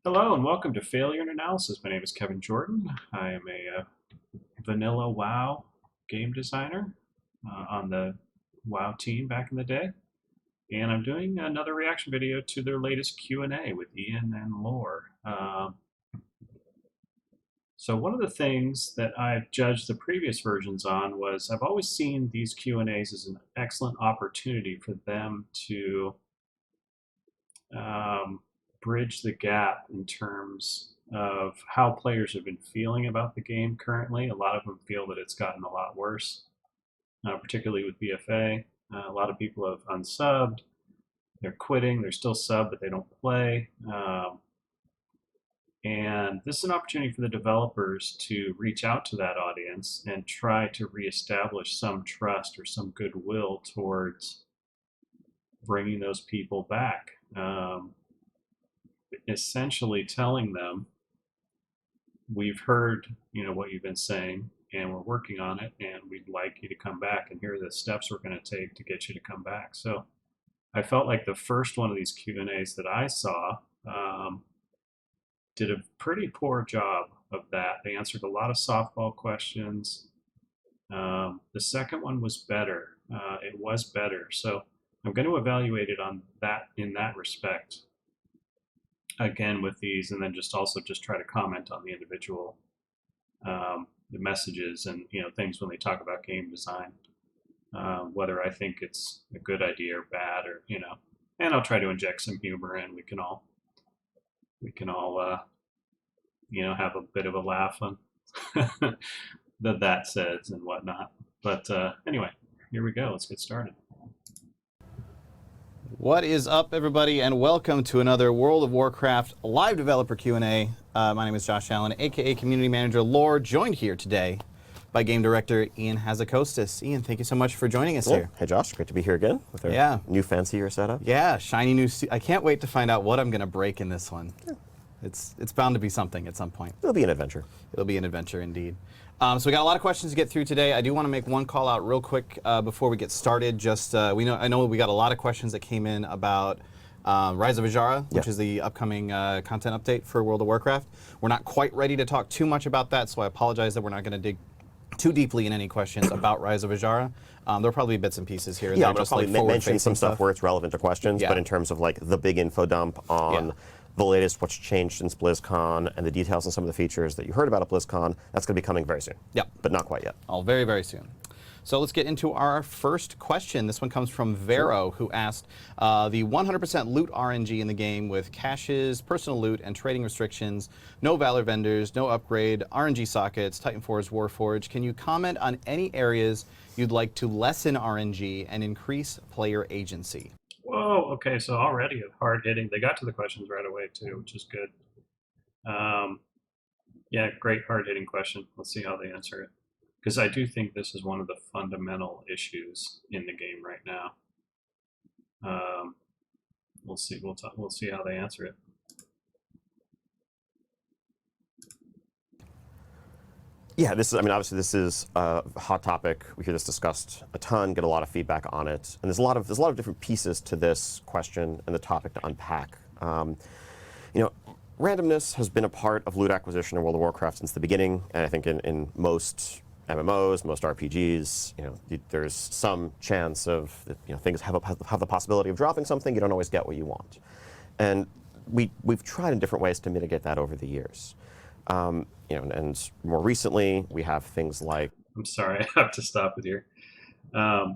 Hello and welcome to Failure and Analysis. My name is Kevin Jordan. I am a vanilla WoW game designer on the WoW team back in the day, and I'm doing another reaction video to their latest Q&A with Ian and Lore. So one of the things that I've judged the previous versions on was I've always seen these Q&As as an excellent opportunity for them to um, bridge the gap in terms of how players have been feeling about the game currently. A lot of them feel that it's gotten a lot worse, particularly with BFA. A lot of people have unsubbed. They're quitting. They're still sub, but they don't play. And this is an opportunity for the developers to reach out to that audience and try to reestablish some trust or some goodwill towards bringing those people back. Essentially telling them, we've heard what you've been saying and we're working on it and we'd like you to come back, and here are the steps we're going to take to get you to come back. So I felt like the first one of these Q&As that I saw did a pretty poor job of that. They answered a lot of softball questions. The second one was better. It was better. So I'm going to evaluate it on that in that respect again with these, and then just try to comment on the individual the messages and things when they talk about game design, whether I think it's a good idea or bad, or and I'll try to inject some humor in. We can all have a bit of a laugh on that says and whatnot. But anyway, here we go. Let's get started. What is up, everybody, and welcome to another World of Warcraft live developer Q&A. My name is Josh Allen, aka Community Manager Lore, joined here today by Game Director Ian Hazakostas. Ian, thank you so much for joining us here. Hey, Josh, great to be here again with our new fancier setup. Yeah, shiny new. I can't wait to find out what I'm going to break in this one. Yeah. It's bound to be something at some point. It'll be an adventure. It'll be an adventure indeed. So we got a lot of questions to get through today. I do want to make one call out real quick before we get started. Just I know we got a lot of questions that came in about Rise of Azhara, which is the upcoming content update for World of Warcraft. We're not quite ready to talk too much about that, so I apologize that we're not going to dig too deeply in any questions about Rise of Azhara. There'll probably be bits and pieces here. Yeah, I'm going to probably mention some stuff where it's relevant to questions, but in terms of like the big info dump on the latest, what's changed since BlizzCon, and the details on some of the features that you heard about at BlizzCon, that's going to be coming very soon. Yep. But not quite yet. All very, very soon. So let's get into our first question. This one comes from Vero, who asked, the 100% loot RNG in the game with caches, personal loot, and trading restrictions, no Valor vendors, no upgrade, RNG sockets, Titan Force, Warforge. Can you comment on any areas you'd like to lessen RNG and increase player agency? Whoa, okay, so already hard hitting. They got to the questions right away too, which is good. Yeah, great hard hitting question. Let's see how they answer it, because I do think this is one of the fundamental issues in the game right now. We'll see. We'll see how they answer it. Yeah, this is, obviously this is a hot topic. We hear this discussed a ton, get a lot of feedback on it. And there's a lot of different pieces to this question and the topic to unpack. Randomness has been a part of loot acquisition in World of Warcraft since the beginning. And I think in most MMOs, most RPGs, there's some chance of, things have the possibility of dropping something. You don't always get what you want. And we've tried in different ways to mitigate that over the years. And more recently, we have things like... I'm sorry, I have to stop it here.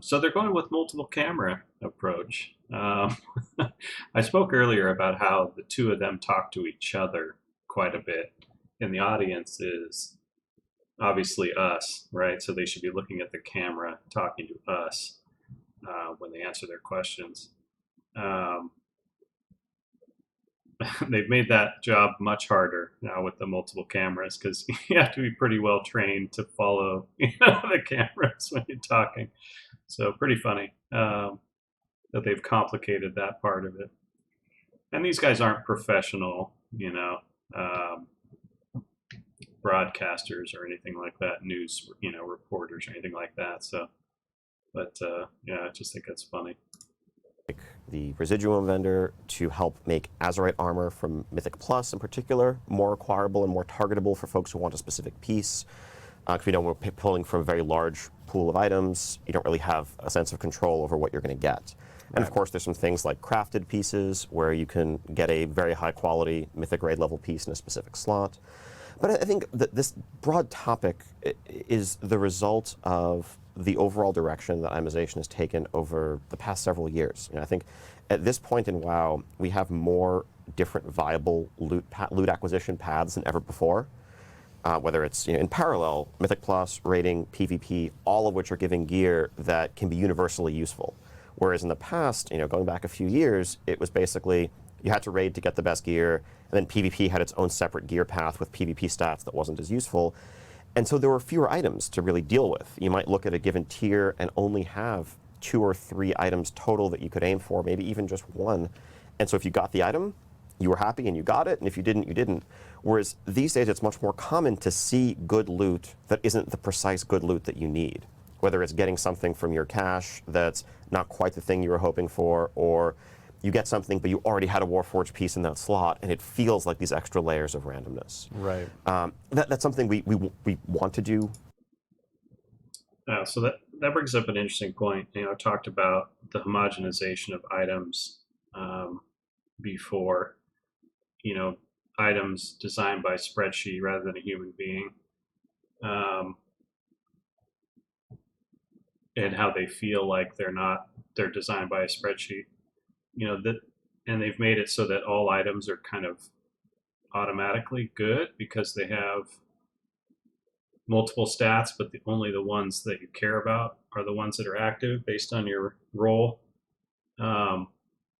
So they're going with multiple camera approach. I spoke earlier about how the two of them talk to each other quite a bit, and the audience is obviously us, right? So they should be looking at the camera, talking to us when they answer their questions. They've made that job much harder now with the multiple cameras, because you have to be pretty well trained to follow the cameras when you're talking. So pretty funny that they've complicated that part of it. And these guys aren't professional, broadcasters or anything like that, news, reporters or anything like that. So, but yeah, I just think that's funny. the Residuum vendor, to help make Azerite armor from Mythic Plus in particular more acquirable and more targetable for folks who want a specific piece. Because we know we're pulling from a very large pool of items, you don't really have a sense of control over what you're going to get. And of course, there's some things like crafted pieces where you can get a very high quality Mythic grade level piece in a specific slot. But I think that this broad topic is the result of the overall direction that itemization has taken over the past several years. I think at this point in WoW, we have more different viable loot acquisition paths than ever before. Whether it's in parallel, Mythic Plus, raiding, PvP, all of which are giving gear that can be universally useful. Whereas in the past, going back a few years, it was basically you had to raid to get the best gear, and then PvP had its own separate gear path with PvP stats that wasn't as useful. And so there were fewer items to really deal with. You might look at a given tier and only have 2 or 3 items total that you could aim for, maybe even just 1. And so if you got the item, you were happy and you got it, and if you didn't, you didn't. Whereas these days, it's much more common to see good loot that isn't the precise good loot that you need. Whether it's getting something from your cache that's not quite the thing you were hoping for, or you get something but you already had a Warforged piece in that slot, and it feels like these extra layers of randomness. Right. That's something we want to do. So that brings up an interesting point. I talked about the homogenization of items before. Items designed by spreadsheet rather than a human being, and how they feel like they're designed by a spreadsheet. And they've made it so that all items are kind of automatically good because they have multiple stats, but only the ones that you care about are the ones that are active based on your role.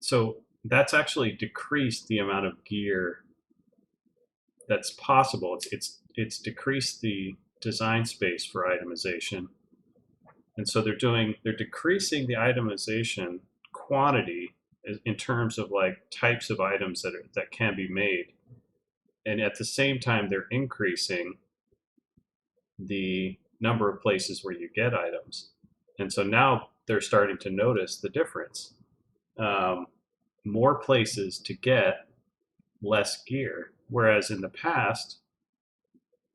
So that's actually decreased the amount of gear that's possible. It's decreased the design space for itemization, and so they're decreasing the itemization quantity in terms of like types of items that can be made, and at the same time they're increasing the number of places where you get items, and so now they're starting to notice the difference. More places to get less gear. Whereas in the past,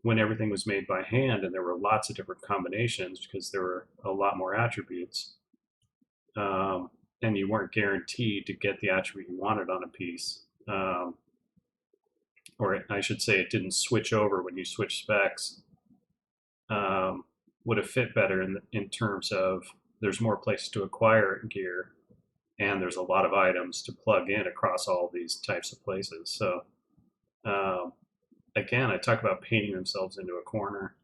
when everything was made by hand and there were lots of different combinations because there were a lot more attributes, and you weren't guaranteed to get the attribute you wanted on a piece, or I should say it didn't switch over when you switch specs, would have fit better in terms of there's more places to acquire gear and there's a lot of items to plug in across all these types of places. So again, I talk about painting themselves into a corner.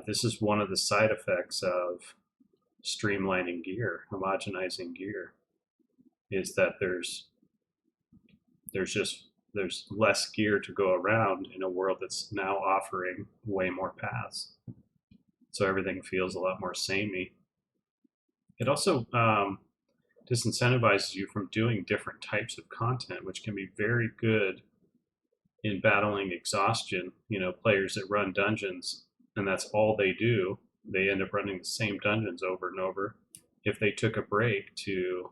This is one of the side effects of streamlining gear, homogenizing gear, is that there's less gear to go around in a world that's now offering way more paths. So everything feels a lot more samey. It also disincentivizes you from doing different types of content, which can be very good in battling exhaustion. Players that run dungeons and that's all they do, they end up running the same dungeons over and over. If they took a break to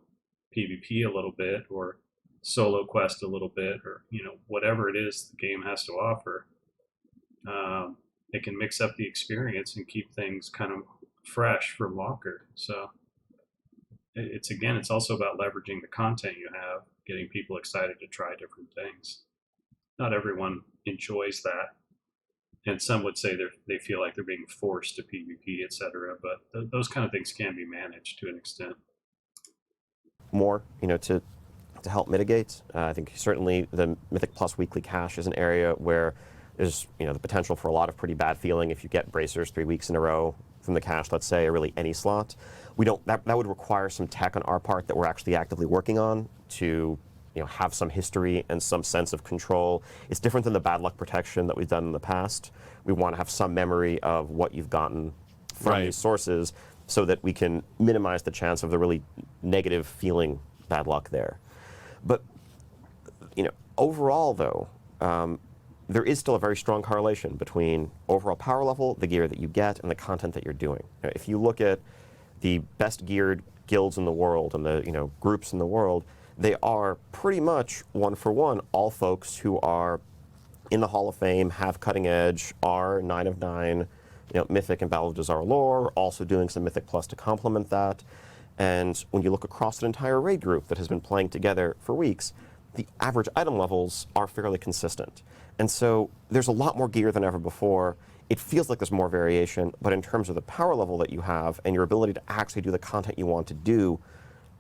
PvP a little bit or solo quest a little bit, or whatever it is the game has to offer, it can mix up the experience and keep things kind of fresh for longer. So it's also about leveraging the content you have, getting people excited to try different things. Not everyone enjoys that, and some would say they feel like they're being forced to PvP, etc. But those kind of things can be managed to an extent. More, to help mitigate. I think certainly the Mythic Plus weekly cache is an area where there's the potential for a lot of pretty bad feeling if you get bracers 3 weeks in a row from the cache, let's say, or really any slot. That would require some tech on our part that we're actually actively working on to have some history and some sense of control. It's different than the bad luck protection that we've done in the past. We want to have some memory of what you've gotten from these sources so that we can minimize the chance of the really negative feeling bad luck there. But overall though, there is still a very strong correlation between overall power level, the gear that you get, and the content that you're doing. If you look at the best geared guilds in the world and the groups in the world, they are pretty much one for one all folks who are in the Hall of Fame, have cutting edge, are 9 of 9, Mythic and Battle of Dazar lore, also doing some Mythic Plus to complement that. And when you look across an entire raid group that has been playing together for weeks, the average item levels are fairly consistent. And so there's a lot more gear than ever before. It feels like there's more variation, but in terms of the power level that you have and your ability to actually do the content you want to do,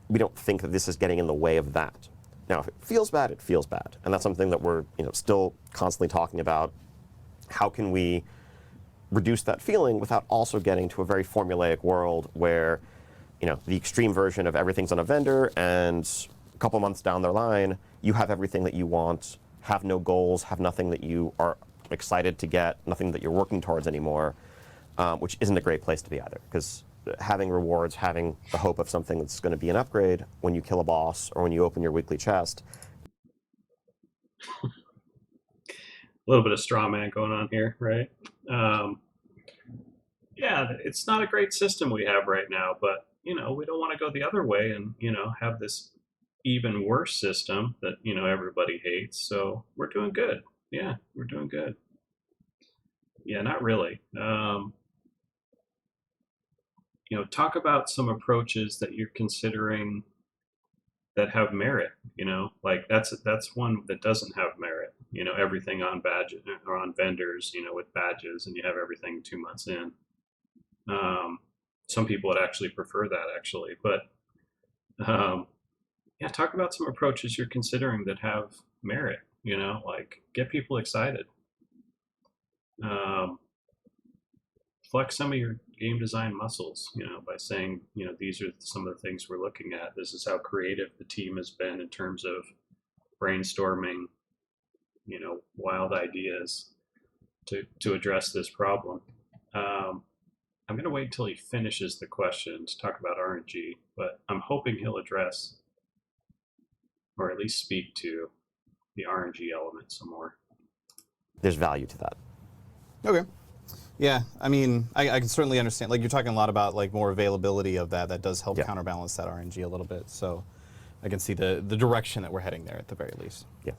we don't think that this is getting in the way of that. Now, if it feels bad, it feels bad. And that's something that we're still constantly talking about. How can we reduce that feeling without also getting to a very formulaic world where the extreme version of everything's on a vendor, and a couple months down the line, you have everything that you want, have no goals, have nothing that you are excited to get, nothing that you're working towards anymore, which isn't a great place to be either. Because having rewards, having the hope of something that's going to be an upgrade when you kill a boss or when you open your weekly chest. A little bit of straw man going on here, right? Yeah, it's not a great system we have right now, but we don't want to go the other way and have this even worse system that everybody hates. So we're doing good. Yeah, we're doing good. Yeah, not really. Talk about some approaches that you're considering that have merit. Like that's one that doesn't have merit. Everything on badges or on vendors. With badges, and you have everything 2 months in. Some people would actually prefer that, actually, but yeah, talk about some approaches you're considering that have merit. Like get people excited. Um, Flex some of your game design muscles, by saying, these are some of the things we're looking at. This is how creative the team has been in terms of brainstorming, wild ideas to address this problem. I'm going to wait until he finishes the question to talk about RNG, but I'm hoping he'll address or at least speak to the RNG element some more. There's value to that. Okay. Yeah, I mean, I can certainly understand. Like, you're talking a lot about like more availability of that. That does help counterbalance that RNG a little bit. So I can see the direction that we're heading there at the very least. Yeah.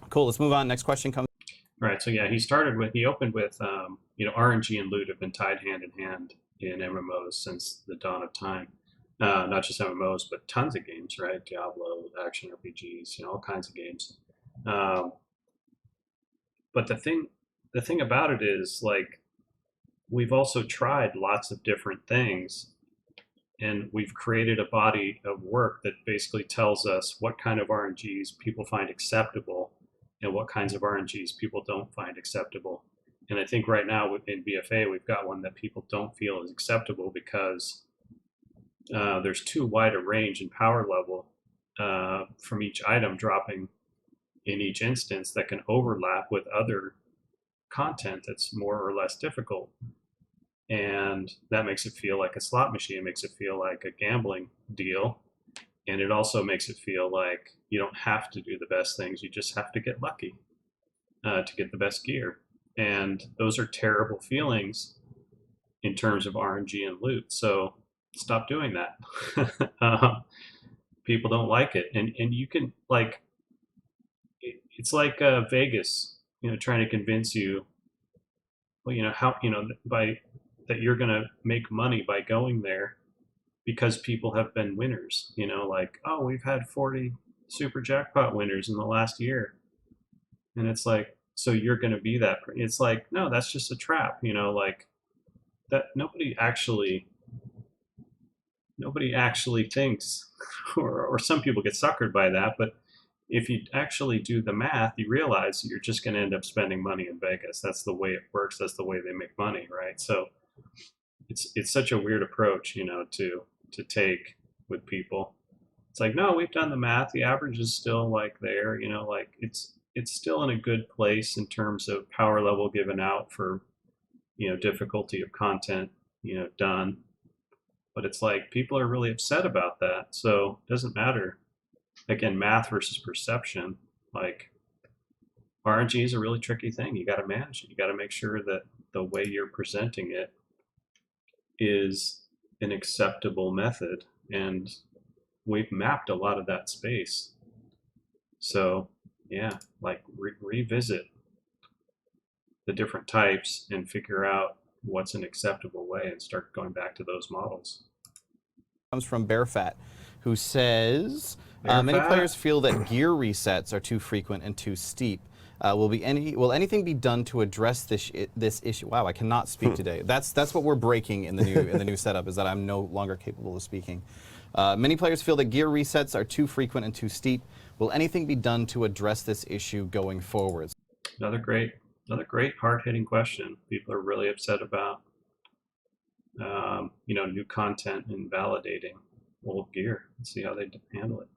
Cool. Let's move on. Next question comes. All right. So yeah, he opened with RNG and loot have been tied hand in hand in MMOs since the dawn of time. Not just MMOs, but tons of games, right? Diablo, action RPGs, all kinds of games. But the thing about it is, like, we've also tried lots of different things, and we've created a body of work that basically tells us what kind of RNGs people find acceptable and what kinds of RNGs people don't find acceptable. And I think right now in BFA, we've got one that people don't feel is acceptable because there's too wide a range in power level from each item dropping in each instance that can overlap with other content that's more or less difficult. And that makes it feel like a slot machine. It makes it feel like a gambling deal. And it also makes it feel like you don't have to do the best things. You just have to get lucky to get the best gear. And those are terrible feelings in terms of RNG and loot. So stop doing that. People don't like it. And you can, like, it's like Vegas, trying to convince you, well, how, by that you're going to make money by going there because people have been winners, like, oh, we've had 40 super jackpot winners in the last year. And it's like, so you're going to be that. It's like, no, that's just a trap, like that. Nobody actually thinks, or some people get suckered by that. But if you actually do the math, you realize you're just going to end up spending money in Vegas. That's the way it works. That's the way they make money, right? So it's such a weird approach, to take with people. It's like, no, we've done the math. The average is still like there, like it's still in a good place in terms of power level given out for, difficulty of content, done. But it's like people are really upset about that. So it doesn't matter. Again, math versus perception. Like, RNG is a really tricky thing. You got to manage it. You got to make sure that the way you're presenting it is an acceptable method and we've mapped a lot of that space. So yeah, like revisit the different types and figure out what's an acceptable way and start going back to those models. Comes from Bearfat, who says Bear many fat? players feel that gear resets are too frequent and too steep. Will anything be done to address this issue? Wow, I cannot speak today. That's what we're breaking in the new setup, is that I'm no longer capable of speaking. Many players feel that gear resets are too frequent and too steep. Will anything be done to address this issue going forward? Another great, hard-hitting question. People are really upset about, new content and validating old gear. Let's see how they handle it.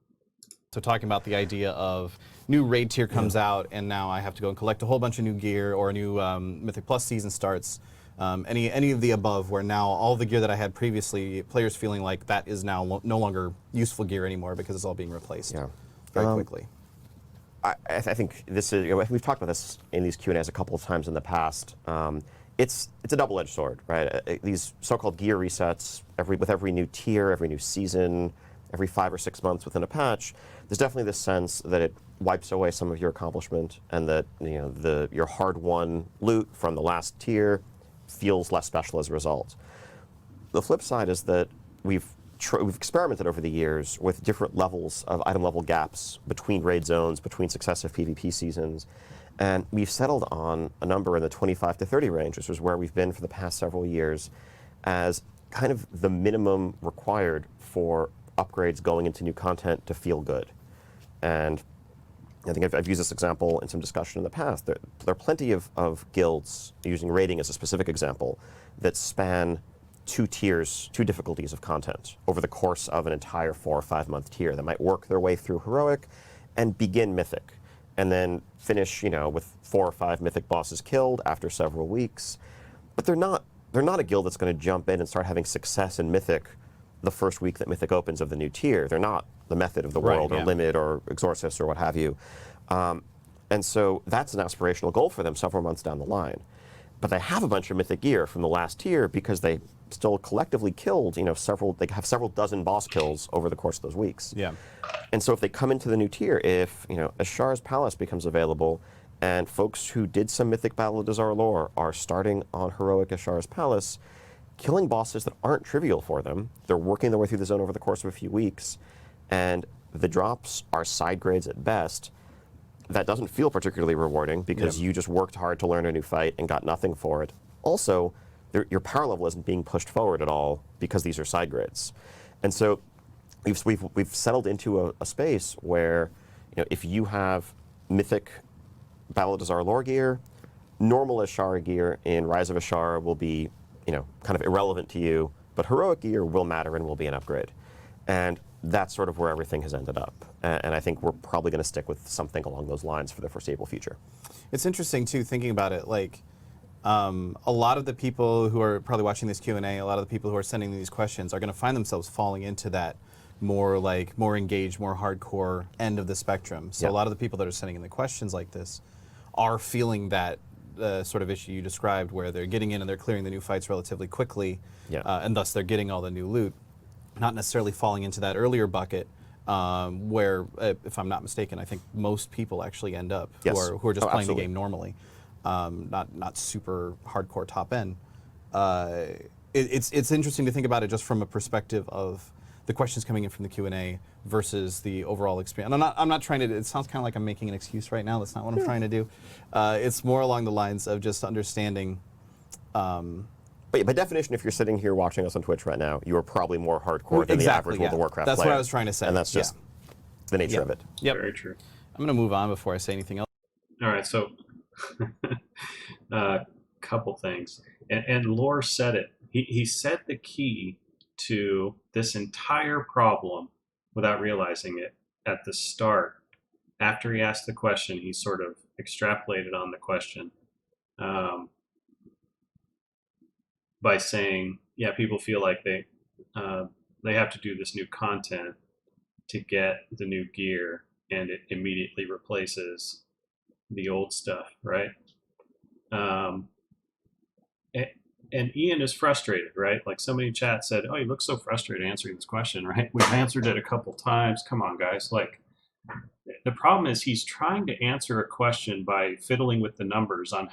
So talking about the idea of new raid tier comes out, and now I have to go and collect a whole bunch of new gear, or a new Mythic Plus season starts. Any of the above, where now all the gear that I had previously, players feeling like that is now no longer useful gear anymore because it's all being replaced very quickly. I think this is, we've talked about this in these Q&As a couple of times in the past. It's a double-edged sword, right? These so-called gear resets, with every new tier, every new season, every 5 or 6 months within a patch, there's definitely this sense that it wipes away some of your accomplishment, and that your hard-won loot from the last tier feels less special as a result. The flip side is that we've experimented over the years with different levels of item level gaps between raid zones, between successive PvP seasons, and we've settled on a number in the 25 to 30 range, which is where we've been for the past several years, as kind of the minimum required for upgrades going into new content to feel good. And I think I've used this example in some discussion in the past. There are plenty of guilds, using raiding as a specific example, that span 2 tiers, 2 difficulties of content over the course of an entire 4 or 5 month tier. That might work their way through Heroic and begin Mythic, and then finish, with 4 or 5 Mythic bosses killed after several weeks. But they're not a guild that's going to jump in and start having success in Mythic the first week that Mythic opens of the new tier. They're not the Method of the World, or Limit, or Exorcist, or what have you. And so that's an aspirational goal for them several months down the line. But they have a bunch of Mythic gear from the last tier because they still collectively killed, they have several dozen boss kills over the course of those weeks. Yeah. And so if they come into the new tier, if, Ashar's Palace becomes available, and folks who did some Mythic Battle of Dazar lore are starting on Heroic Ashar's Palace, killing bosses that aren't trivial for them, they're working their way through the zone over the course of a few weeks, and the drops are side grades at best, that doesn't feel particularly rewarding because you just worked hard to learn a new fight and got nothing for it. Also, your power level isn't being pushed forward at all because these are side grades. And so we've settled into a space where, if you have Mythic Battle of Dazar lore gear, normal Ashara gear in Rise of Ashara will be, kind of irrelevant to you, but Heroic gear will matter and will be an upgrade. And that's sort of where everything has ended up. And I think we're probably going to stick with something along those lines for the foreseeable future. It's interesting, too, thinking about it. Like, a lot of the people who are probably watching this Q&A, a lot of the people who are sending these questions are going to find themselves falling into that more engaged, more hardcore end of the spectrum. So a lot of the people that are sending in the questions like this are feeling that sort of issue you described, where they're getting in and they're clearing the new fights relatively quickly, and thus they're getting all the new loot, not necessarily falling into that earlier bucket, where, if I'm not mistaken, I think most people actually end up who are just playing the game normally, not super hardcore top end. It's interesting to think about it just from a perspective of the questions coming in from the Q&A versus the overall experience. And I'm not trying to, it sounds kind of like I'm making an excuse right now. That's not what I'm trying to do. It's more along the lines of just understanding. But by definition, if you're sitting here watching us on Twitch right now, you are probably more hardcore than the average World of Warcraft player. That's what I was trying to say. And that's just the nature of it. Yep. Very true. I'm going to move on before I say anything else. All right, so couple things. And Lore said it. He said the key to this entire problem without realizing it at the start. After he asked the question, he sort of extrapolated on the question by saying, yeah, people feel like they have to do this new content to get the new gear, and it immediately replaces the old stuff, right? and Ian is frustrated, right? Like somebody in chat said, "Oh, you look so frustrated answering this question," right? We've answered it a couple times. Come on, guys. Like the problem is he's trying to answer a question by fiddling with the numbers on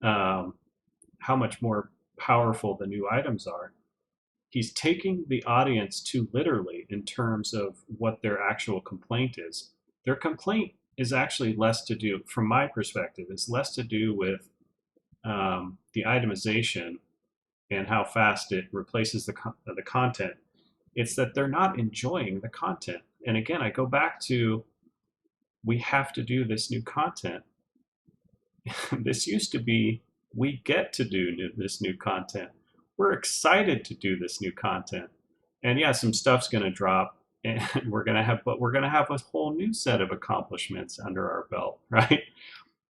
um, how much more powerful the new items are. He's taking the audience too literally in terms of what their actual complaint is. Their complaint is actually less to do, from my perspective, is less to do with the itemization and how fast it replaces the content. It's that they're not enjoying the content. And again, I go back to we have to do this new content. This used to be we get to do this new content. We're excited to do this new content. And yeah, some stuff's going to drop and but we're going to have a whole new set of accomplishments under our belt, right?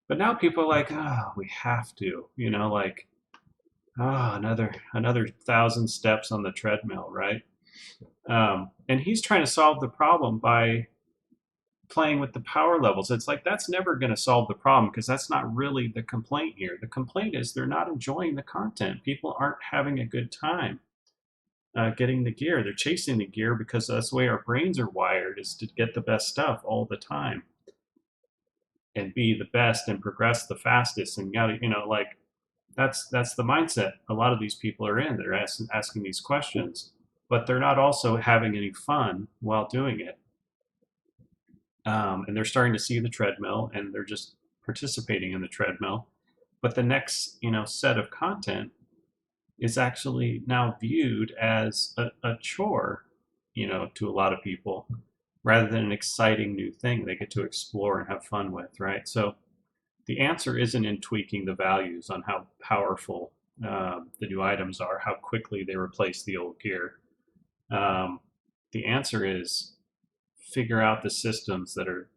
But now people are like, oh, we have to, like, oh, another 1,000 steps on the treadmill, right? And he's trying to solve the problem by playing with the power levels. It's like that's never going to solve the problem because that's not really the complaint here. The complaint is they're not enjoying the content. People aren't having a good time getting the gear. They're chasing the gear because that's the way our brains are wired, is to get the best stuff all the time and be the best and progress the fastest. And like that's the mindset a lot of these people are in. They're asking these questions, but they're not also having any fun while doing it. And they're starting to see the treadmill and they're just participating in the treadmill. But the next, set of content is actually now viewed as a chore, to a lot of people, rather than an exciting new thing they get to explore and have fun with, right? So the answer isn't in tweaking the values on how powerful the new items are, how quickly they replace the old gear. The answer is figure out the systems that are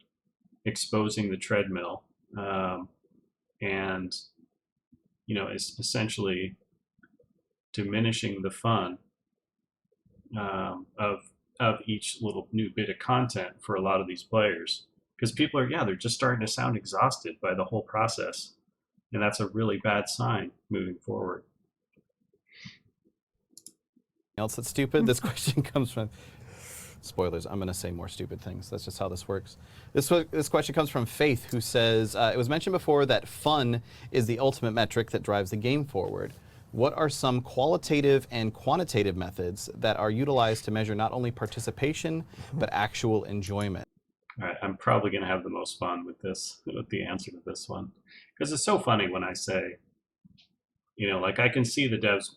exposing the treadmill and is essentially diminishing the fun of each little new bit of content for a lot of these players, because people are they're just starting to sound exhausted by the whole process, and that's a really bad sign moving forward. Else that's stupid? This question comes from, spoilers, I'm going to say more stupid things. That's just how this works. This question comes from Faith, who says, it was mentioned before that fun is the ultimate metric that drives the game forward. What are some qualitative and quantitative methods that are utilized to measure not only participation, but actual enjoyment? All right, I'm probably going to have the most fun with the answer to this one, because it's so funny when I say, like I can see the devs,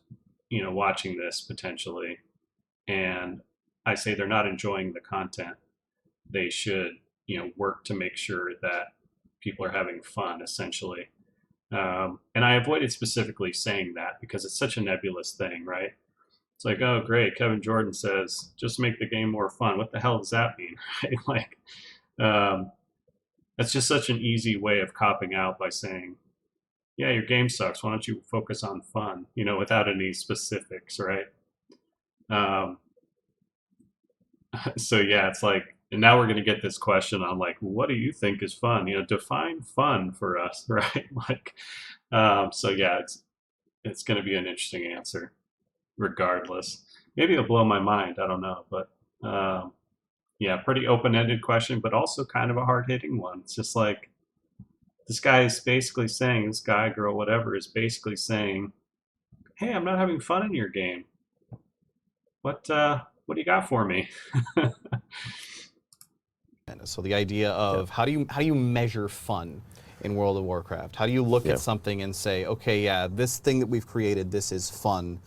watching this potentially, and I say they're not enjoying the content. They should, work to make sure that people are having fun, essentially. And I avoided specifically saying that because it's such a nebulous thing, right? It's like, oh, great, Kevin Jordan says, just make the game more fun. What the hell does that mean, right? Like, that's just such an easy way of copping out by saying, yeah, your game sucks. Why don't you focus on fun, without any specifics, right? So yeah, it's like, and now we're going to get this question on like, what do you think is fun? Define fun for us, right? Like, so yeah, it's going to be an interesting answer, regardless. Maybe it'll blow my mind. I don't know, but yeah, pretty open-ended question, but also kind of a hard-hitting one. It's just like this guy is basically saying, this guy, girl, whatever, is basically saying, hey, I'm not having fun in your game. What do you got for me? So the idea of how do you measure fun in World of Warcraft? How do you look at something and say, okay, yeah, this thing that we've created, this is fun,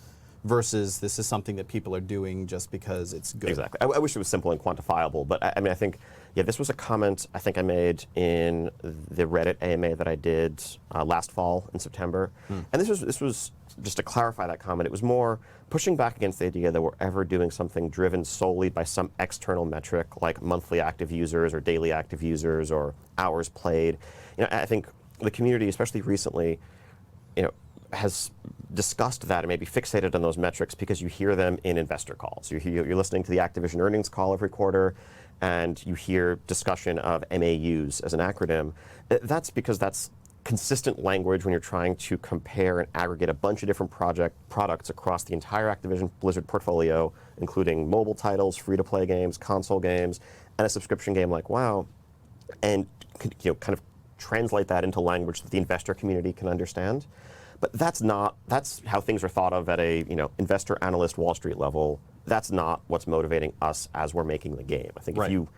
versus this is something that people are doing just because it's good? Exactly. I wish it was simple and quantifiable, but I mean, I think, this was a comment I think I made in the Reddit AMA that I did last fall in September, and this was just to clarify that comment. It was more pushing back against the idea that we're ever doing something driven solely by some external metric like monthly active users or daily active users or hours played. I think the community, especially recently, has discussed that and maybe fixated on those metrics because you hear them in investor calls. You're listening to the Activision earnings call every quarter, and you hear discussion of MAUs as an acronym. That's because that's consistent language when you're trying to compare and aggregate a bunch of different products across the entire Activision Blizzard portfolio, including mobile titles, free-to-play games, console games, and a subscription game like WoW, and kind of translate that into language that the investor community can understand. But that's how things are thought of at a investor analyst Wall Street level. That's not what's motivating us as we're making the game. I think if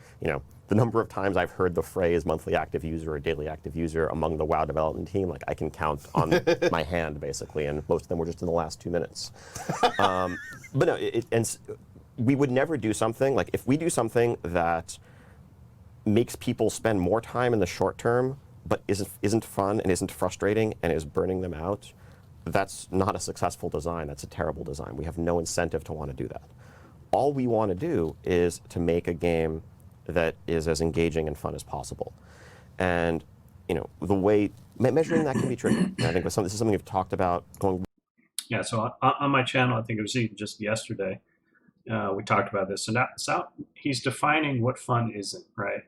the number of times I've heard the phrase monthly active user or daily active user among the WoW development team, like I can count on my hand basically, and most of them were just in the last 2 minutes. But no, we would never do something, like if we do something that makes people spend more time in the short term, but isn't fun and isn't frustrating and is burning them out, that's not a successful design. That's a terrible design. We have no incentive to want to do that. All we want to do is to make a game that is as engaging and fun as possible. And the way measuring that can be tricky. And I think this is something we've talked about going. Yeah, so on my channel, I think it was even just yesterday, we talked about this. And he's defining what fun isn't, right?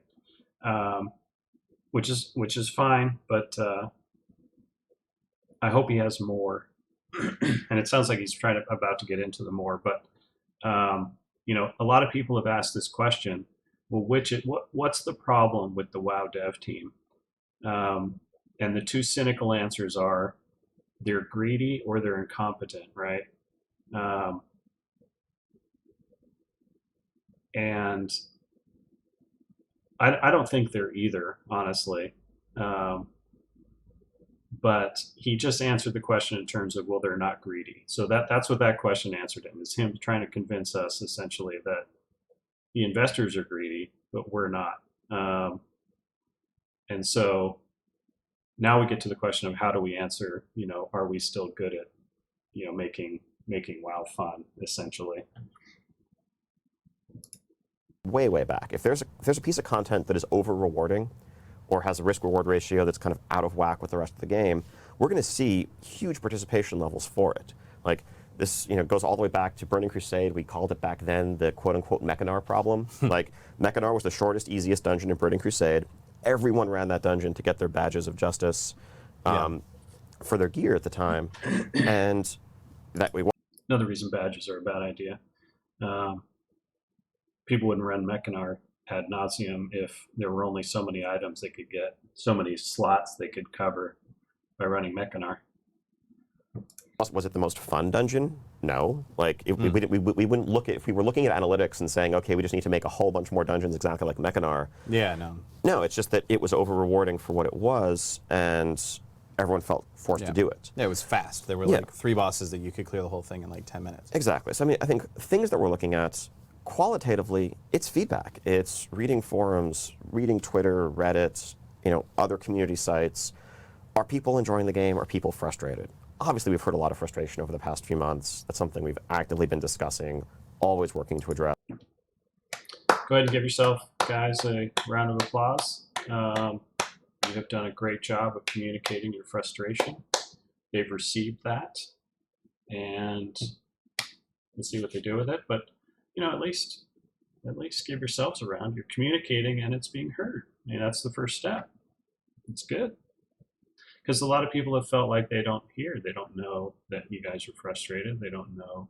Which is fine, but I hope he has more. And it sounds like he's about to get into the more. But a lot of people have asked this question. Well, what's the problem with the WoW dev team? And the two cynical answers are they're greedy or they're incompetent, right? And I don't think they're either, honestly. But he just answered the question in terms of, well, they're not greedy. So that's what that question answered him, is him trying to convince us essentially that the investors are greedy, but we're not. And so now we get to the question of how do we answer, are we still good at, making WoW fun, essentially. Way back. If there's a piece of content that is over rewarding or has a risk reward ratio that's kind of out of whack with the rest of the game, we're going to see huge participation levels for it. Like this, goes all the way back to Burning Crusade. We called it back then the quote-unquote Mechanar problem. Like Mechanar was the shortest, easiest dungeon in Burning Crusade. Everyone ran that dungeon to get their badges of justice for their gear at the time, and that we. Another reason badges are a bad idea. People wouldn't run Mechanar ad nauseum if there were only so many items they could get, so many slots they could cover by running Mechanar. Was it the most fun dungeon? No. Like we wouldn't look at, if we were looking at analytics and saying, okay, we just need to make a whole bunch more dungeons exactly like Mechanar. Yeah, no. No, it's just that it was over rewarding for what it was, and everyone felt forced to do it. Yeah, it was fast. There were like 3 bosses that you could clear the whole thing in like 10 minutes. Exactly. So I think things that we're looking at qualitatively, it's feedback. It's reading forums, reading Twitter, Reddit, other community sites. Are people enjoying the game? Are people frustrated? Obviously, we've heard a lot of frustration over the past few months. That's something we've actively been discussing, always working to address. Go ahead and give yourself, guys, a round of applause. You have done a great job of communicating your frustration. They've received that, and let's see what they do with it. But at least give yourselves a round. You're communicating, and it's being heard. That's the first step. It's good. Because a lot of people have felt like they don't hear. They don't know that you guys are frustrated. They don't know,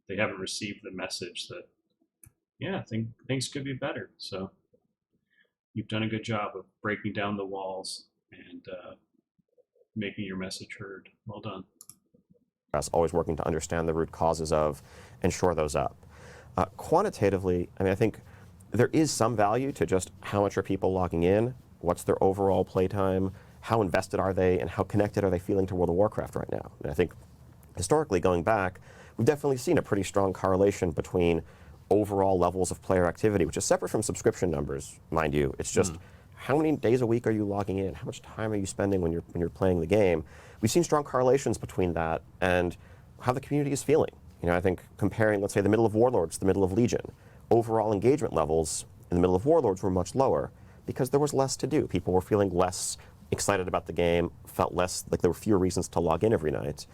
they haven't received the message that, things could be better. So you've done a good job of breaking down the walls and making your message heard. Well done. Us always working to understand the root causes of and shore those up. Quantitatively, I think there is some value to just how much are people logging in, what's their overall playtime, how invested are they, and how connected are they feeling to World of Warcraft right now. And I think historically, going back, we've definitely seen a pretty strong correlation between overall levels of player activity, which is separate from subscription numbers, mind you. It's just how many days a week are you logging in? How much time are you spending when you're playing the game? We've seen strong correlations between that and how the community is feeling. I think comparing, let's say, the middle of Warlords to the middle of Legion, overall engagement levels in the middle of Warlords were much lower because there was less to do. People were feeling less excited about the game, felt less like there were fewer reasons to log in every night.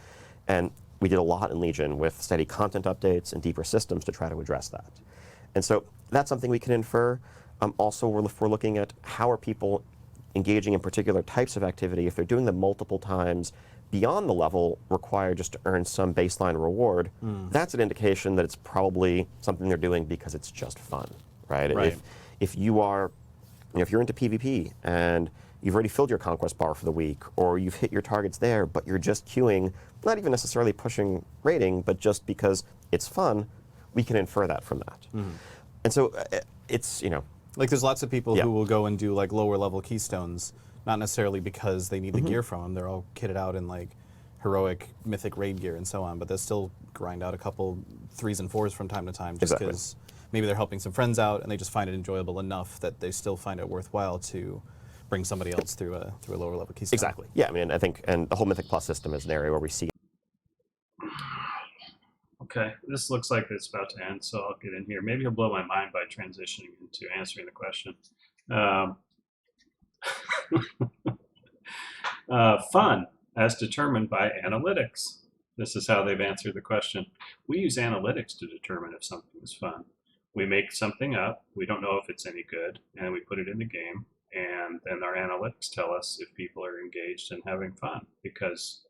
And we did a lot in Legion with steady content updates and deeper systems to try to address that. And so that's something we can infer. Also, we're looking at how are people engaging in particular types of activity, if they're doing them multiple times beyond the level required just to earn some baseline reward, that's an indication that it's probably something they're doing because it's just fun, right? Right. If you are, if you're into PvP and you've already filled your conquest bar for the week, or you've hit your targets there, but you're just queuing, not even necessarily pushing rating, but just because it's fun, we can infer that from that. And so it's, Like there's lots of people Yeah. who will go and do like lower level keystones, not necessarily because they need the gear from them. They're all kitted out in like heroic, mythic raid gear and so on, but they'll still grind out a couple 3s and 4s from time to time just Exactly. because maybe they're helping some friends out and they just find it enjoyable enough that they still find it worthwhile to bring somebody else through a lower level keystone. Exactly. Yeah, I mean, I think, and the whole Mythic Plus system is an area where we see. Okay, this looks like it's about to end, so I'll get in here. Maybe he'll blow my mind by transitioning into answering the question. Fun, as determined by analytics. This is how they've answered the question. We use analytics to determine if something is fun. We make something up, we don't know if it's any good, and we put it in the game, and then our analytics tell us if people are engaged and having fun, because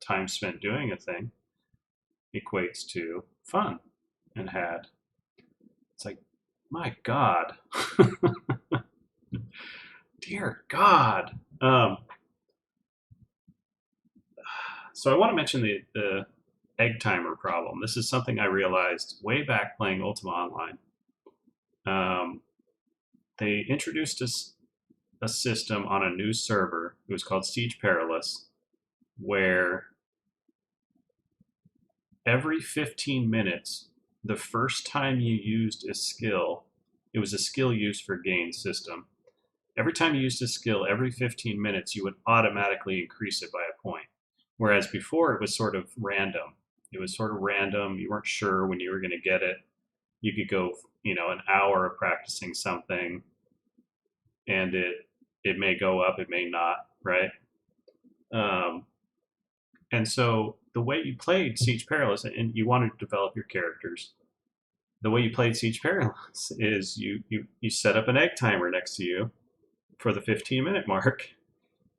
time spent doing a thing equates to fun and had. It's like, my God. Dear God. So I want to mention the egg timer problem. This is something I realized way back playing Ultima Online. They introduced a system on a new server. It was called Siege Perilous, where every 15 minutes, the first time you used a skill, it was a skill use for gain system. Every time you used a skill, every 15 minutes, you would automatically increase it by a point. Whereas before, it was sort of random. It was sort of random. You weren't sure when you were going to get it. You could go, an hour of practicing something, and it may go up, it may not, right? And so the way you played Siege Perilous, and you wanted to develop your characters, the way you played Siege Perilous is you set up an egg timer next to you for the 15-minute mark.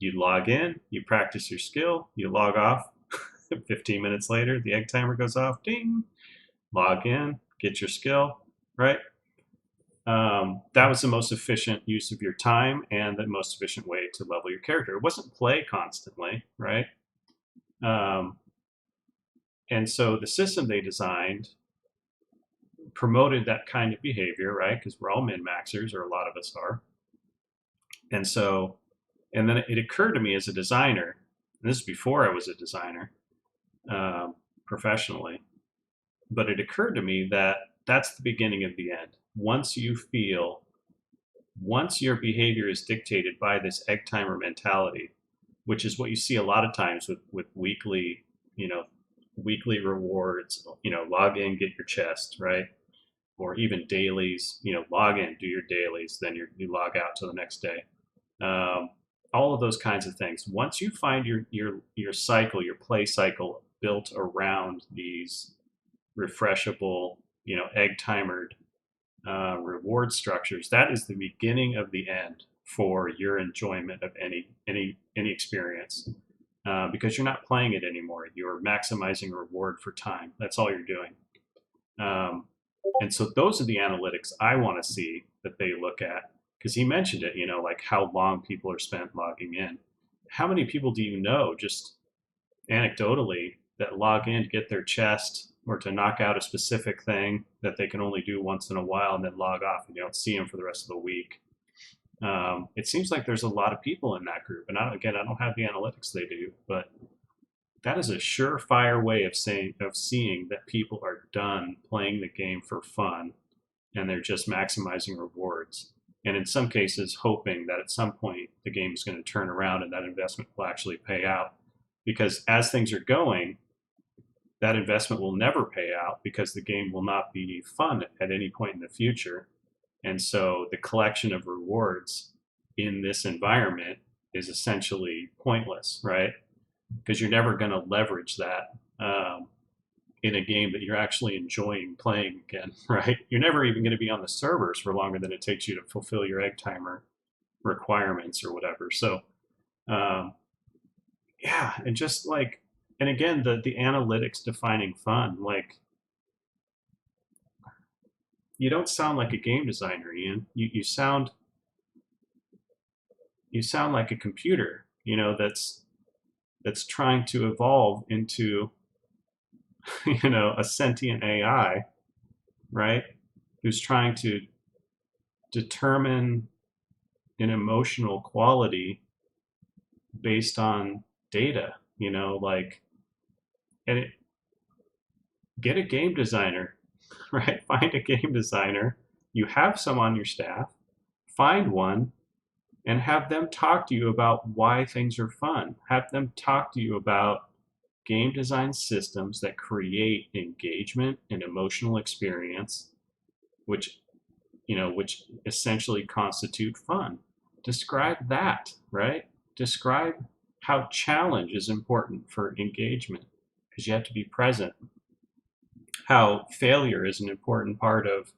You log in, you practice your skill, you log off. 15 minutes later, the egg timer goes off, ding. Log in, get your skill, right? That was the most efficient use of your time and the most efficient way to level your character. It wasn't play constantly, right? And so the system they designed promoted that kind of behavior, right? Because we're all min-maxers, or a lot of us are. And so, and then it occurred to me as a designer, and this is before I was a designer professionally, but it occurred to me that that's the beginning of the end. Once your behavior is dictated by this egg timer mentality, which is what you see a lot of times with weekly, weekly rewards, log in, get your chest, right? Or even dailies, log in, do your dailies, then you log out to the next day. All of those kinds of things. Once you find your cycle, your play cycle built around these refreshable, egg timered reward structures, that is the beginning of the end for your enjoyment of any experience. Because you're not playing it anymore. You're maximizing reward for time. That's all you're doing. And so those are the analytics I want to see that they look at. Because he mentioned it, like how long people are spent logging in. How many people do you know, just anecdotally, that log in to get their chest or to knock out a specific thing that they can only do once in a while and then log off and you don't see them for the rest of the week? It seems like there's a lot of people in that group. And I don't have the analytics they do, but that is a surefire way of seeing that people are done playing the game for fun and they're just maximizing rewards. And in some cases, hoping that at some point the game is going to turn around and that investment will actually pay out. Because as things are going, that investment will never pay out because the game will not be fun at any point in the future. And so the collection of rewards in this environment is essentially pointless, right? Because you're never going to leverage that in a game that you're actually enjoying playing again, right? You're never even going to be on the servers for longer than it takes you to fulfill your egg timer requirements or whatever. So um, yeah, and just like, and again, the analytics defining fun, like you don't sound like a game designer, Ian. You sound like a computer, that's trying to evolve into a sentient AI, right? Who's trying to determine an emotional quality based on data, like, and get a game designer, right? Find a game designer. You have some on your staff, find one and have them talk to you about why things are fun. Have them talk to you about game design systems that create engagement and emotional experience, which which essentially constitute fun. Describe that, right? Describe how challenge is important for engagement because you have to be present. How failure is an important part of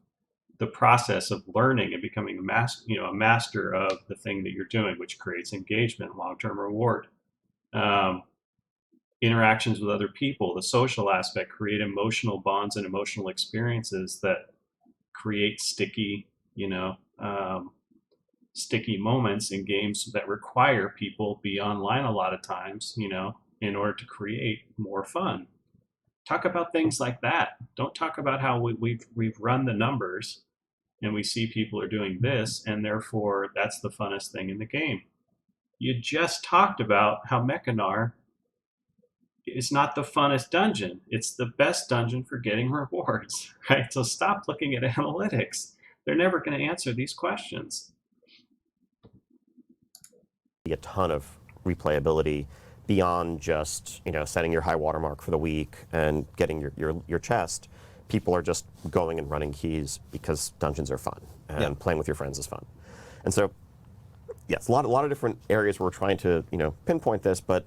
the process of learning and becoming a master of the thing that you're doing, which creates engagement, long-term reward. Um, Interactions with other people, the social aspect, create emotional bonds and emotional experiences that create sticky moments in games that require people be online a lot of times, in order to create more fun. Talk about things like that. Don't talk about how we've run the numbers and we see people are doing this, and therefore that's the funnest thing in the game. You just talked about how Mechanar is not the funnest dungeon. It's the best dungeon for getting rewards, right? So stop looking at analytics. They're never going to answer these questions. A ton of replayability beyond just setting your high watermark for the week and getting your chest. People are just going and running keys because dungeons are fun and playing with your friends is fun. And so, yes, a lot of different areas where we're trying to pinpoint this, but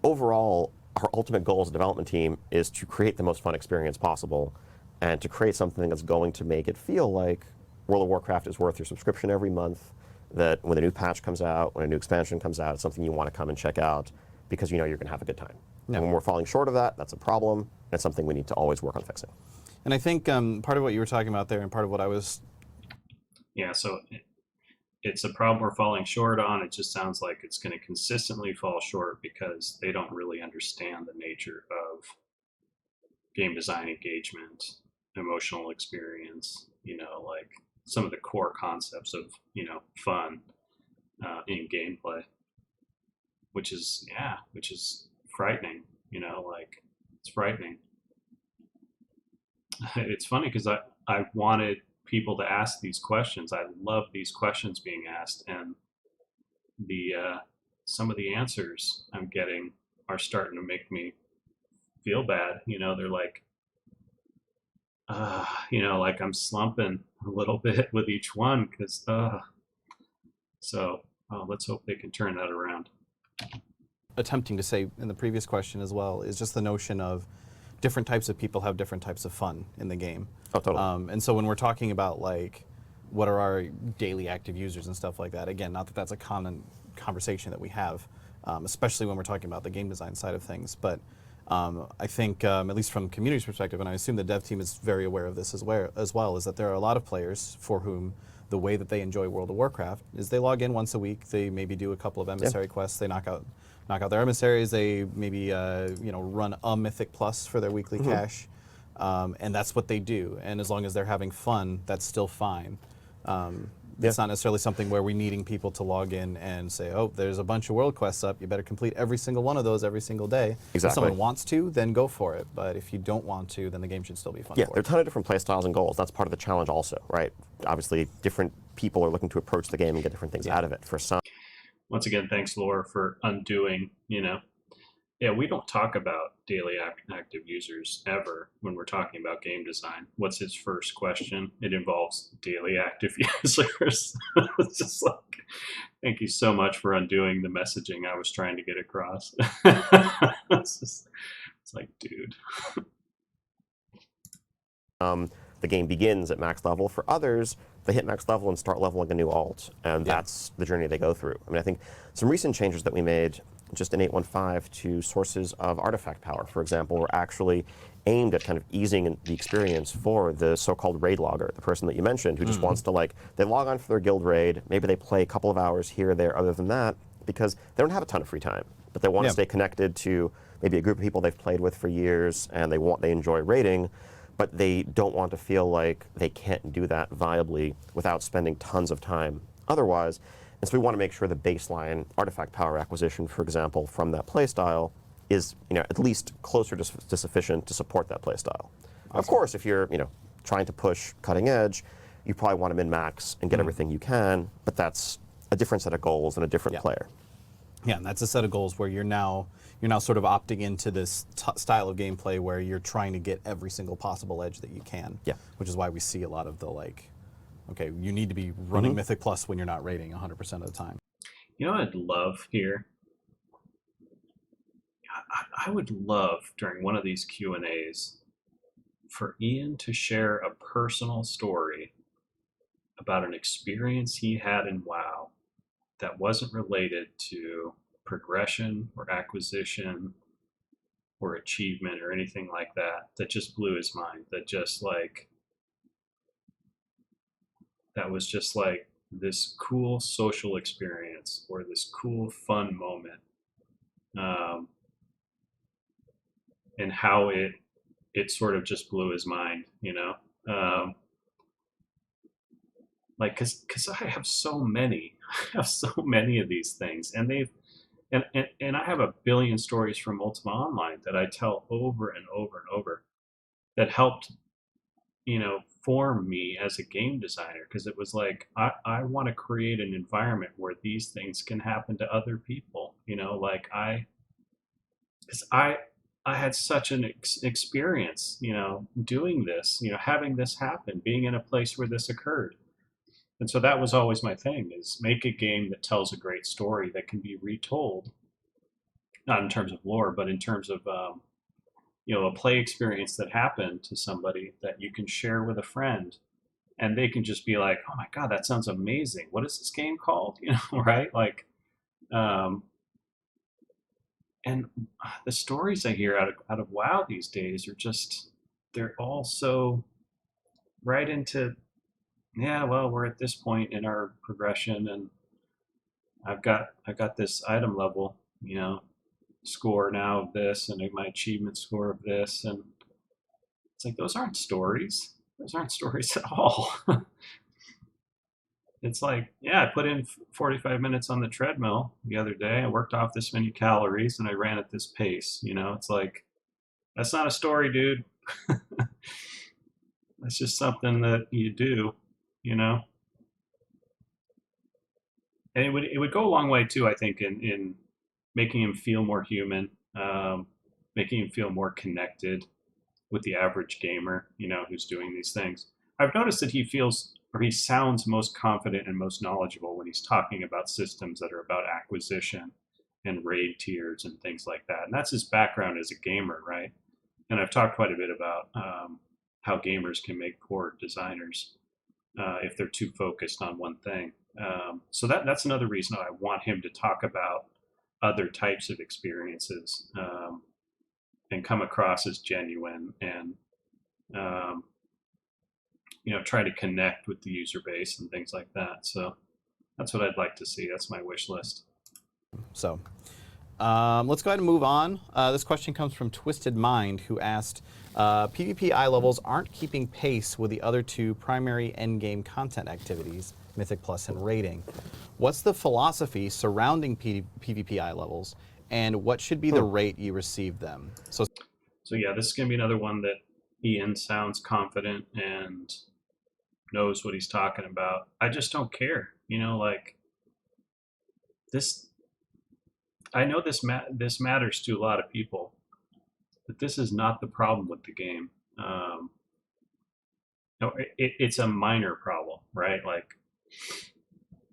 overall, our ultimate goal as a development team is to create the most fun experience possible and to create something that's going to make it feel like World of Warcraft is worth your subscription every month, that when a new patch comes out, when a new expansion comes out, it's something you want to come and check out because you're going to have a good time. And when we're falling short of that, that's a problem, and it's something we need to always work on fixing. And I think part of what you were talking about there and part of what I was... Yeah, so it's a problem we're falling short on. It just sounds like it's going to consistently fall short because they don't really understand the nature of game design engagement, emotional experience, like some of the core concepts of, fun in gameplay, which is frightening, like it's frightening. It's funny because I wanted people to ask these questions. I love these questions being asked, and the some of the answers I'm getting are starting to make me feel bad. They're like, like I'm slumping a little bit with each one because, so let's hope they can turn that around. Attempting to say in the previous question as well is just the notion of different types of people have different types of fun in the game. Oh, totally. And so when we're talking about like what are our daily active users and stuff like that, again, not that that's a common conversation that we have, especially when we're talking about the game design side of things, but I think, at least from the community's perspective, and I assume the dev team is very aware of this as well, is that there are a lot of players for whom the way that they enjoy World of Warcraft is they log in once a week, they maybe do a couple of emissary quests, they knock out their emissaries, they maybe run a Mythic Plus for their weekly cash, and that's what they do. And as long as they're having fun, that's still fine. It's not necessarily something where we're needing people to log in and say, oh, there's a bunch of world quests up, you better complete every single one of those every single day. Exactly. If someone wants to, then go for it. But if you don't want to, then the game should still be fun. Yeah, there are a ton of different play styles and goals. That's part of the challenge also, right? Obviously, different people are looking to approach the game and get different things out of it. For some, once again, thanks, Laura, for undoing, Yeah, we don't talk about daily active users ever when we're talking about game design. What's his first question? It involves daily active users. It's just like, thank you so much for undoing the messaging I was trying to get across. It's like, dude. The game begins at max level. For others, they hit next level and start leveling a new alt, and that's the journey they go through. I mean, I think some recent changes that we made just in 8.15 to sources of artifact power, for example, were actually aimed at kind of easing the experience for the so-called raid logger, the person that you mentioned who just wants to, like, they log on for their guild raid, maybe they play a couple of hours here or there other than that, because they don't have a ton of free time, but they want to stay connected to maybe a group of people they've played with for years, and they enjoy raiding, but they don't want to feel like they can't do that viably without spending tons of time otherwise. And so we want to make sure the baseline artifact power acquisition, for example, from that playstyle is, at least closer to sufficient to support that playstyle. Awesome. Of course, if you're, trying to push cutting edge, you probably want to min-max and get everything you can, but that's a different set of goals and a different player. Yeah, and that's a set of goals where you're now sort of opting into this style of gameplay where you're trying to get every single possible edge that you can. Yeah. Which is why we see a lot of the okay, you need to be running Mythic Plus when you're not raiding 100% of the time. You know what I'd love here? I would love during one of these Q&As for Ian to share a personal story about an experience he had in WoW that wasn't related to progression or acquisition or achievement or anything like that, that just blew his mind, that was just like this cool social experience or this cool fun moment, and how it sort of just blew his mind, because I have so many, of these things, and I have a billion stories from Ultima Online that I tell over and over and over that helped, form me as a game designer, because it was like I want to create an environment where these things can happen to other people, because I had such an experience, doing this, having this happen, being in a place where this occurred. And so that was always my thing, is make a game that tells a great story that can be retold, not in terms of lore, but in terms of, a play experience that happened to somebody that you can share with a friend, and they can just be like, oh my God, that sounds amazing. What is this game called? Right? And the stories I hear out of WoW these days are just, they're all so right into, yeah, well, we're at this point in our progression, and I've got this item level, score now of this, and my achievement score of this, and it's like, those aren't stories. Those aren't stories at all. It's like, yeah, I put in 45 minutes on the treadmill the other day. I worked off this many calories, and I ran at this pace. It's like, that's not a story, dude. That's just something that you do, And it would go a long way too, I think, in making him feel more human, making him feel more connected with the average gamer, who's doing these things. I've noticed that he sounds most confident and most knowledgeable when he's talking about systems that are about acquisition and raid tiers and things like that. And that's his background as a gamer, right? And I've talked quite a bit about how gamers can make poor designers if they're too focused on one thing. So that's another reason I want him to talk about other types of experiences, and come across as genuine, and try to connect with the user base and things like that. So that's what I'd like to see. That's my wish list. So let's go ahead and move on. This question comes from Twisted Mind, who asked, PvP eye levels aren't keeping pace with the other two primary endgame content activities, Mythic Plus and raiding. What's the philosophy surrounding PvP eye levels, and what should be the rate you receive them? So yeah, this is going to be another one that Ian sounds confident and knows what he's talking about. I just don't care. This, I know this matters to a lot of people, but this is not the problem with the game. No, it's a minor problem, right?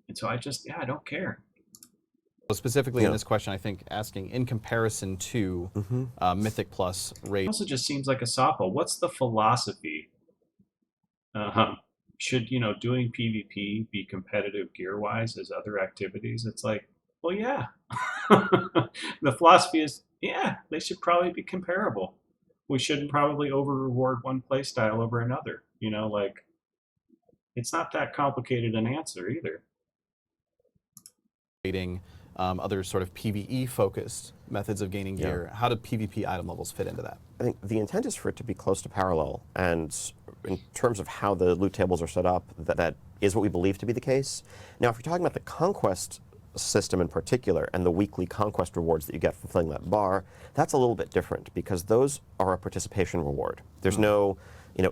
And so I don't care. Specifically in this question, I think asking in comparison to Mythic Plus raid. It also just seems like a softball. What's the philosophy? should, doing PvP be competitive gear wise as other activities? It's like, well, yeah. The philosophy is, yeah, they should probably be comparable. We shouldn't probably over reward one play style over another. Like, it's not that complicated an answer either. Other sort of PvE focused methods of gaining gear. How do PvP item levels fit into that? I think the intent is for it to be close to parallel, and in terms of how the loot tables are set up, that is what we believe to be the case. Now, if you're talking about the conquest system in particular and the weekly conquest rewards that you get for filling that bar, that's a little bit different because those are a participation reward. There's no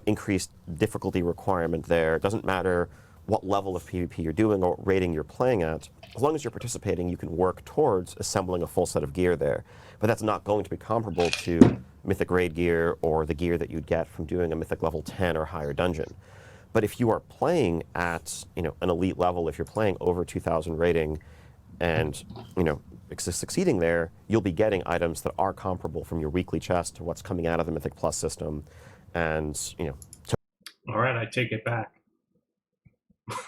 increased difficulty requirement there. It doesn't matter what level of PvP you're doing or what rating you're playing at. As long as you're participating, you can work towards assembling a full set of gear there. But that's not going to be comparable to Mythic Raid gear or the gear that you'd get from doing a Mythic level 10 or higher dungeon. But if you are playing at an elite level, if you're playing over 2,000 rating and succeeding there, you'll be getting items that are comparable from your weekly chest to what's coming out of the Mythic Plus system. And all right, I take it back.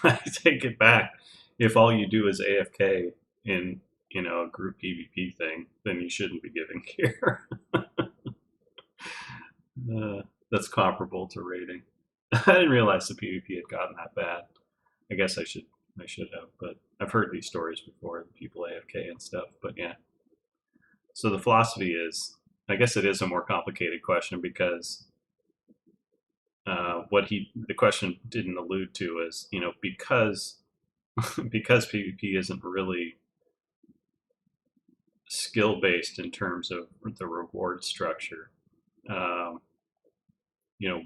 I take it back. If all you do is AFK in a group PvP thing, then you shouldn't be giving gear. That's comparable to rating. I didn't realize the PvP had gotten that bad. I guess I should have, but I've heard these stories before, people AFK and stuff. But yeah. So the philosophy is, I guess it is a more complicated question because the question didn't allude to is, because because PvP isn't really skill based in terms of the reward structure.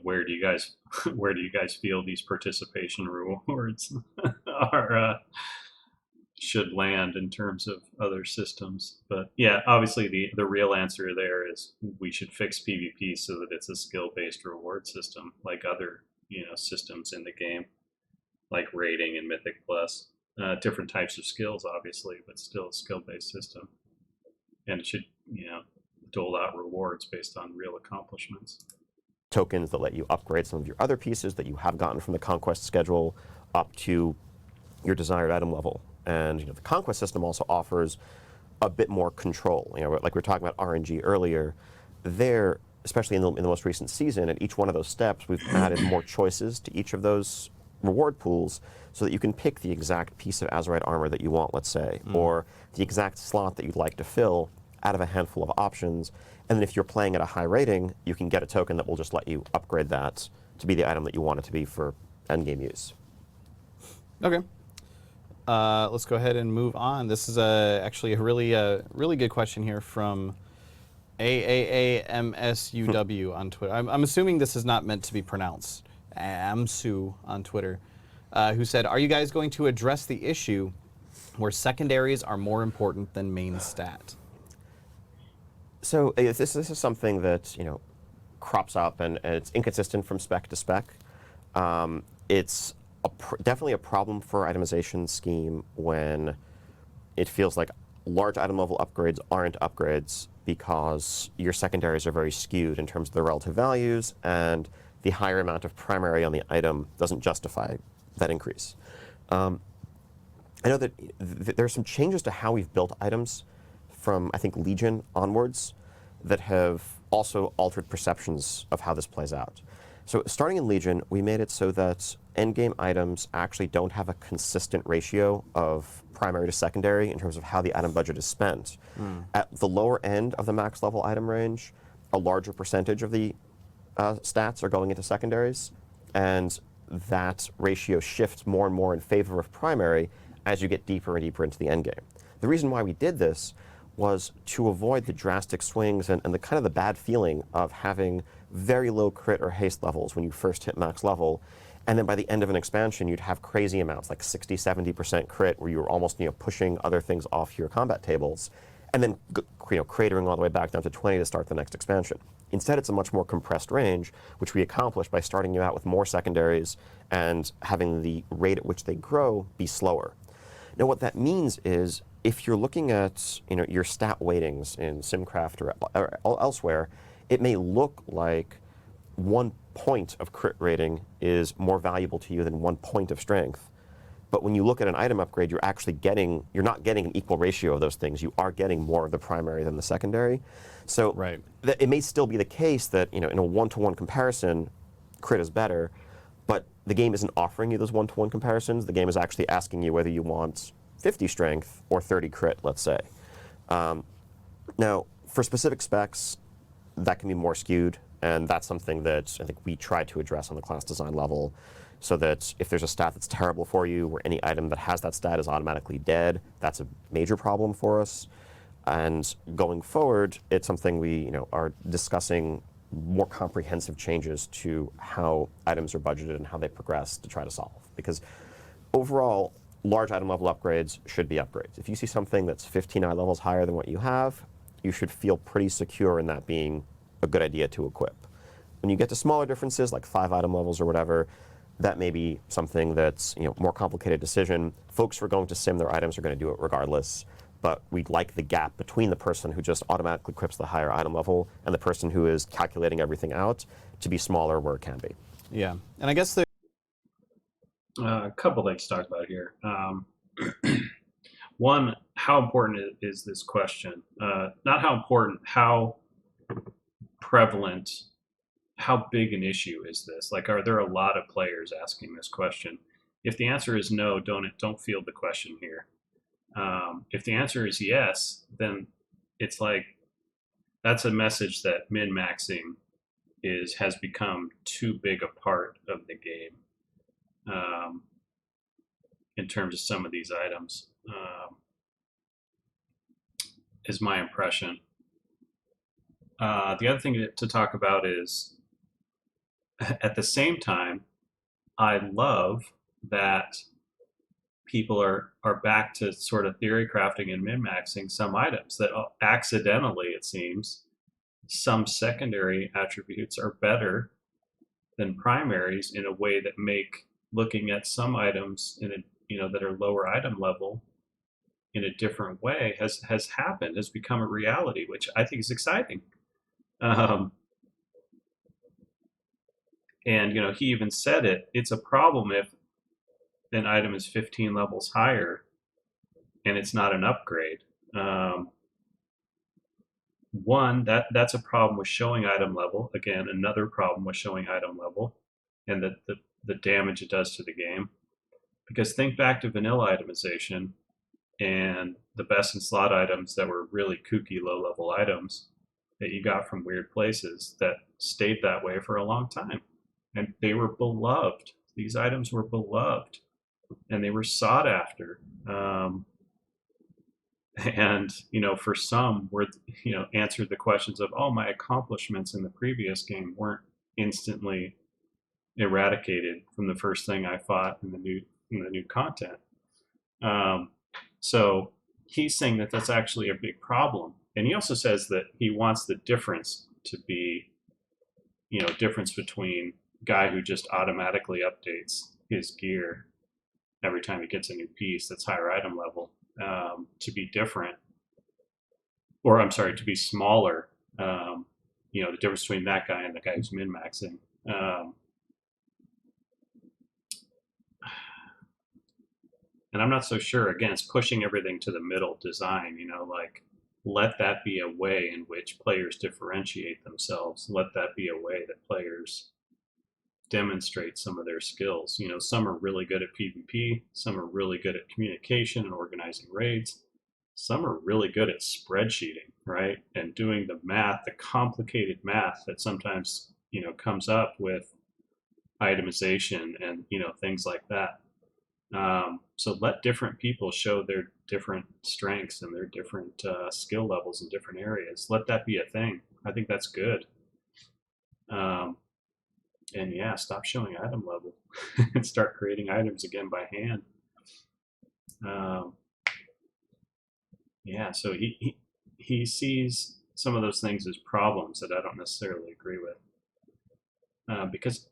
Where do you guys feel these participation rewards are should land in terms of other systems? But yeah, obviously the real answer there is we should fix PvP so that it's a skill based reward system like other systems in the game, like rating and Mythic Plus. Different types of skills, obviously, but still a skill-based system. And it should, dole out rewards based on real accomplishments. Tokens that let you upgrade some of your other pieces that you have gotten from the conquest schedule up to your desired item level. And the conquest system also offers a bit more control. Like we were talking about RNG earlier, there, especially in the most recent season, at each one of those steps, we've added more choices to each of those reward pools so that you can pick the exact piece of Azurite armor that you want, let's say, or the exact slot that you'd like to fill out of a handful of options. And then if you're playing at a high rating, you can get a token that will just let you upgrade that to be the item that you want it to be for endgame use. Okay. Let's go ahead and move on. This is actually a really good question here from AAAMSUW on Twitter. I'm assuming this is not meant to be pronounced. Amsu on Twitter, who said, "Are you guys going to address the issue where secondaries are more important than main stat?" So this is something that crops up and it's inconsistent from spec to spec. It's definitely a problem for itemization scheme when it feels like large item level upgrades aren't upgrades because your secondaries are very skewed in terms of their relative values, and the higher amount of primary on the item doesn't justify that increase. I know that there are some changes to how we've built items from, I think, Legion onwards that have also altered perceptions of how this plays out. So starting in Legion, we made it so that endgame items actually don't have a consistent ratio of primary to secondary in terms of how the item budget is spent. At the lower end of the max level item range, a larger percentage of the stats are going into secondaries, and that ratio shifts more and more in favor of primary as you get deeper and deeper into the endgame. The reason why we did this was to avoid the drastic swings and the kind of the bad feeling of having very low crit or haste levels when you first hit max level, and then by the end of an expansion you'd have crazy amounts like 60-70% crit where you were almost pushing other things off your combat tables, and then cratering all the way back down to 20 to start the next expansion. Instead, it's a much more compressed range, which we accomplish by starting you out with more secondaries and having the rate at which they grow be slower. Now, what that means is if you're looking at your stat weightings in SimCraft or elsewhere, it may look like 1 point of crit rating is more valuable to you than 1 point of strength. But when you look at an item upgrade, you're not getting an equal ratio of those things. You are getting more of the primary than the secondary. So Right. it may still be the case that, in a one-to-one comparison, crit is better, but the game isn't offering you those one-to-one comparisons. The game is actually asking you whether you want 50 strength or 30 crit, let's say. Now, for specific specs, that can be more skewed, and that's something that I think we try to address on the class design level, so that if there's a stat that's terrible for you, or any item that has that stat is automatically dead, that's a major problem for us. And going forward, it's something we are discussing more comprehensive changes to how items are budgeted and how they progress to try to solve. Because overall, large item level upgrades should be upgrades. If you see something that's 15 eye levels higher than what you have, you should feel pretty secure in that being a good idea to equip. When you get to smaller differences, like 5 item levels or whatever, that may be something that's more complicated decision. Folks who are going to sim their items are going to do it regardless, but we'd like the gap between the person who just automatically equips the higher item level and the person who is calculating everything out to be smaller where it can be. Yeah, and I guess there. A couple things to talk about here. One, how important is this question? Not how important, how prevalent, how big an issue is this? Like, are there a lot of players asking this question? If the answer is no, don't field the question here. If the answer is yes, then it's like that's a message that min-maxing has become too big a part of the game in terms of some of these items. Is my impression. The other thing to talk about is at the same time, I love that people are back to sort of theory crafting and min-maxing some items that accidentally, it seems, some secondary attributes are better than primaries in a way that make looking at some items that are lower item level in a different way has happened, has become a reality, which I think is exciting. Um, and he even said it's a problem if an item is 15 levels higher and it's not an upgrade. One, that's a problem with showing item level. Again, another problem with showing item level and the damage it does to the game. Because think back to vanilla itemization and the best in slot items that were really kooky low level items that you got from weird places that stayed that way for a long time. And they were beloved. These items were beloved and they were sought after. And for some were answered the questions of, oh, my accomplishments in the previous game weren't instantly eradicated from the first thing I fought in the new content. So he's saying that that's actually a big problem, and he also says that he wants the difference to be difference between guy who just automatically updates his gear every time he gets a new piece that's higher item level, to be different, or I'm sorry, to be smaller. The difference between that guy and the guy who's min-maxing. And I'm not so sure. Again, it's pushing everything to the middle design, like let that be a way in which players differentiate themselves. Let that be a way that players demonstrate some of their skills. Some are really good at PvP, some are really good at communication and organizing raids. Some are really good at spreadsheeting, right? And doing the math, the complicated math that sometimes, comes up with itemization and, things like that. So let different people show their different strengths and their different skill levels in different areas. Let that be a thing. I think that's good. And yeah, stop showing item level and start creating items again by hand. Yeah, so he sees some of those things as problems that I don't necessarily agree with. Because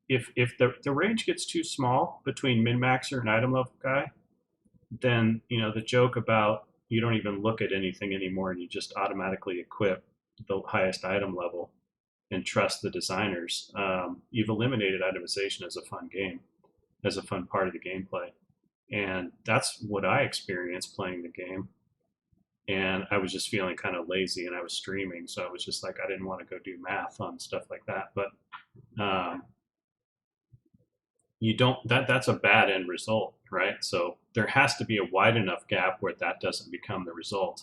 if the range gets too small between min-maxer and item level guy, then the joke about you don't even look at anything anymore and you just automatically equip the highest item level and trust the designers, you've eliminated itemization as a fun game, as a fun part of the gameplay. And that's what I experienced playing the game. And I was just feeling kind of lazy, and I was streaming, so I was just like, I didn't want to go do math on stuff like that. But um, you don't, that's a bad end result, right? So there has to be a wide enough gap where that doesn't become the result.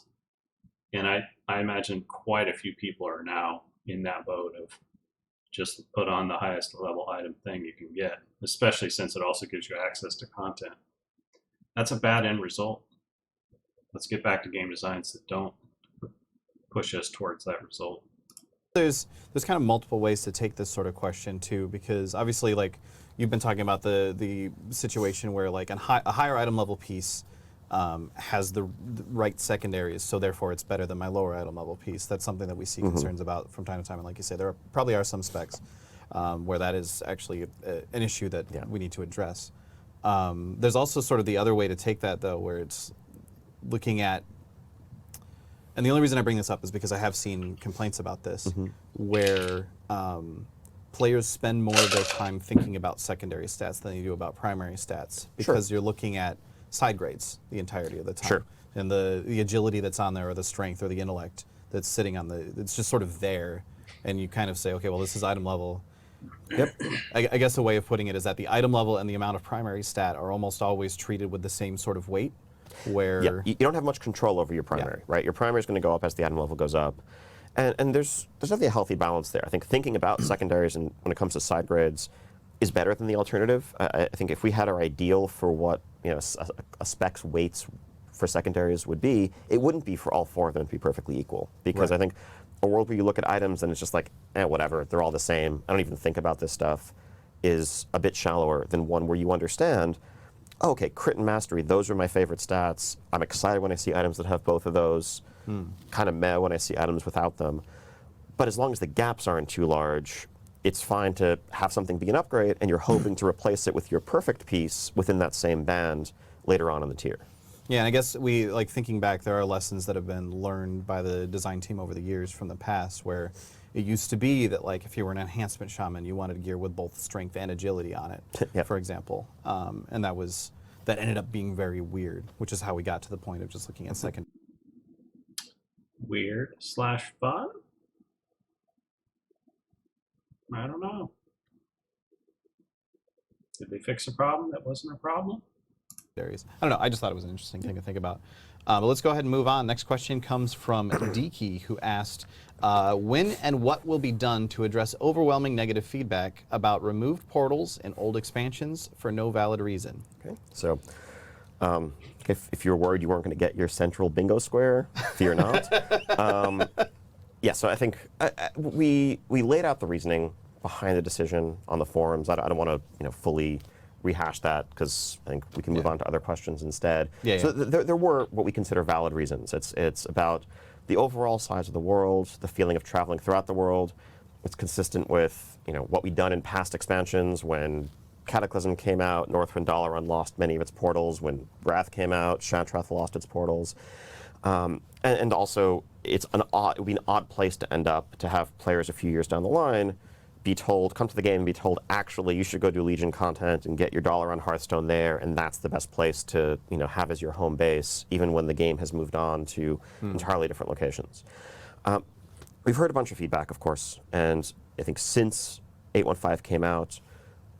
And I imagine quite a few people are now in that boat of just put on the highest level item thing you can get, especially since it also gives you access to content. That's a bad end result. Let's get back to game designs that don't push us towards that result. There's kind of multiple ways to take this sort of question too, because obviously, like you've been talking about the situation where like a higher item level piece has the right secondaries, so therefore it's better than my lower item level piece. That's something that we see concerns about from time to time, and like you say, probably are some specs where that is actually an issue that we need to address. There's also sort of the other way to take that though, where it's looking at, and the only reason I bring this up is because I have seen complaints about this, where players spend more of their time thinking about secondary stats than they do about primary stats, because you're looking at side grades the entirety of the time. And the agility that's on there, or the strength, or the intellect that's sitting on it's just sort of there, and you kind of say, okay, well, this is item level. I guess a way of putting it is that the item level and the amount of primary stat are almost always treated with the same sort of weight, where you don't have much control over your primary, right? Your primary is going to go up as the item level goes up. And there's definitely a healthy balance there. I think thinking about secondaries and when it comes to side grades is better than the alternative. I think if we had our ideal for what a spec's weights for secondaries would be, it wouldn't be for all four of them to be perfectly equal. Because I think a world where you look at items and it's just like, whatever, they're all the same, I don't even think about this stuff, is a bit shallower than one where you understand, oh, okay, crit and mastery, those are my favorite stats. I'm excited when I see items that have both of those. Kind of meh when I see items without them. But as long as the gaps aren't too large, it's fine to have something be an upgrade, and you're hoping to replace it with your perfect piece within that same band later on in the tier. Yeah, and I guess like thinking back, there are lessons that have been learned by the design team over the years from the past, where it used to be that like if you were an enhancement shaman, you wanted gear with both strength and agility on it, for example. And that ended up being very weird, which is how we got to the point of just looking at second. Weird / fun? I don't know. Did they fix a problem that wasn't a problem? Areas. I don't know. I just thought it was an interesting thing to think about. But let's go ahead and move on. Next question comes from Diki, who asked, when and what will be done to address overwhelming negative feedback about removed portals in old expansions for no valid reason? Okay, so if you were worried you weren't going to get your central bingo square, fear not. Yeah, so I think we laid out the reasoning behind the decision on the forums. I don't want to fully rehash that because I think we can move on to other questions instead. So there were what we consider valid reasons. It's about the overall size of the world, the feeling of traveling throughout the world. It's consistent with what we'd done in past expansions. When Cataclysm came out, Northrend Dalaran lost many of its portals. When Wrath came out, Shantrath lost its portals. And also, it would be an odd place to end up to have players a few years down the line be told, come to the game and be told, actually, you should go do Legion content and get your dollar on Hearthstone there, and that's the best place to have as your home base, even when the game has moved on to entirely different locations. We've heard a bunch of feedback, of course, and I think since 8.15 came out,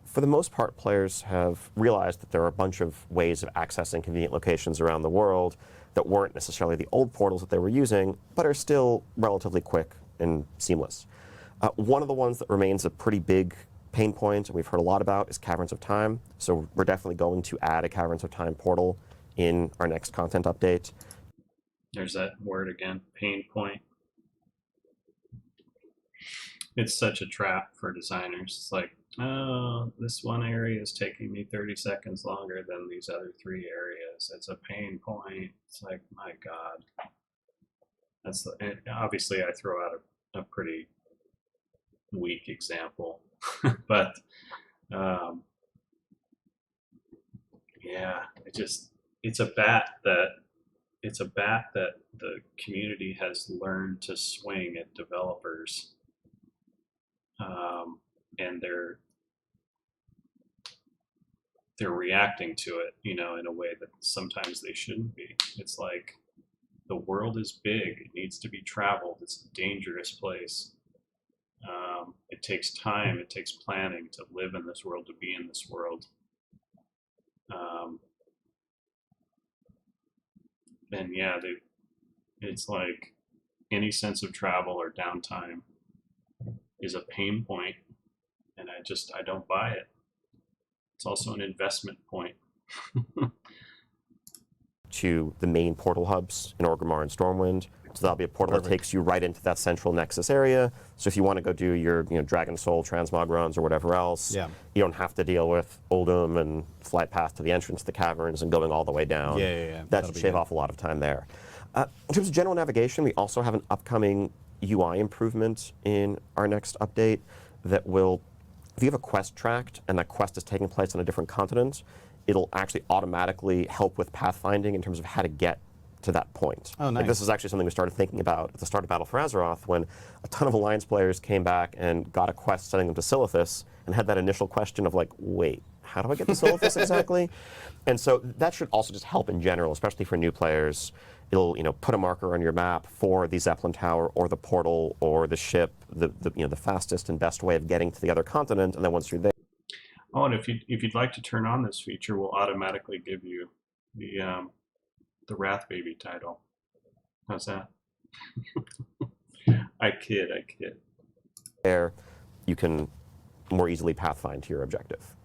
for the most part, players have realized that there are a bunch of ways of accessing convenient locations around the world that weren't necessarily the old portals that they were using, but are still relatively quick and seamless. One of the ones that remains a pretty big pain point, and we've heard a lot about, is Caverns of Time. So we're definitely going to add a Caverns of Time portal in our next content update. There's that word again, pain point. It's such a trap for designers. It's like, oh, this one area is taking me 30 seconds longer than these other 3 areas. It's a pain point. It's like, my God. Obviously I throw out a pretty weak example, but yeah, it's a bat that the community has learned to swing at developers and they're reacting to it, in a way that sometimes they shouldn't be. It's like the world is big; it needs to be traveled. It's a dangerous place. It takes time. It takes planning to live in this world, to be in this world. Um, and yeah, it's like any sense of travel or downtime is a pain point, and I don't buy it. It's also an investment point. To the main portal hubs in Orgrimmar and Stormwind. So that'll be a portal that takes you right into that central Nexus area. So if you want to go do your Dragon Soul transmog runs or whatever else, you don't have to deal with Uldum and flight path to the entrance to the caverns and going all the way down. That should shave off a lot of time there. In terms of general navigation, we also have an upcoming UI improvement in our next update that will, if you have a quest tracked and that quest is taking place on a different continent, it'll actually automatically help with pathfinding in terms of how to get to that point. Oh, nice. Like, this is actually something we started thinking about at the start of Battle for Azeroth, when a ton of Alliance players came back and got a quest sending them to Silithus and had that initial question of like, wait, how do I get to Silithus exactly? And so that should also just help in general, especially for new players. It'll put a marker on your map for the Zeppelin Tower or the portal or the ship, the fastest and best way of getting to the other continent, and then once you're there. Oh, and if you'd like to turn on this feature, we'll automatically give you the Wrath Baby title. How's that? I kid. There, you can more easily pathfind to your objective.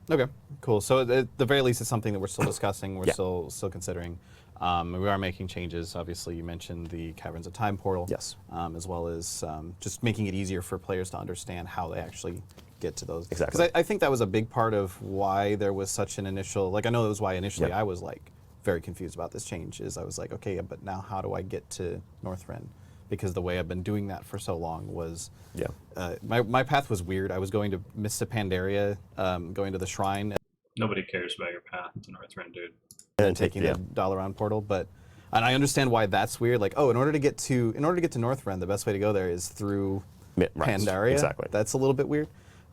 Okay, cool. So at the very least, it's something that we're still discussing. We're still considering. We are making changes. Obviously, you mentioned the Caverns of Time portal. Yes. As well as just making it easier for players to understand how they actually get to those. Exactly. Because I think that was a big part of why there was such an initial, like I know it was why initially I was like very confused about this change, is I was like, okay, but now how do I get to Northrend? Because the way I've been doing that for so long was, my path was weird. I was going to Mista Pandaria, going to the shrine. Nobody cares about your path to Northrend, dude. And taking the Dalaran portal, and I understand why that's weird. Like, oh, in order to get to Northrend, the best way to go there is through Pandaria. Exactly. That's a little bit weird.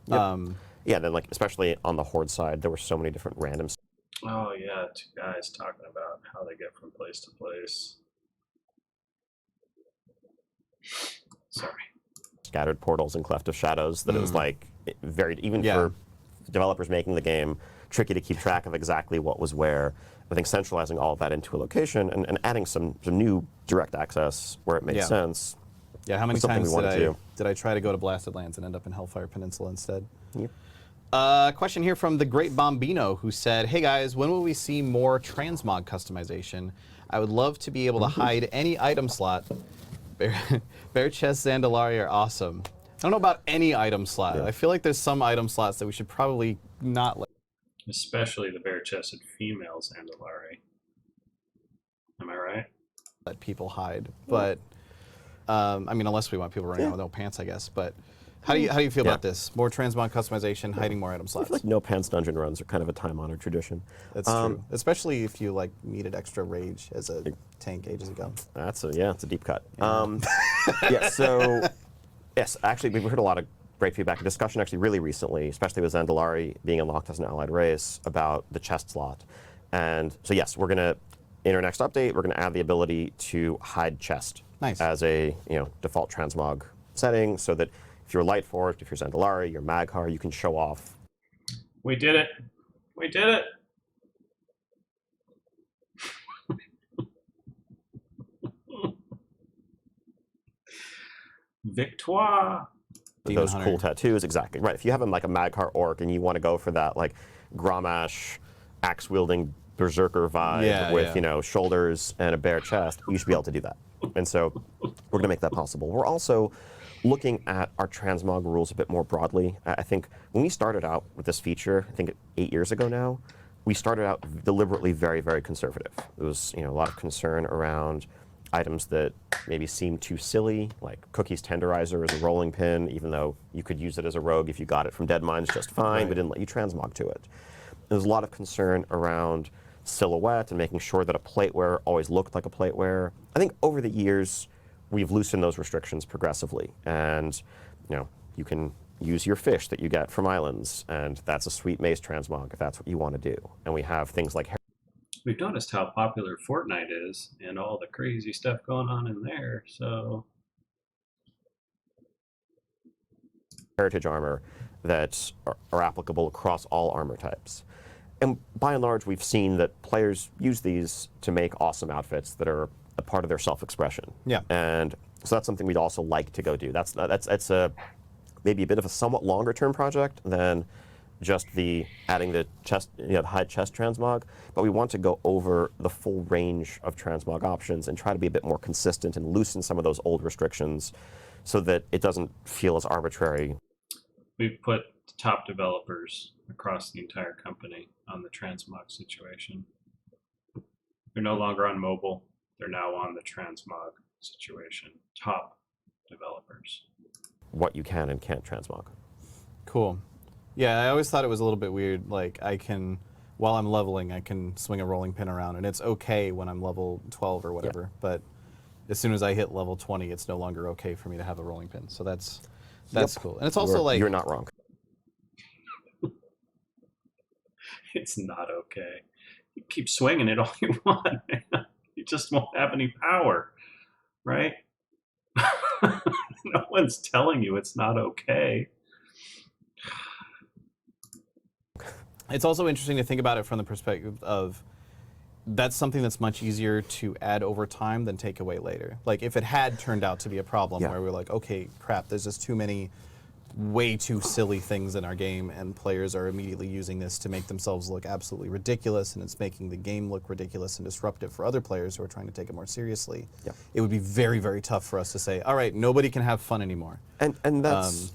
Yeah, then like especially on the Horde side, there were so many different random. Oh yeah, two guys talking about how they get from place to place. Sorry. Scattered portals and Cleft of Shadows that it was like very, even for developers making the game, tricky to keep track of exactly what was where. I think centralizing all of that into a location and adding some new direct access where it made sense. Yeah, how many times did I try to go to Blasted Lands and end up in Hellfire Peninsula instead? Yep. Question here from the Great Bombino, who said, hey guys, when will we see more transmog customization? I would love to be able to hide any item slot. Bear Chest Zandalari are awesome. I don't know about any item slot. I feel like there's some item slots that we should probably not let. Especially the bare-chested female Zandalari. Am I right? Let people hide, but I mean, unless we want people running around with no pants, I guess. But how do you feel about this? More transmog customization, hiding more item slots. I feel like no pants dungeon runs are kind of a time-honored tradition. That's true, especially if you like needed extra rage as a tank ages ago. It's a deep cut. So yes, actually we've heard a lot of great feedback and discussion actually really recently, especially with Zandalari being unlocked as an allied race, about the chest slot. And so yes, we're gonna, in our next update, we're gonna add the ability to hide chest as a default transmog setting, so that if you're Light Forged, if you're Zandalari, you're Maghar, you can show off. We did it. We did it. Victoire. Those cool tattoos, exactly right. If you have like a Maghar orc and you want to go for that like Grommash, axe-wielding berserker vibe with shoulders and a bare chest, you should be able to do that. And so we're going to make that possible. We're also looking at our transmog rules a bit more broadly. I think when we started out with this feature, I think 8 years ago now, we started out deliberately very, very conservative. There was a lot of concern around items that maybe seemed too silly, like Cookie's Tenderizer as a rolling pin, even though you could use it as a rogue if you got it from Dead Mines just fine, but didn't let you transmog to it. There's a lot of concern around silhouette and making sure that a plateware always looked like a plateware. I think over the years, we've loosened those restrictions progressively, and you can use your fish that you get from islands, and that's a sweet mace transmog if that's what you want to do. And we have things like We've noticed how popular Fortnite is and all the crazy stuff going on in there. So heritage armor that are applicable across all armor types. And by and large, we've seen that players use these to make awesome outfits that are a part of their self-expression. Yeah. And so that's something we'd also like to go do. That's a maybe a bit of a somewhat longer-term project than just the adding the chest, the hide chest transmog, but we want to go over the full range of transmog options and try to be a bit more consistent and loosen some of those old restrictions so that it doesn't feel as arbitrary. we've put top developers across the entire company on the transmog situation. They're no longer on mobile. They're now on the transmog situation. Top developers. What you can and can't transmog. Cool. Yeah, I always thought it was a little bit weird. Like, while I'm leveling, I can swing a rolling pin around, and it's okay when I'm level 12 or whatever. Yeah. But as soon as I hit level 20, it's no longer okay for me to have a rolling pin. So that's cool. And it's also you're not wrong. It's not okay. You keep swinging it all you want, man. You just won't have any power, right? No one's telling you it's not okay. It's also interesting to think about it from the perspective of that's something that's much easier to add over time than take away later. Like, if it had turned out to be a problem where we're like, okay, crap, there's just too many way too silly things in our game, and players are immediately using this to make themselves look absolutely ridiculous, and it's making the game look ridiculous and disruptive for other players who are trying to take it more seriously. Yeah. It would be very, very tough for us to say, all right, nobody can have fun anymore. And that's...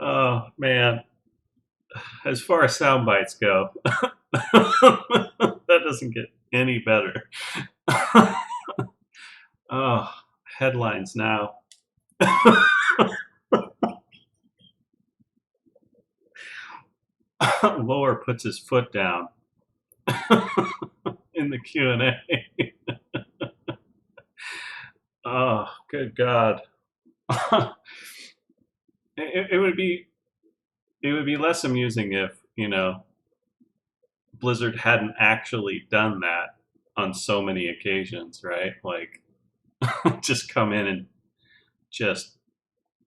Oh, man. As far as sound bites go, that doesn't get any better. Oh, headlines now. Lower puts his foot down in the Q&A. Oh, good God. It would be less amusing if, Blizzard hadn't actually done that on so many occasions, right? Like, just come in and just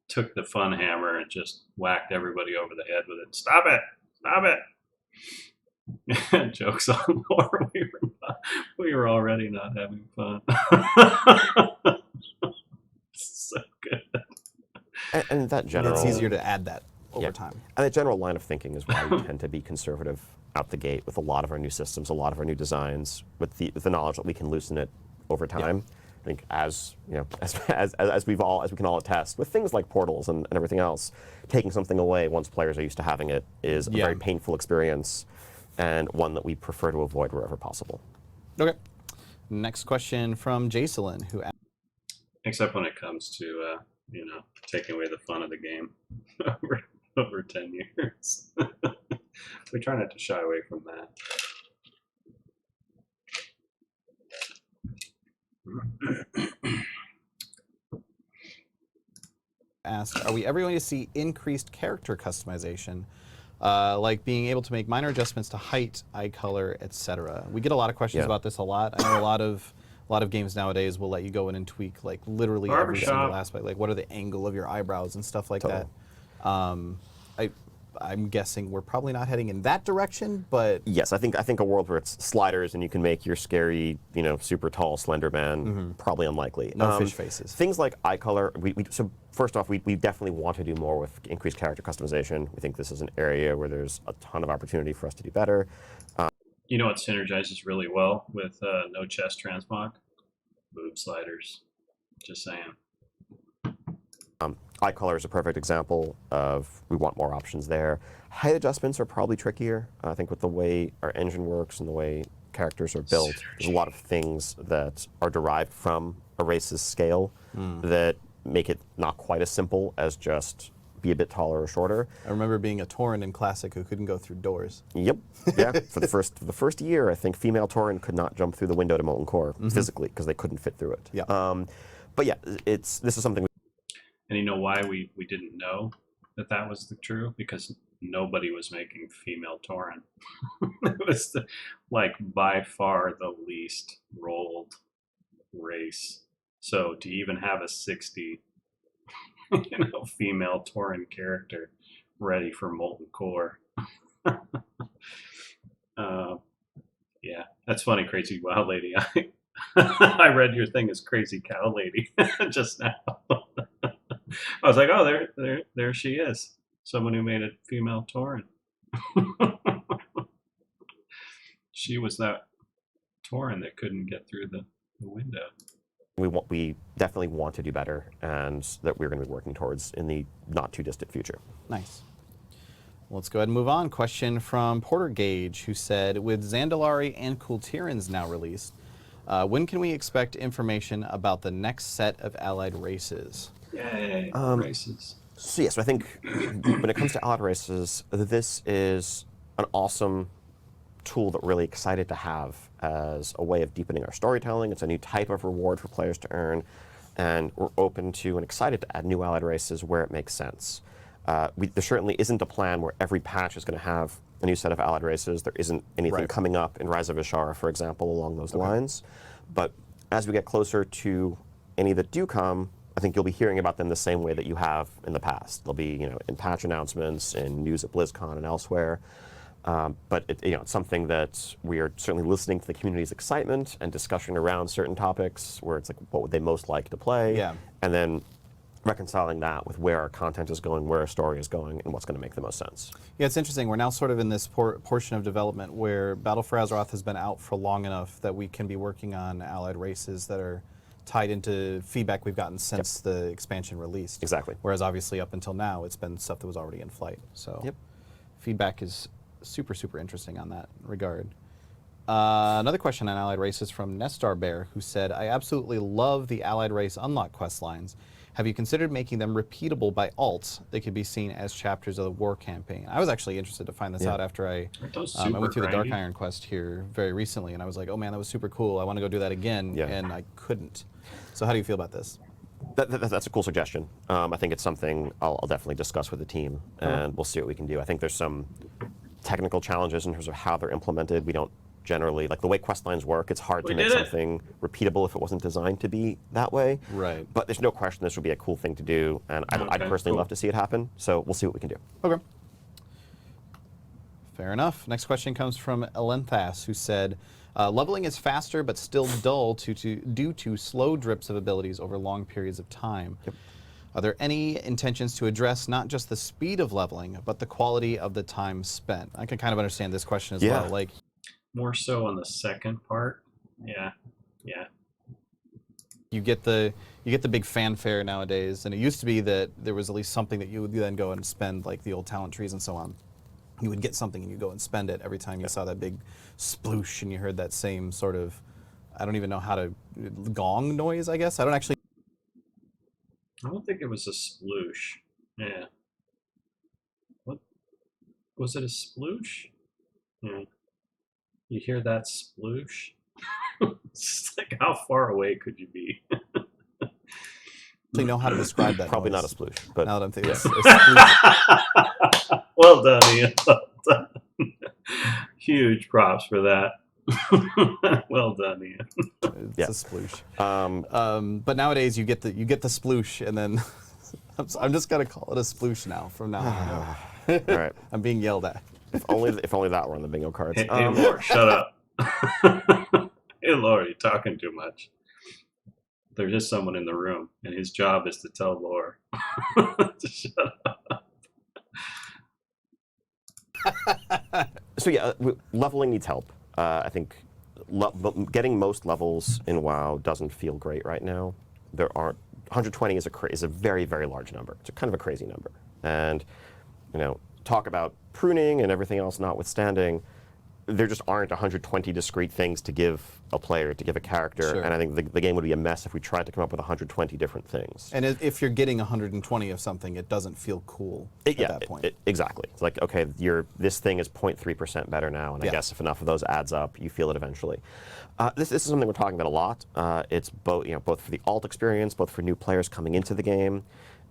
took the fun hammer and just whacked everybody over the head with it. Stop it! Stop it! Jokes on Lore. We were already not having fun. So good. And that general... It's easier to add that over time. And the general line of thinking is why we tend to be conservative out the gate with a lot of our new systems, a lot of our new designs, with the knowledge that we can loosen it over time. Yeah. I think as we can all attest, with things like portals and everything else, taking something away once players are used to having it is a very painful experience, and one that we prefer to avoid wherever possible. Okay. Next question from Jacelyn, who asked, except when it comes to taking away the fun of the game over 10 years. We try not to shy away from that. Asked, are we ever going to see increased character customization, like being able to make minor adjustments to height, eye color, etc.? We get a lot of questions about this a lot. I know a lot of games nowadays will let you go in and tweak like literally every single aspect, like what are the angle of your eyebrows and stuff like that. I'm guessing we're probably not heading in that direction, but yes, I think a world where it's sliders and you can make your scary, super tall Slender Man, probably unlikely. No fish faces. Things like eye color. So first off, we definitely want to do more with increased character customization. We think this is an area where there's a ton of opportunity for us to do better. You know what synergizes really well with no chest transmog? Boob sliders. Just saying. Eye color is a perfect example of we want more options there. Height adjustments are probably trickier. I think with the way our engine works and the way characters are built, there's a lot of things that are derived from a race's scale that make it not quite as simple as just be a bit taller or shorter. I remember being a Tauren in Classic who couldn't go through doors. Yep. Yeah. For the first year, I think female Tauren could not jump through the window to Molten Core physically because they couldn't fit through it. Yeah. But yeah, this is something. And you know why we didn't know that was the true? Because nobody was making female Tauren. It was like by far the least rolled race. So to even have a 60, female Tauren character ready for Molten Core. Yeah, that's funny, Crazy Wild Lady. I read your thing as Crazy Cow Lady just now. I was like, oh, there she is. Someone who made a female Tauren. She was that Tauren that couldn't get through the window. We definitely want to do better, and that we're going to be working towards in the not too distant future. Nice. Let's go ahead and move on. Question from Porter Gage, who said, with Zandalari and Kultirans now released, when can we expect information about the next set of allied races? Yay, races. So yes, I think when it comes to allied races, this is an awesome tool that we're really excited to have as a way of deepening our storytelling. It's a new type of reward for players to earn, and we're open to and excited to add new allied races where it makes sense. There certainly isn't a plan where every patch is going to have a new set of allied races. There isn't anything coming up in Rise of Ishara, for example, along those lines. But as we get closer to any that do come, I think you'll be hearing about them the same way that you have in the past. They'll be, in patch announcements, in news at BlizzCon and elsewhere. But it's something that we are certainly listening to the community's excitement and discussion around certain topics, where it's like, what would they most like to play, and then reconciling that with where our content is going, where our story is going, and what's going to make the most sense. Yeah, it's interesting. We're now sort of in this portion of development where Battle for Azeroth has been out for long enough that we can be working on allied races that are tied into feedback we've gotten since the expansion released. Exactly. Whereas obviously up until now, it's been stuff that was already in flight. So feedback is super, super interesting on that regard. Another question on allied races from Nestar Bear, who said, I absolutely love the allied race unlock quest lines. Have you considered making them repeatable by alts that could be seen as chapters of the war campaign? I was actually interested to find this out after I went through the Dark Iron quest here very recently, and I was like, oh man, that was super cool. I want to go do that again, and I couldn't. So how do you feel about this? That's a cool suggestion. I think it's something I'll definitely discuss with the team, and we'll see what we can do. I think there's some technical challenges in terms of how they're implemented. We don't generally, like the way quest lines work, it's hard to make something repeatable if it wasn't designed to be that way. Right. But there's no question this would be a cool thing to do, and I'd personally love to see it happen, so we'll see what we can do. Okay. Fair enough. Next question comes from Elenthas, who said, leveling is faster but still dull due to slow drips of abilities over long periods of time. Yep. Are there any intentions to address not just the speed of leveling, but the quality of the time spent? I can kind of understand this question as well. Like, more so on the second part. Yeah. You get the big fanfare nowadays, and it used to be that there was at least something that you would then go and spend, like the old talent trees and so on. You would get something and you go and spend it every time you saw that big sploosh and you heard that same sort of, I don't even know how to, gong noise, I guess. I don't think it was a sploosh. Yeah. What? Was it a sploosh? Yeah. You hear that sploosh? It's just like, how far away could you be? know how to describe that. Probably noise. not a sploosh, but now that I'm thinking, it's a sploosh. Well done, Ian. Well done. Huge props for that. Well done, Ian. It's a sploosh. But nowadays you get the sploosh, and then I'm just gonna call it a sploosh now. From now on, all right. I'm being yelled at. If only that were on the bingo cards. Hey, Lore, shut up. Hey, Lore, you're talking too much. There's just someone in the room, and his job is to tell Lore to shut up. So yeah, leveling needs help. I think getting most levels in WoW doesn't feel great right now. There aren't 120 is a very, very large number. It's kind of a crazy number, and talk about pruning and everything else notwithstanding, there just aren't 120 discrete things to give a player, to give a character, Sure. and I think the game would be a mess if we tried to come up with 120 different things. And if you're getting 120 of something, it doesn't feel cool at that point. Exactly. It's like, okay, this thing is 0.3% better now, and I Yeah. guess if enough of those adds up, you feel it eventually. This is something we're talking about a lot. It's both for the alt experience, both for new players coming into the game,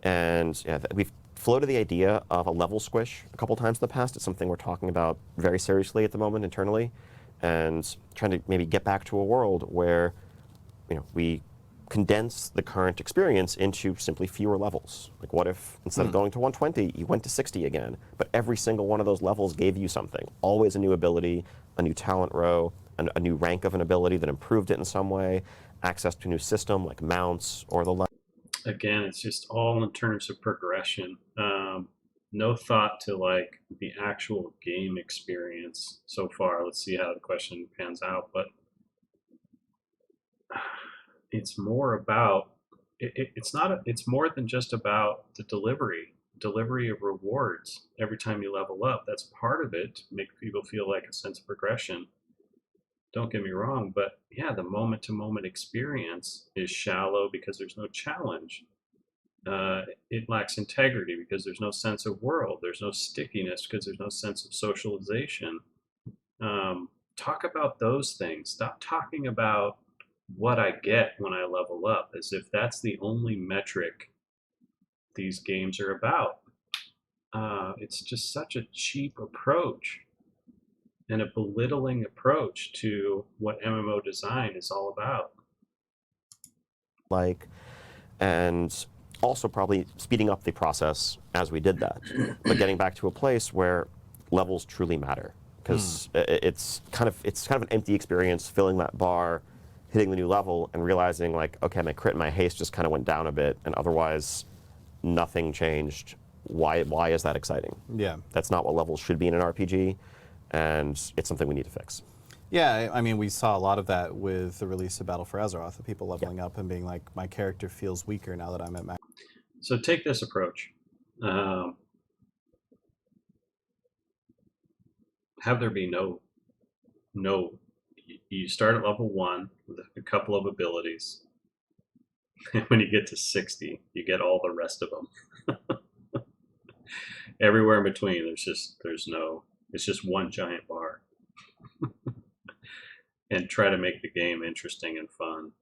and we've floated the idea of a level squish a couple times in the past. It's something we're talking about very seriously at the moment internally, and trying to maybe get back to a world where we condense the current experience into simply fewer levels. Like, what if instead of going to 120, you went to 60 again, but every single one of those levels gave you something, always a new ability, a new talent row, a new rank of an ability that improved it in some way, access to a new system like mounts or the like. Again, it's just all in terms of progression. No thought to like the actual game experience so far. Let's see how the question pans out, but it's more about it's not it's more than just about the delivery of rewards every time you level up. That's part of it to make people feel like a sense of progression. Don't get me wrong, but yeah, the moment to moment experience is shallow because there's no challenge. It lacks integrity because there's no sense of world. There's no stickiness because there's no sense of socialization. Talk about those things. Stop talking about what I get when I level up as if that's the only metric these games are about. It's just such a cheap approach and a belittling approach to what MMO design is all about. And also probably speeding up the process as we did that, but getting back to a place where levels truly matter, because it's kind of an empty experience filling that bar, hitting the new level, and realizing like, okay, my crit and my haste just kind of went down a bit, and otherwise nothing changed. Why is that exciting? Yeah. That's not what levels should be in an RPG, and it's something we need to fix. Yeah, I mean, we saw a lot of that with the release of Battle for Azeroth, the people leveling up and being like, my character feels weaker now that I'm at max. So take this approach. Have there be no. You start at level 1 with a couple of abilities. And when you get to 60, you get all the rest of them. Everywhere in between, it's just one giant bar. And try to make the game interesting and fun,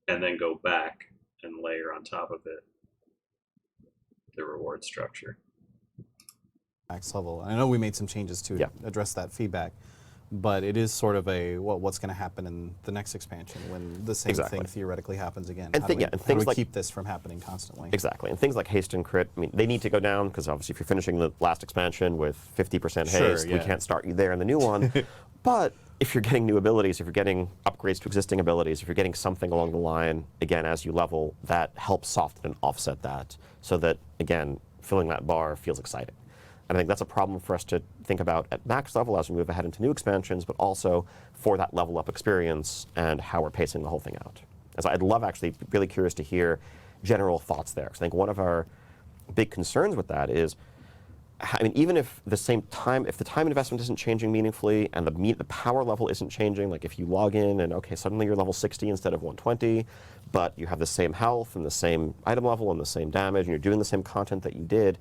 and then go back and layer on top of it the reward structure. Max level. I know we made some changes to address that feedback, but it is sort of a what's going to happen in the next expansion when the same thing theoretically happens again. And how do we like, keep this from happening constantly? Exactly, and things like haste and crit, I mean, they need to go down because obviously if you're finishing the last expansion with 50% haste, we can't start you there in the new one. But if you're getting new abilities, if you're getting upgrades to existing abilities, if you're getting something along the line, again, as you level, that helps soften and offset that so that, again, filling that bar feels exciting. And I think that's a problem for us to think about at max level as we move ahead into new expansions, but also for that level up experience and how we're pacing the whole thing out. And so I'd love, actually, really curious to hear general thoughts there. Because I think one of our big concerns with that is, I mean, even if the time investment isn't changing meaningfully and the power level isn't changing, like if you log in and, okay, suddenly you're level 60 instead of 120, but you have the same health and the same item level and the same damage, and you're doing the same content that you did,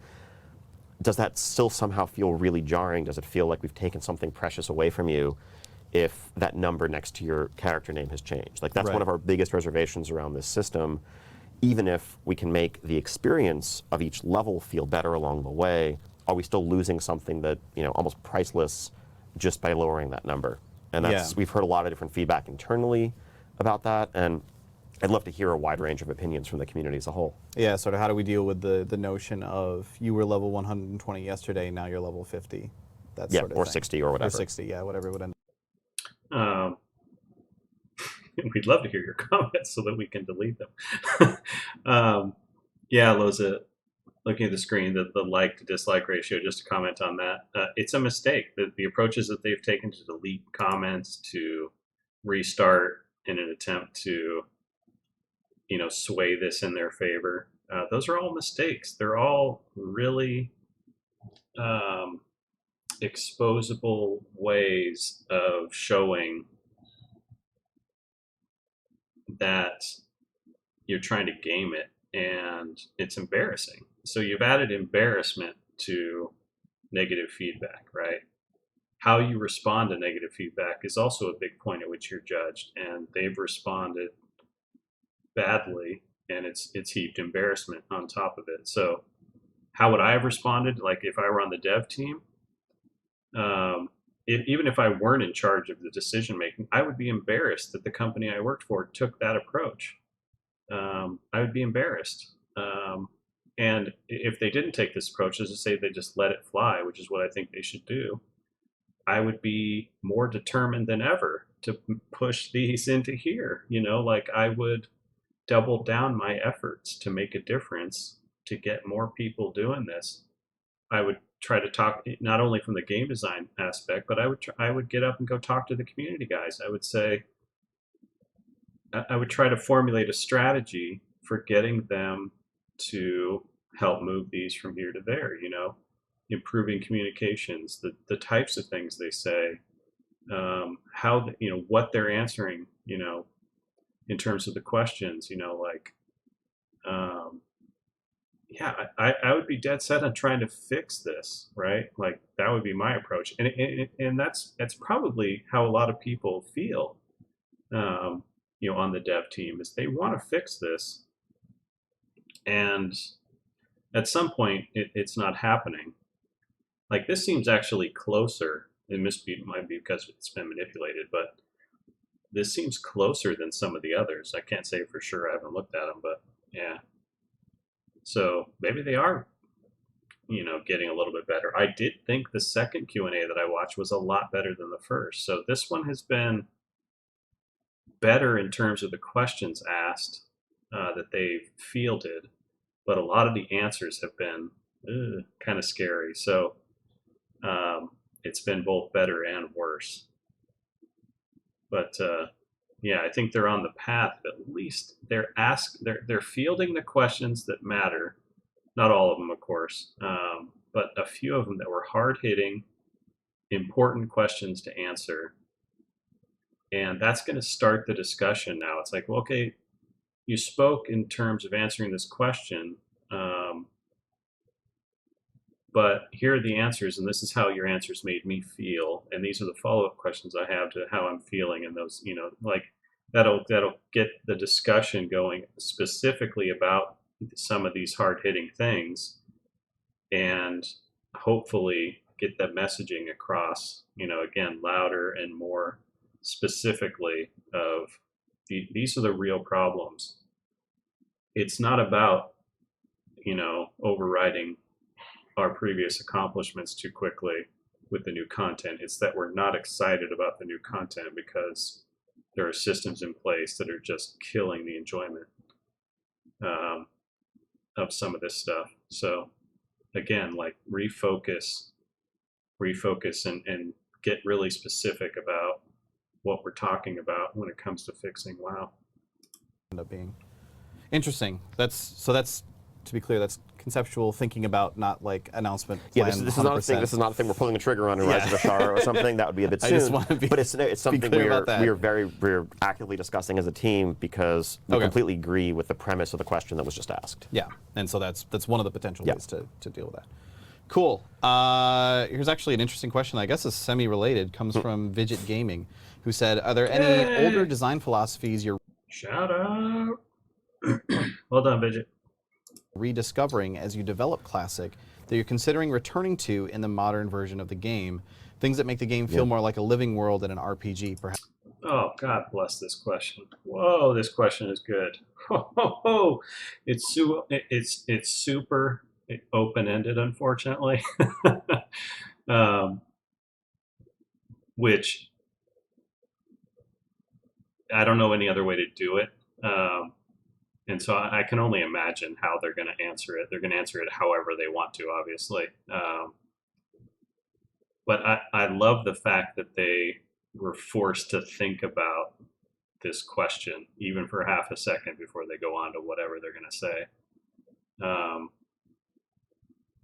does that still somehow feel really jarring? Does it feel like we've taken something precious away from you if that number next to your character name has changed? Like, that's one of our biggest reservations around this system. Even if we can make the experience of each level feel better along the way, are we still losing something that, almost priceless just by lowering that number? And we've heard a lot of different feedback internally about that, and I'd love to hear a wide range of opinions from the community as a whole. Yeah, sort of how do we deal with the notion of you were level 120 yesterday, now you're level 50? That sort of or thing. 60 or whatever. Or 60, yeah, whatever it would end up. We'd love to hear your comments so that we can delete them. Yeah, Loza, looking at the screen, the like to dislike ratio, just to comment on that, it's a mistake. The approaches that they've taken to delete comments, to restart in an attempt to, sway this in their favor, those are all mistakes. They're all really exposable ways of showing that you're trying to game it, and it's embarrassing. So you've added embarrassment to negative feedback, right? How you respond to negative feedback is also a big point at which you're judged, and they've responded badly, and it's heaped embarrassment on top of it. So how would I have responded? Like if I were on the dev team, even if I weren't in charge of the decision making, I would be embarrassed that the company I worked for took that approach. I would be embarrassed. And if they didn't take this approach, as to say they just let it fly, which is what I think they should do, I would be more determined than ever to push these into here. Like I would double down my efforts to make a difference, to get more people doing this. I would try to talk not only from the game design aspect, but I would get up and go talk to the community guys. I would try to formulate a strategy for getting them to help move these from here to there, improving communications, the types of things they say, how, what they're answering, in terms of the questions, like, yeah, I would be dead set on trying to fix this, right? Like that would be my approach. And that's probably how a lot of people feel, um, on the dev team is they want to fix this. And at some point it's not happening. Like this seems actually closer. It might be because it's been manipulated, but this seems closer than some of the others. I can't say for sure. I haven't looked at them, but yeah. So maybe they are, getting a little bit better. I did think the second Q&A that I watched was a lot better than the first. So this one has been better in terms of the questions asked that they've fielded, but a lot of the answers have been kind of scary. So it's been both better and worse. But yeah, I think they're on the path. At least they're fielding the questions that matter. Not all of them, of course, but a few of them that were hard hitting, important questions to answer. And that's going to start the discussion now. It's like, well, okay, you spoke in terms of answering this question, but here are the answers, and this is how your answers made me feel, and these are the follow-up questions I have to how I'm feeling, and those, like that'll get the discussion going specifically about some of these hard-hitting things, and hopefully get the messaging across, again, louder and more specifically of these are the real problems. It's not about, overriding our previous accomplishments too quickly with the new content. It's that we're not excited about the new content because there are systems in place that are just killing the enjoyment of some of this stuff. So again, like refocus and get really specific about what we're talking about when it comes to fixing WoW. End up being interesting. That's to be clear, that's conceptual thinking about, not like announcement plan. Yeah, this is not a thing. This is not a thing we're pulling the trigger on in Rise of Ashara or something. That would be a bit soon. I just want to be, but it's something we're actively discussing as a team because we completely agree with the premise of the question that was just asked. Yeah, and so that's one of the potential ways to deal with that. Cool. Here's actually an interesting question. I guess it's semi-related. Comes from Vidget Gaming, who said, "Are there any older design philosophies you're shout out? Well done, Vidget. Rediscovering as you develop Classic that you're considering returning to in the modern version of the game? Things that make the game feel more like a living world than an RPG, perhaps?" Oh, God bless this question. Whoa, this question is good. Oh, it's super open-ended, unfortunately, which I don't know any other way to do it. And so I can only imagine how they're going to answer it. They're going to answer it however they want to, obviously. But I love the fact that they were forced to think about this question, even for half a second before they go on to whatever they're going to say.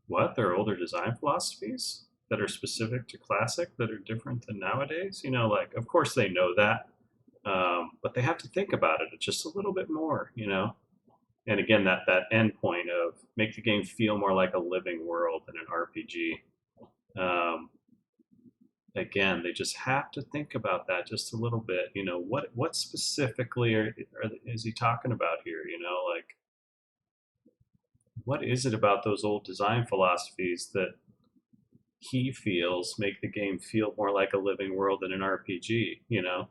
What? There are older design philosophies? that are specific to Classic that are different than nowadays. You know, like of course they know that, but they have to think about it just a little bit more. You know, and again that end point of make the game feel more like a living world than an RPG. Um, Again, they just have to think about that just a little bit. You know, what specifically is he talking about here? You know, like what is it about those old design philosophies that he feels make the game feel more like a living world than an RPG? You know,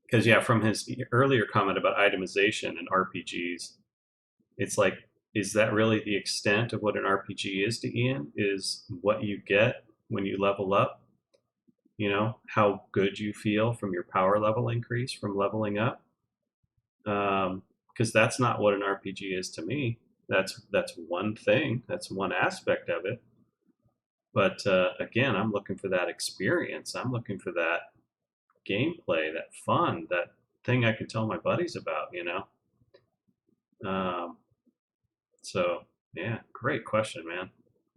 because yeah, from his earlier comment about itemization and RPGs, it's like, is that really the extent of what an RPG is to Ian? Is what you get when you level up? You know, how good you feel from your power level increase from leveling up? Because that's not what an RPG is to me. That's one thing. That's one aspect of it. But again, I'm looking for that experience. I'm looking for that gameplay, that fun, that thing I can tell my buddies about. You know. Um, so yeah, great question, man.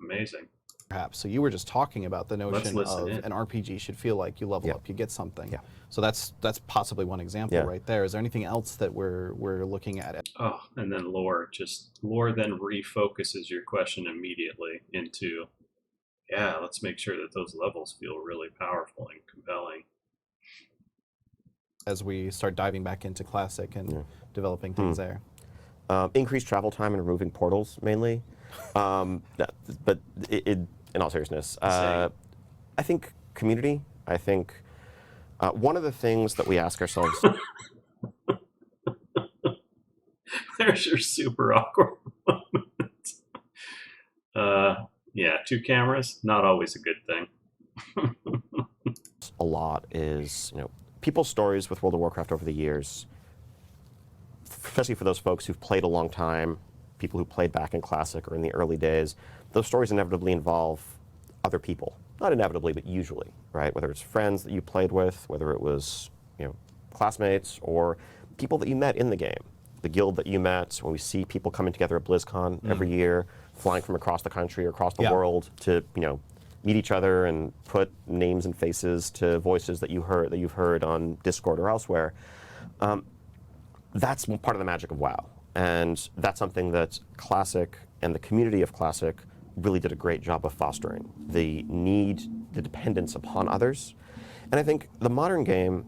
Amazing. Perhaps. So you were just talking about the Let's notion listen of in. an RPG should feel like you level Yeah. up, you get something. Yeah. So that's possibly one example Yeah. right there. Is there anything else that we're looking at? Oh, and then lore. Just lore then refocuses your question immediately into, yeah, let's make sure that those levels feel really powerful and compelling. As we start diving back into Classic and developing things there. Increased travel time and removing portals, mainly. But in all seriousness, I think community. I think one of the things that we ask ourselves. There's your super awkward moment. Yeah, two cameras, not always a good thing. A lot is, you know, people's stories with World of Warcraft over the years, especially for those folks who've played a long time, people who played back in Classic or in the early days, those stories inevitably involve other people. Not inevitably, but usually, right? Whether it's friends that you played with, whether it was, you know, classmates or people that you met in the game. The guild that you met, when we see people coming together at BlizzCon every year, flying from across the country or across the world to, you know, meet each other and put names and faces to voices that you've heard on Discord or elsewhere. That's part of the magic of WoW, and that's something that Classic and the community of Classic really did a great job of fostering. The need, the dependence upon others, and I think the modern game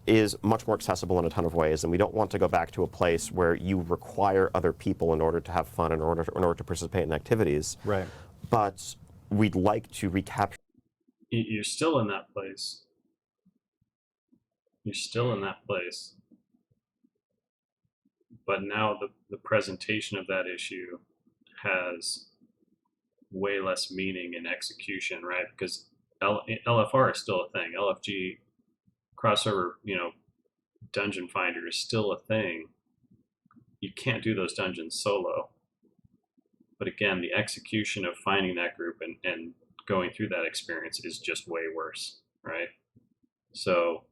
is much more accessible in a ton of ways, and we don't want to go back to a place where you require other people in order to have fun, in order to participate in activities. Right. But we'd like to recapture. You're still in that place. You're still in that place. But now the presentation of that issue has way less meaning in execution, right? Because LFR is still a thing. LFG crossover, you know, dungeon finder is still a thing. You can't do those dungeons solo. But again, the execution of finding that group and going through that experience is just way worse, right? So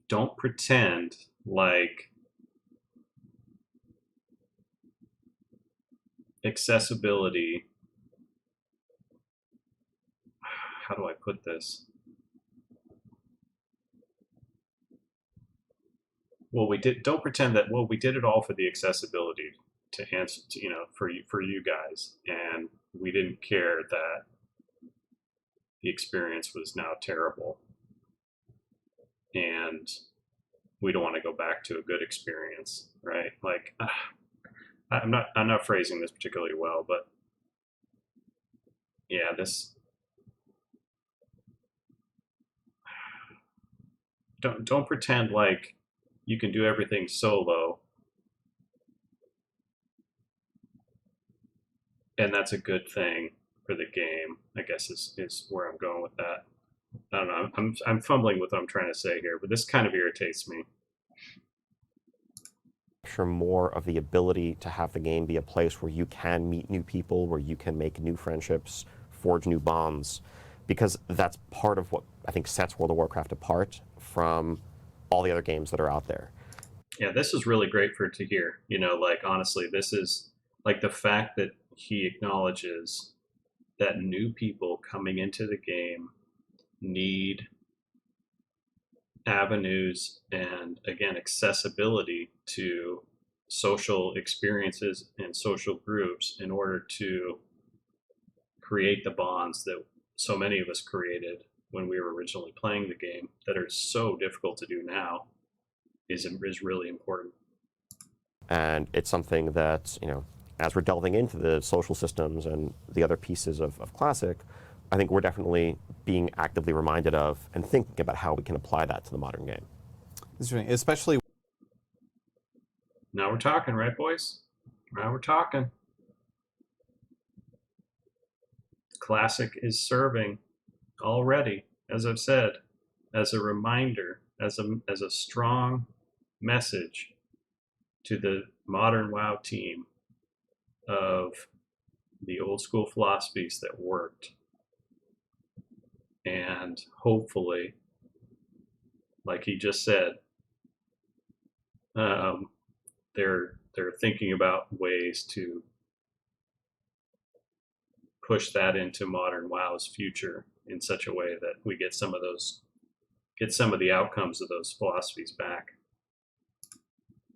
don't pretend like accessibility, how do I put this? Don't pretend that, well, we did it all for the accessibility to answer, to, you know, for you guys, and we didn't care that the experience was now terrible, and we don't want to go back to a good experience, right? Like, I'm not phrasing this particularly well, but yeah, this don't pretend like you can do everything solo and that's a good thing for the game, I guess is where I'm going with that. I don't know. I'm fumbling with what I'm trying to say here, but this kind of irritates me. More of the ability to have the game be a place where you can meet new people, where you can make new friendships, forge new bonds, because that's part of what I think sets World of Warcraft apart from all the other games that are out there. Yeah, this is really great for to hear. Like honestly, this is like the fact that he acknowledges that new people coming into the game need avenues and again accessibility to social experiences and social groups in order to create the bonds that so many of us created when we were originally playing the game that are so difficult to do now is really important. And it's something that, as we're delving into the social systems and the other pieces of Classic, I think we're definitely being actively reminded of and thinking about how we can apply that to the modern game. Especially. Now we're talking, right, boys? Now we're talking. Classic is serving already, as I've said, as a reminder, as a strong message to the modern WoW team of the old school philosophies that worked. And hopefully, like he just said, they're thinking about ways to push that into modern WoW's future in such a way that we get some of the outcomes of those philosophies back.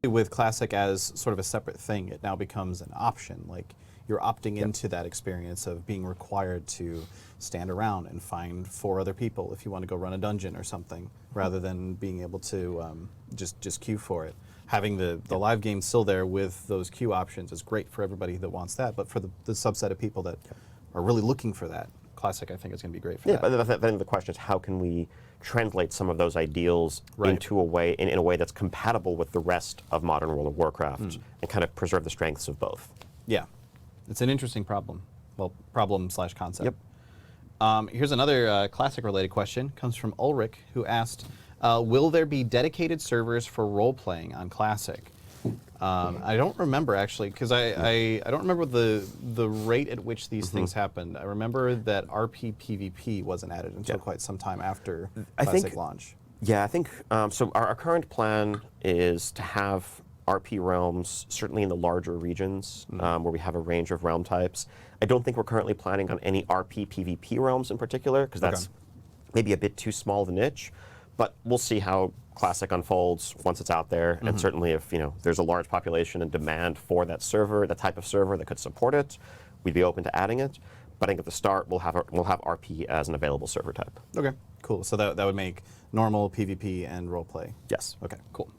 With Classic as sort of a separate thing, it now becomes an option. Like you're opting into that experience of being required to stand around and find 4 other people if you want to go run a dungeon or something, rather than being able to just queue for it. Having the live game still there with those queue options is great for everybody that wants that, but for the subset of people that are really looking for that, Classic I think is going to be great for that. But then the question is, how can we translate some of those ideals into a way in a way that's compatible with the rest of modern World of Warcraft and kind of preserve the strengths of both? Yeah, it's an interesting problem. Well, problem/concept. Yep. Here's another Classic-related question. Comes from Ulrich, who asked, will there be dedicated servers for role-playing on Classic? I don't remember, actually, because I don't remember the rate at which these things happened. I remember that RP PvP wasn't added until quite some time after Classic launch. Yeah, I think, so our current plan is to have RP realms, certainly in the larger regions, where we have a range of realm types. I don't think we're currently planning on any RP PvP realms in particular, because that's maybe a bit too small of a niche. But we'll see how Classic unfolds once it's out there, and certainly if there's a large population and demand for that server, that type of server that could support it, we'd be open to adding it. But I think at the start we'll have RP as an available server type. Okay, cool. So that would make normal PvP and roleplay. Yes. Okay, cool.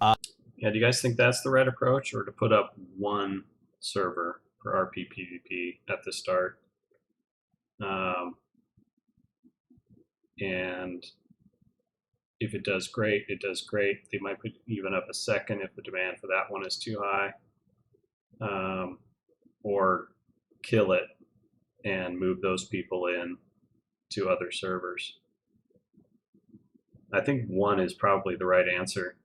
Yeah, do you guys think that's the right approach, or to put up one server for RP PvP at the start? And if it does great, it does great. They might put even up a second if the demand for that one is too high, or kill it and move those people in to other servers. I think one is probably the right answer,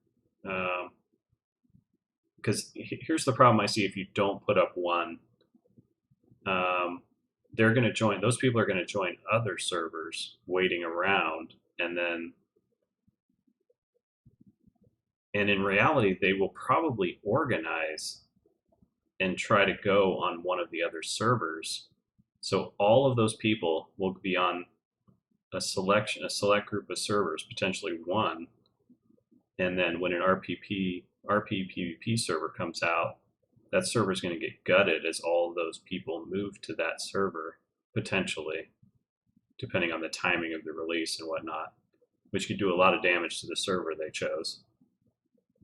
because here's the problem I see if you don't put up one. They're going to join. Those people are going to join other servers waiting around, and in reality, they will probably organize and try to go on one of the other servers. So all of those people will be on a select group of servers, potentially one, and then when an RP PvP server comes out, that server is going to get gutted as all of those people move to that server, potentially, depending on the timing of the release and whatnot, which could do a lot of damage to the server they chose.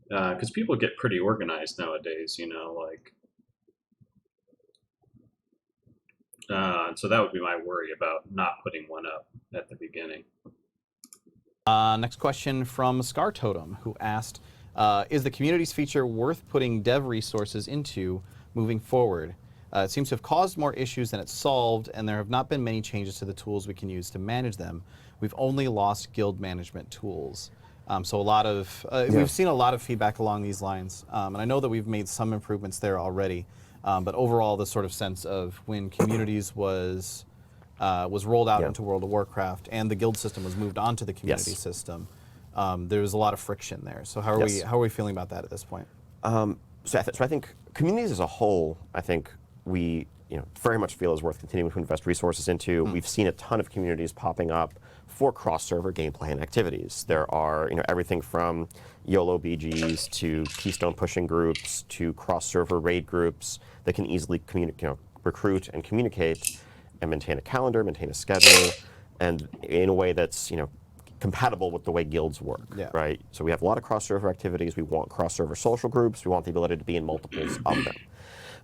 Because people get pretty organized nowadays, so that would be my worry about not putting one up at the beginning. Next question from Scar Totem, who asked, is the communities feature worth putting dev resources into moving forward? It seems to have caused more issues than it's solved, and there have not been many changes to the tools we can use to manage them. We've only lost guild management tools. So a lot of, we've seen a lot of feedback along these lines, and I know that we've made some improvements there already, but overall the sort of sense of when communities was rolled out into World of Warcraft and the guild system was moved onto the community system, There's a lot of friction there. So how are Yes. we feeling about that at this point? So I think communities as a whole, I think we very much feel is worth continuing to invest resources into. We've seen a ton of communities popping up for cross-server gameplay and activities. There are everything from YOLO BGs to keystone pushing groups to cross-server raid groups that can easily recruit and communicate and maintain a calendar, maintain a schedule, and in a way that's compatible with the way guilds work, Yeah. right? So we have a lot of cross-server activities. We want cross-server social groups. We want the ability to be in multiples of them.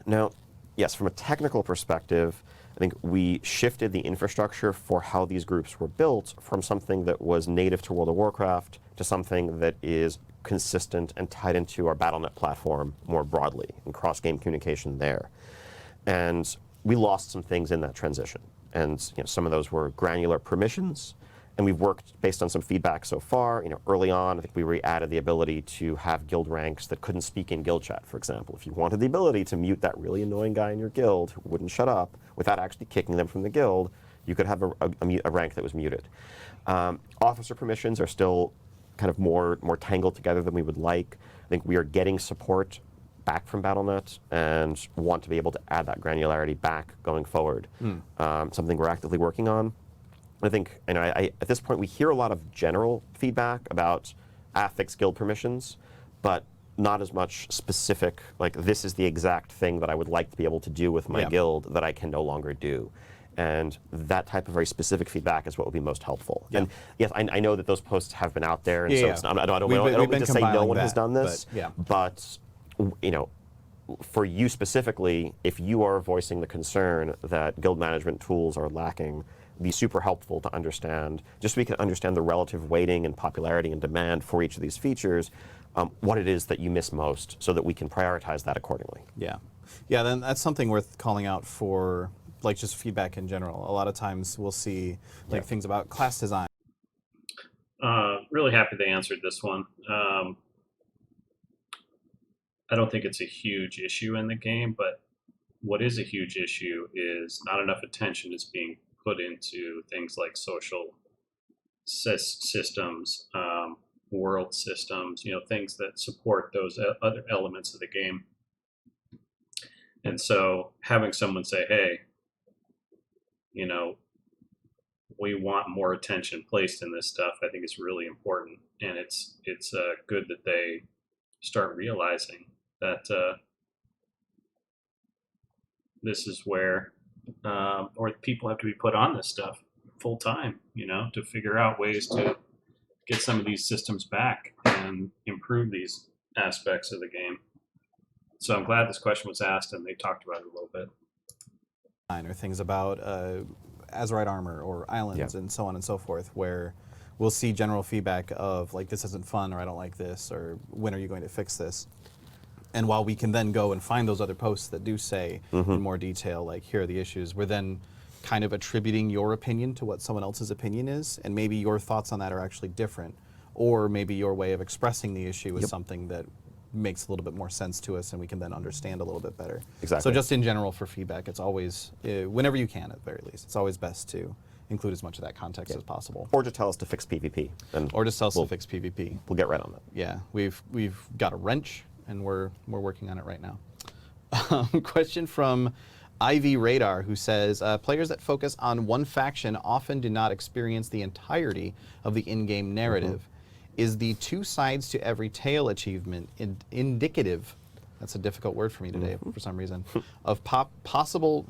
Now, yes, from a technical perspective, I think we shifted the infrastructure for how these groups were built from something that was native to World of Warcraft to something that is consistent and tied into our Battle.net platform more broadly and cross-game communication there. And we lost some things in that transition. And some of those were granular permissions. And we've worked based on some feedback so far. Early on, I think we re-added the ability to have guild ranks that couldn't speak in guild chat, for example. If you wanted the ability to mute that really annoying guy in your guild who wouldn't shut up without actually kicking them from the guild, you could have a rank that was muted. Officer permissions are still kind of more tangled together than we would like. I think we are getting support back from Battle.net and want to be able to add that granularity back going forward. Something we're actively working on. I think, at this point, we hear a lot of general feedback about fix guild permissions, but not as much specific, like this is the exact thing that I would like to be able to do with my guild that I can no longer do. And that type of very specific feedback is what would be most helpful. Yeah. And yes, I know that those posts have been out there, and Yeah, so yeah. it's not, I don't We've mean been to say no compiling one has that, done this, but for you specifically, if you are voicing the concern that guild management tools are lacking, it'd be super helpful to understand, just so we can understand the relative weighting and popularity and demand for each of these features, what it is that you miss most, so that we can prioritize that accordingly. Yeah. Yeah, then that's something worth calling out for, like, just feedback in general. A lot of times we'll see things about class design. Really happy they answered this one. I don't think it's a huge issue in the game, but what is a huge issue is not enough attention is being put into things like social systems, world systems, things that support those other elements of the game. And so having someone say, hey, we want more attention placed in this stuff, I think is really important. And it's good that they start realizing that this is where or people have to be put on this stuff full time, to figure out ways to get some of these systems back and improve these aspects of the game. So I'm glad this question was asked and they talked about it a little bit. Or things about Azerite armor or islands and so on and so forth, where we'll see general feedback of, like, this isn't fun, or I don't like this, or when are you going to fix this? And while we can then go and find those other posts that do say in more detail, like, here are the issues, we're then kind of attributing your opinion to what someone else's opinion is, and maybe your thoughts on that are actually different, or maybe your way of expressing the issue is something that makes a little bit more sense to us, and we can then understand a little bit better. Exactly. So just in general for feedback, it's always, whenever you can at the very least, it's always best to include as much of that context as possible. Or to tell us to fix PvP. Or just tell us to fix PvP. We'll get right on that. Yeah, we've got a wrench, and we're working on it right now. Question from IV Radar, who says, players that focus on one faction often do not experience the entirety of the in-game narrative. Is the two sides to every tale achievement indicative, that's a difficult word for me today for some reason, of possible,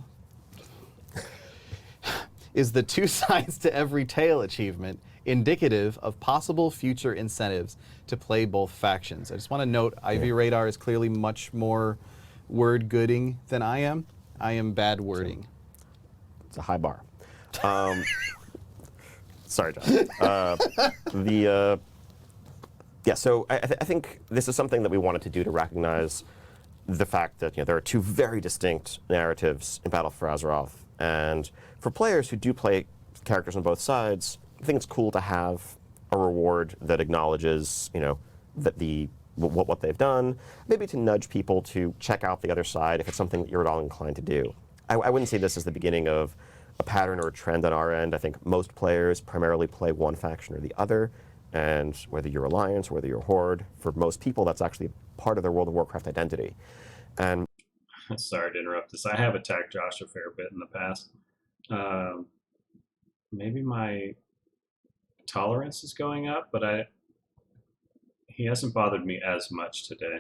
is the two sides to every tale achievement indicative of possible future incentives to play both factions? I just want to note, IV Radar is clearly much more word-gooding than I am. I am bad wording. It's a high bar. Sorry, John. Yeah, so I think this is something that we wanted to do to recognize the fact that there are two very distinct narratives in Battle for Azeroth, and for players who do play characters on both sides, I think it's cool to have a reward that acknowledges that what they've done, maybe to nudge people to check out the other side if it's something that you're at all inclined to do. I wouldn't say this is the beginning of a pattern or a trend on our end. I think most players primarily play one faction or the other. And whether you're Alliance or whether you're Horde, for most people, that's actually part of their World of Warcraft identity. And Sorry to interrupt this. I have attacked Josh a fair bit in the past. Um, Maybe my tolerance is going up, but he hasn't bothered me as much today.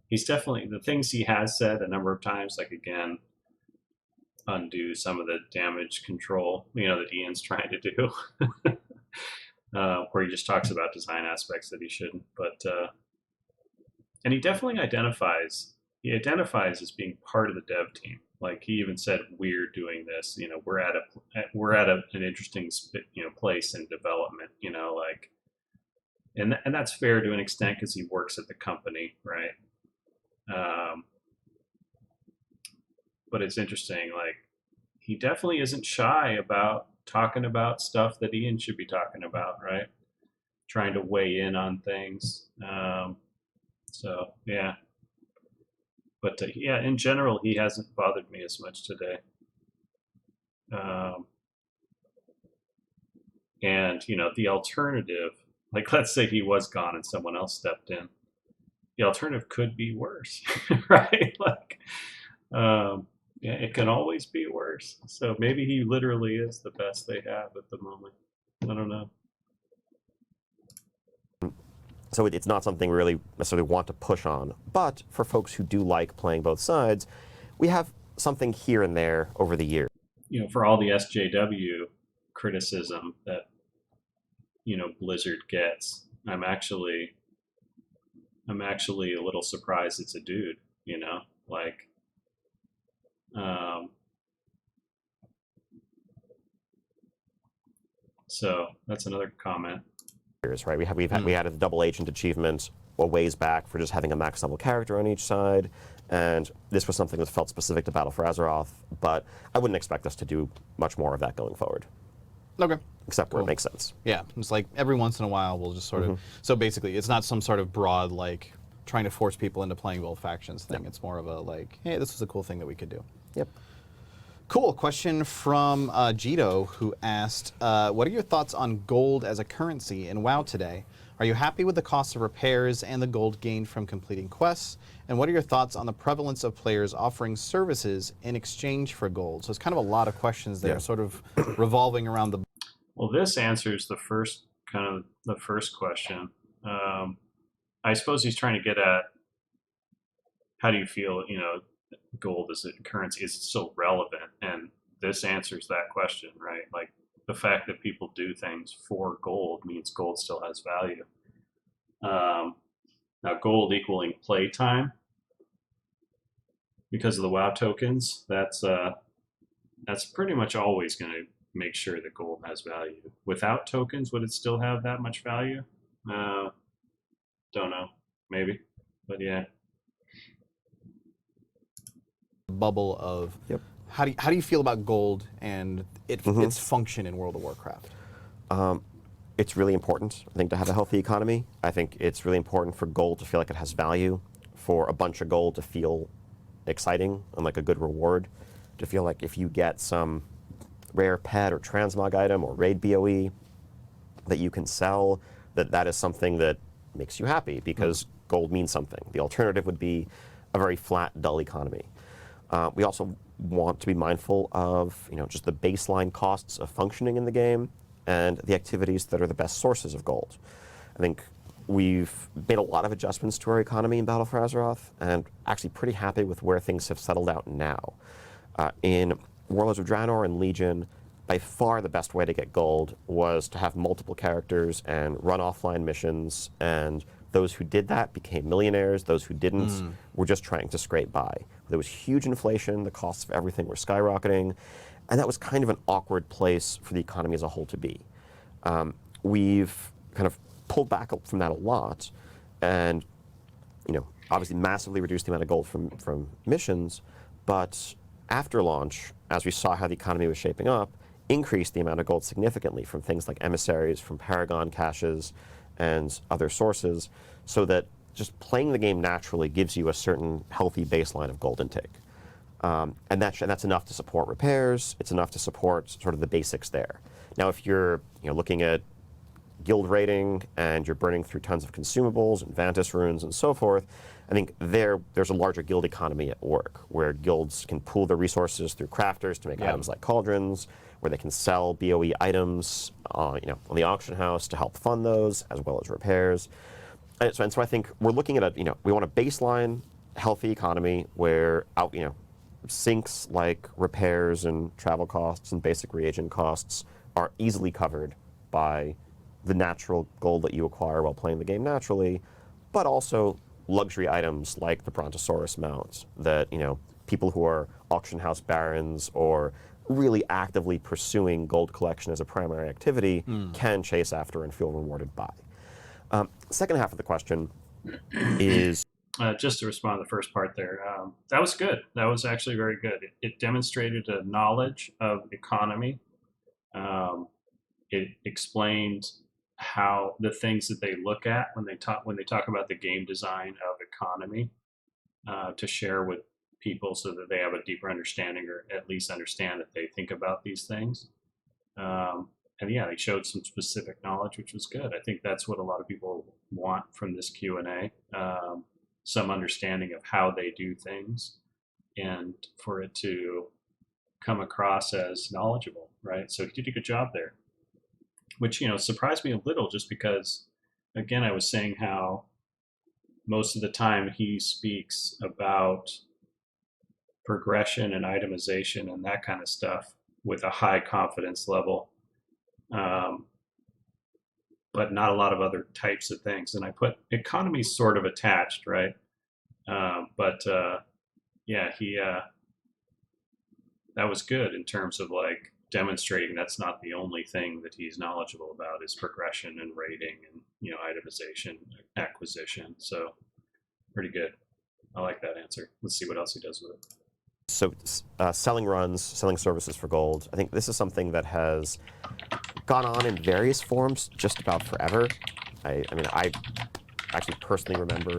He's definitely, the things he has said a number of times, like again, undo some of the damage control, that Ian's trying to do, where he just talks about design aspects that he shouldn't. But and he definitely identifies as being part of the dev team. Like he even said, "We're doing this. We're at an interesting place in development. Like, and that's fair to an extent because he works at the company, right? Um, but it's interesting. Like, he definitely isn't shy about talking about stuff that Ian should be talking about, right? Trying to weigh in on things. So yeah, but yeah, in general, he hasn't bothered me as much today. Um, and the alternative, like let's say he was gone and someone else stepped in, the alternative could be worse, right? Like, yeah, it can always be worse. So maybe he literally is the best they have at the moment. I don't know. so it's not something we really necessarily want to push on. But for folks who do like playing both sides, we have something here and there over the years. For all the SJW criticism that Blizzard gets, I'm actually a little surprised it's a dude. Like, so that's another comment. Right? We had a double agent achievement a ways back for just having a max level character on each side, and this was something that felt specific to Battle for Azeroth. But I wouldn't expect us to do much more of that going forward. Okay. Except where it makes sense. Yeah, it's like every once in a while we'll just sort of. So basically, it's not some sort of broad like trying to force people into playing both factions thing. It's more of a like, hey, this is a cool thing that we could do. Yep. Cool. Question from Jito, who asked, what are your thoughts on gold as a currency in WoW today? Are you happy with the cost of repairs and the gold gained from completing quests? And what are your thoughts on the prevalence of players offering services in exchange for gold? So it's kind of a lot of questions there, sort of revolving around the... Well, this answers the first question. I suppose he's trying to get at, how do you feel, gold as a currency is still relevant, and this answers that question, right? Like, the fact that people do things for gold means gold still has value. Now, gold equaling playtime because of the WoW tokens, that's pretty much always going to make sure that gold has value. Without tokens, would it still have that much value? Don't know, maybe, but yeah. Bubble of how do you feel about gold and its function in World of Warcraft? It's really important, I think, to have a healthy economy. I think it's really important for gold to feel like it has value, for a bunch of gold to feel exciting and like a good reward, to feel like if you get some rare pet or transmog item or raid BOE that you can sell, that is something that makes you happy because gold means something. The alternative would be a very flat, dull economy. We also want to be mindful of just the baseline costs of functioning in the game and the activities that are the best sources of gold. I think we've made a lot of adjustments to our economy in Battle for Azeroth, and actually pretty happy with where things have settled out now. In Warlords of Draenor and Legion, by far the best way to get gold was to have multiple characters and run offline missions, and those who did that became millionaires. Those who didn't were just trying to scrape by. There was huge inflation, the costs of everything were skyrocketing, and that was kind of an awkward place for the economy as a whole to be. We've kind of pulled back from that a lot, and obviously massively reduced the amount of gold from missions, but after launch, as we saw how the economy was shaping up, increased the amount of gold significantly from things like emissaries, from Paragon caches, and other sources, so that just playing the game naturally gives you a certain healthy baseline of gold intake. And that's enough to support repairs. It's enough to support sort of the basics there. Now, if you're looking at guild raiding and you're burning through tons of consumables and Vantis runes and so forth, I think there's a larger guild economy at work where guilds can pool their resources through crafters to make items like cauldrons, where they can sell BOE items, on the auction house to help fund those, as well as repairs. And so I think we're looking at we want a baseline healthy economy where sinks like repairs and travel costs and basic reagent costs are easily covered by the natural gold that you acquire while playing the game naturally, but also luxury items like the Brontosaurus mount that people who are auction house barons or really actively pursuing gold collection as a primary activity can chase after and feel rewarded by. Second half of the question is just to respond to the first part there, that was good. That was actually very good. It demonstrated a knowledge of economy. It explained how the things that they look at when they talk about the game design of economy to share with people so that they have a deeper understanding or at least understand that they think about these things. And yeah, they showed some specific knowledge, which was good. I think that's what a lot of people want from this Q&A, some understanding of how they do things and for it to come across as knowledgeable, right? So he did a good job there, which, surprised me a little just because, again, I was saying how most of the time he speaks about progression and itemization and that kind of stuff with a high confidence level, but not a lot of other types of things. And I put economy sort of attached, right? Yeah, that was good in terms of like demonstrating that's not the only thing that he's knowledgeable about is progression and rating and itemization, acquisition. So pretty good. I like that answer. Let's see what else he does with it. So selling runs, selling services for gold, I think this is something that has gone on in various forms just about forever. I mean, I actually personally remember,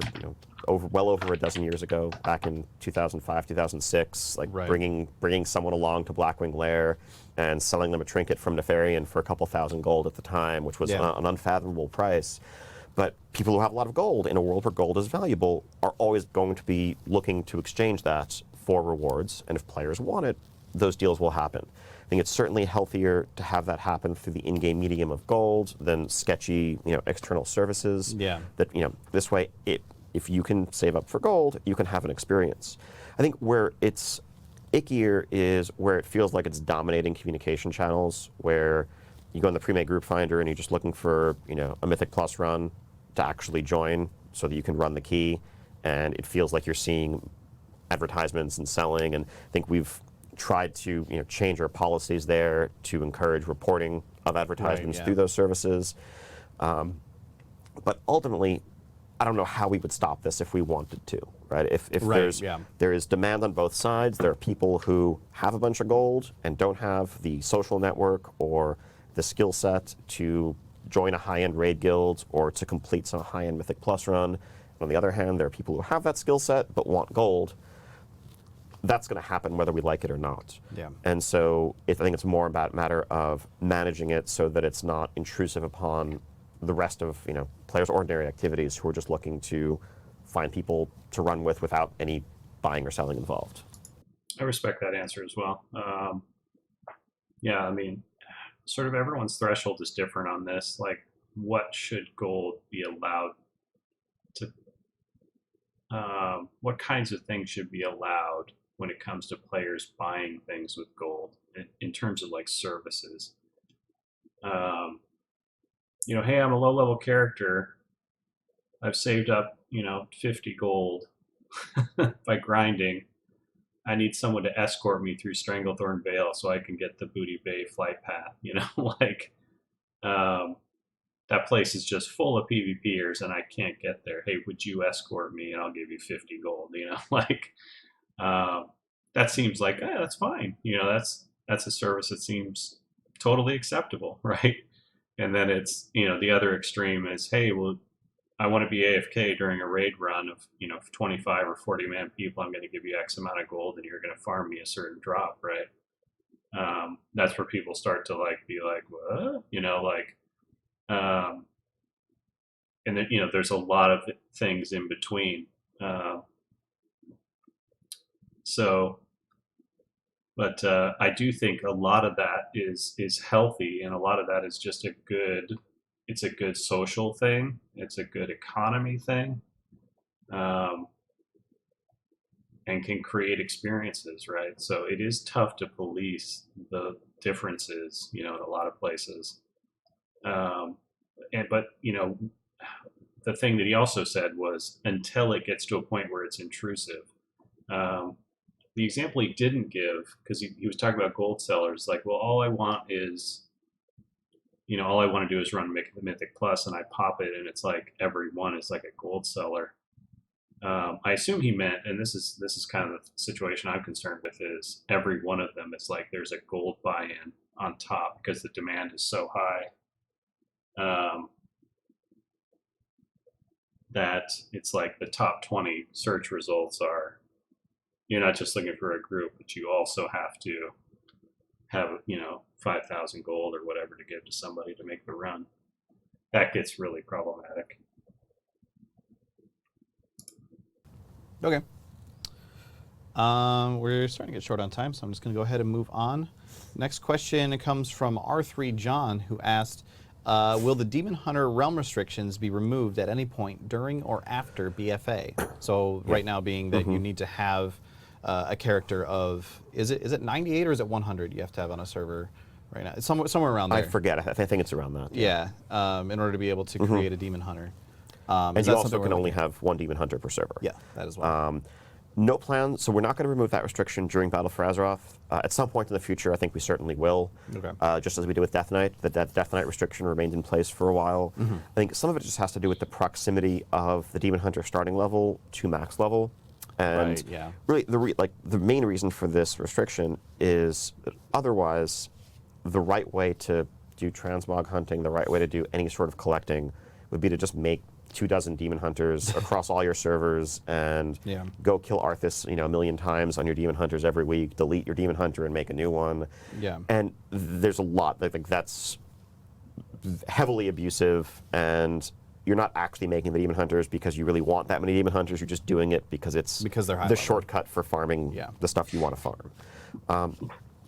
well over a dozen years ago, back in 2005, 2006, like bringing someone along to Blackwing Lair and selling them a trinket from Nefarian for a couple thousand gold at the time, which was an unfathomable price. But people who have a lot of gold in a world where gold is valuable are always going to be looking to exchange that for rewards, and if players want it, those deals will happen. I think it's certainly healthier to have that happen through the in-game medium of gold than sketchy, external services. Yeah. That this way, if you can save up for gold, you can have an experience. I think where it's ickier is where it feels like it's dominating communication channels, where you go in the pre-made group finder and you're just looking for a Mythic Plus run to actually join so that you can run the key, and it feels like you're seeing advertisements and selling. And I think we've tried to change our policies there to encourage reporting of advertisements through those services. But ultimately, I don't know how we would stop this if we wanted to, right? If there is demand on both sides, there are people who have a bunch of gold and don't have the social network or the skill set to join a high-end raid guild or to complete some high-end Mythic Plus run. And on the other hand, there are people who have that skill set but want gold. That's going to happen whether we like it or not. Yeah. And so I think it's more about a matter of managing it so that it's not intrusive upon the rest of players' ordinary activities who are just looking to find people to run with without any buying or selling involved. I respect that answer as well. Yeah, I mean, sort of everyone's threshold is different on this. Like, what should gold be allowed to? What kinds of things should be allowed when it comes to players buying things with gold in terms of like services? Hey, I'm a low-level character. I've saved up, 50 gold by grinding. I need someone to escort me through Stranglethorn Vale so I can get the Booty Bay flight path. Like that place is just full of PvPers and I can't get there. Hey, would you escort me and I'll give you 50 gold? Like that seems like that's fine. That's a service that seems totally acceptable, right? And then it's the other extreme is, hey, well, I want to be AFK during a raid run of 25 or 40 man people. I'm going to give you X amount of gold, and you're going to farm me a certain drop, right? That's where people start to like be like, what? Um, and then, there's a lot of things in between. Uh, so, but I do think a lot of that is healthy, and a lot of that is just it's a good social thing. It's a good economy thing. Um, and can create experiences, right? So it is tough to police the differences, in a lot of places. Um, but the thing that he also said was until it gets to a point where it's intrusive. Um, the example he didn't give, because he was talking about gold sellers, like, well, all I want to do is run Mythic Plus, and I pop it, and it's like every one is like a gold seller. I assume he meant, and this is kind of the situation I'm concerned with, is every one of them is like there's a gold buy-in on top because the demand is so high, that it's like the top 20 search results are, you're not just looking for a group, but you also have to have 5,000 gold or whatever to give to somebody to make the run. That gets really problematic. Okay. We're starting to get short on time, so I'm just going to go ahead and move on. Next question comes from R3 John, who asked, will the Demon Hunter realm restrictions be removed at any point during or after BFA? So right now being that you need to have a character of, is it 98 or is it 100 you have to have on a server right now? It's somewhere around there. I forget. I think it's around that. Yeah, in order to be able to create a Demon Hunter. And you also can only have one Demon Hunter per server. Yeah, that as well. No plan, so we're not going to remove that restriction during Battle for Azeroth. At some point in the future, I think we certainly will. Okay. Just as we did with Death Knight. The Death Knight restriction remained in place for a while. I think some of it just has to do with the proximity of the Demon Hunter starting level to max level. And Right, yeah. really, the main reason for this restriction is that otherwise, the right way to do transmog hunting, the right way to do any sort of collecting, would be to just make 24 Demon Hunters across all your servers and go kill Arthas, a million times on your Demon Hunters every week, delete your Demon Hunter and make a new one. Yeah. And there's a lot. I think that's heavily abusive, and you're not actually making the Demon Hunters because you really want that many Demon Hunters. You're just doing it because it's Because they're high the level. shortcut for farming the stuff you want to farm.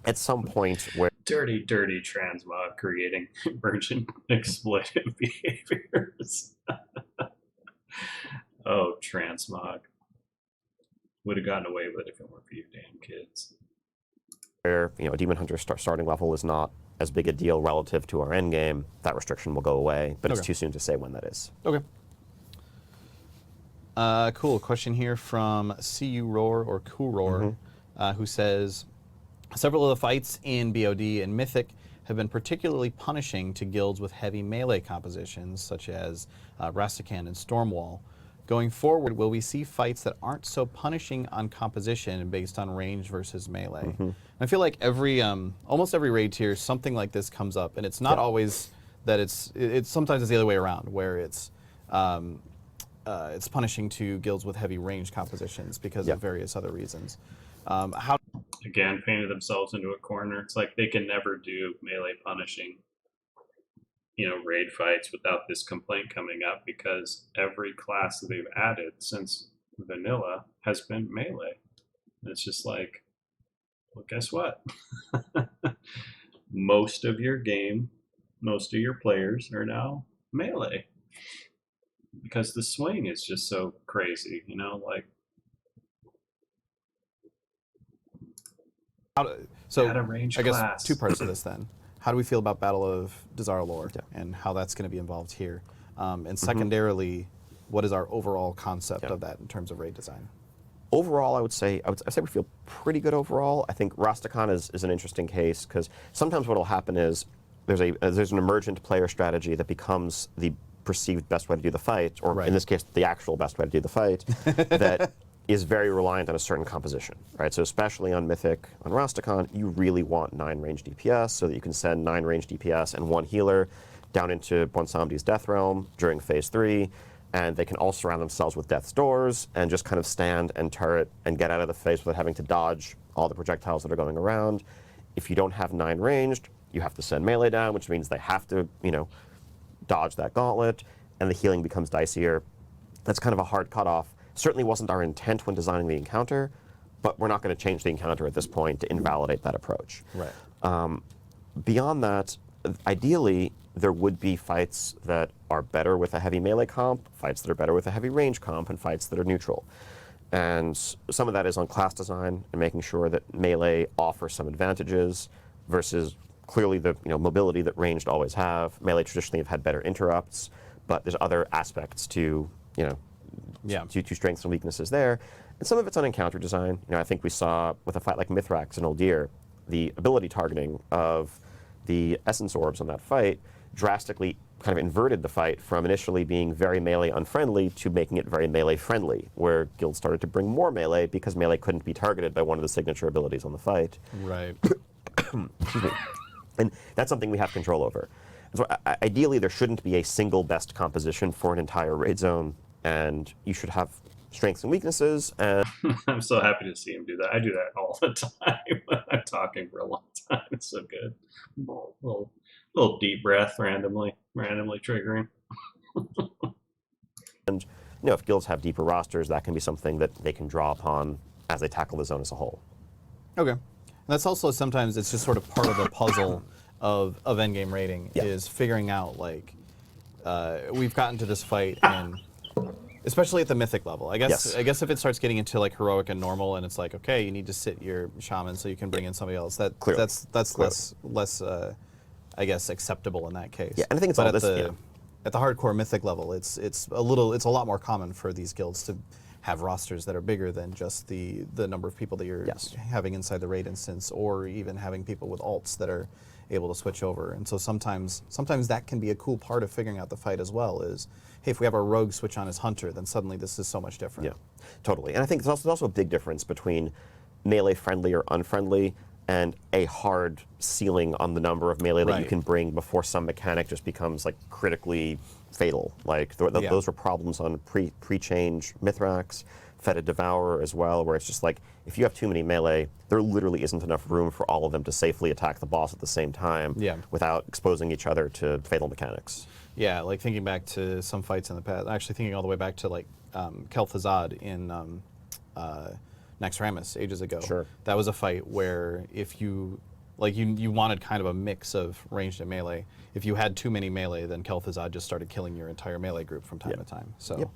At some point where Dirty transmog creating emergent exploitive behaviors. Oh, transmog. Would have gotten away with it if it weren't for you damn kids. a Demon Hunter starting level is not as big a deal relative to our end game, that restriction will go away, but it's too soon to say when that is. Okay. Cool. Question here from CU Roar or Kuror, who says, several of the fights in BOD and Mythic have been particularly punishing to guilds with heavy melee compositions, such as Rastakhan and Stormwall. Going forward, will we see fights that aren't so punishing on composition based on range versus melee? I feel like almost every raid tier, something like this comes up, and it's not always that it's sometimes it's the other way around, where it's punishing to guilds with heavy range compositions because of various other reasons. How Again, painted themselves into a corner. It's like they can never do melee punishing, raid fights without this complaint coming up, because every class that they've added since vanilla has been melee. And it's just like, well, guess what? Most of your players are now melee because the swing is just so crazy, like. So At a range I guess class. two parts to this then. How do we feel about Battle of Dazar'alor and how that's going to be involved here? And secondarily, what is our overall concept of that in terms of raid design? Overall, I would say we feel pretty good overall. I think Rastakhan is an interesting case because sometimes what will happen is there's an emergent player strategy that becomes the perceived best way to do the fight, or in this case, the actual best way to do the fight, that is very reliant on a certain composition, right? So especially on Mythic, on Rastakhan, you really want 9 range DPS so that you can send 9 range DPS and 1 healer down into Bonsamdi's Death Realm during Phase 3, and they can all surround themselves with Death's Doors and just kind of stand and turret and get out of the face without having to dodge all the projectiles that are going around. If you don't have 9 ranged, you have to send melee down, which means they have to, dodge that gauntlet, and the healing becomes dicier. That's kind of a hard cutoff. Certainly wasn't our intent when designing the encounter, but we're not going to change the encounter at this point to invalidate that approach. Right. Beyond that, ideally, there would be fights that are better with a heavy melee comp, fights that are better with a heavy range comp, and fights that are neutral. And some of that is on class design and making sure that melee offers some advantages versus clearly the mobility that ranged always have. Melee traditionally have had better interrupts, but there's other aspects to to strengths and weaknesses there. And some of it's on encounter design. I think we saw with a fight like Mithrax and Uldir, the ability targeting of the essence orbs on that fight drastically kind of inverted the fight from initially being very melee unfriendly to making it very melee friendly, where guilds started to bring more melee because melee couldn't be targeted by one of the signature abilities on the fight. Right. Excuse me. And that's something we have control over. So ideally, there shouldn't be a single best composition for an entire raid zone, and you should have strengths and weaknesses. And I'm so happy to see him do that. I do that all the time when I'm talking for a long time. It's so good. Little deep breath randomly triggering. and if guilds have deeper rosters, that can be something that they can draw upon as they tackle the zone as a whole. Okay. And that's also sometimes it's just sort of part of the puzzle of endgame raiding is figuring out we've gotten to this fight and especially at the mythic level. I guess if it starts getting into like heroic and normal and it's like, okay, you need to sit your shaman so you can bring in somebody else. That's less I guess acceptable in that case. Yeah, and I think it's all at this. At the hardcore mythic level, it's a lot more common for these guilds to have rosters that are bigger than just the number of people that you're having inside the raid instance, or even having people with alts that are able to switch over. And so sometimes that can be a cool part of figuring out the fight as well. Is hey, if we have our rogue switch on his hunter, then suddenly this is so much different. Yeah, totally. And I think there's also a big difference between melee friendly or unfriendly and a hard ceiling on the number of melee that you can bring before some mechanic just becomes like critically fatal. Like those were problems on pre-change Mithrax, Fetid Devourer as well, where it's just like if you have too many melee, there literally isn't enough room for all of them to safely attack the boss at the same time without exposing each other to fatal mechanics. Yeah, like thinking back to some fights in the past, actually thinking all the way back to like Kel'Thuzad in Naxxramas ages ago. Sure. That was a fight where if you wanted kind of a mix of ranged and melee. If you had too many melee, then Kel'Thuzad just started killing your entire melee group from time to time. So,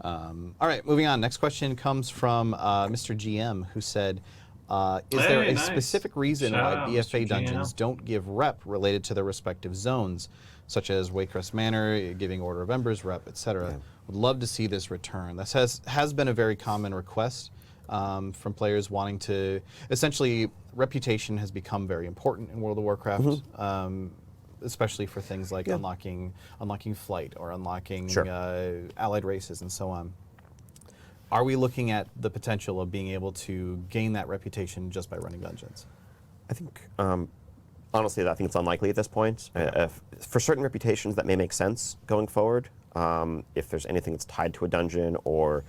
all right, moving on. Next question comes from Mr. GM, who said, "Is there a specific reason why BFA dungeons don't give rep related to their respective zones, such as Waycrest Manor, giving Order of Embers rep, etc.? Would love to see this return. This has been a very common request." From players wanting to, essentially, reputation has become very important in World of Warcraft, especially for things like unlocking flight or unlocking allied races and so on. Are we looking at the potential of being able to gain that reputation just by running dungeons? I think, honestly, I think it's unlikely at this point. For certain reputations, that may make sense going forward. If there's anything that's tied to a dungeon or,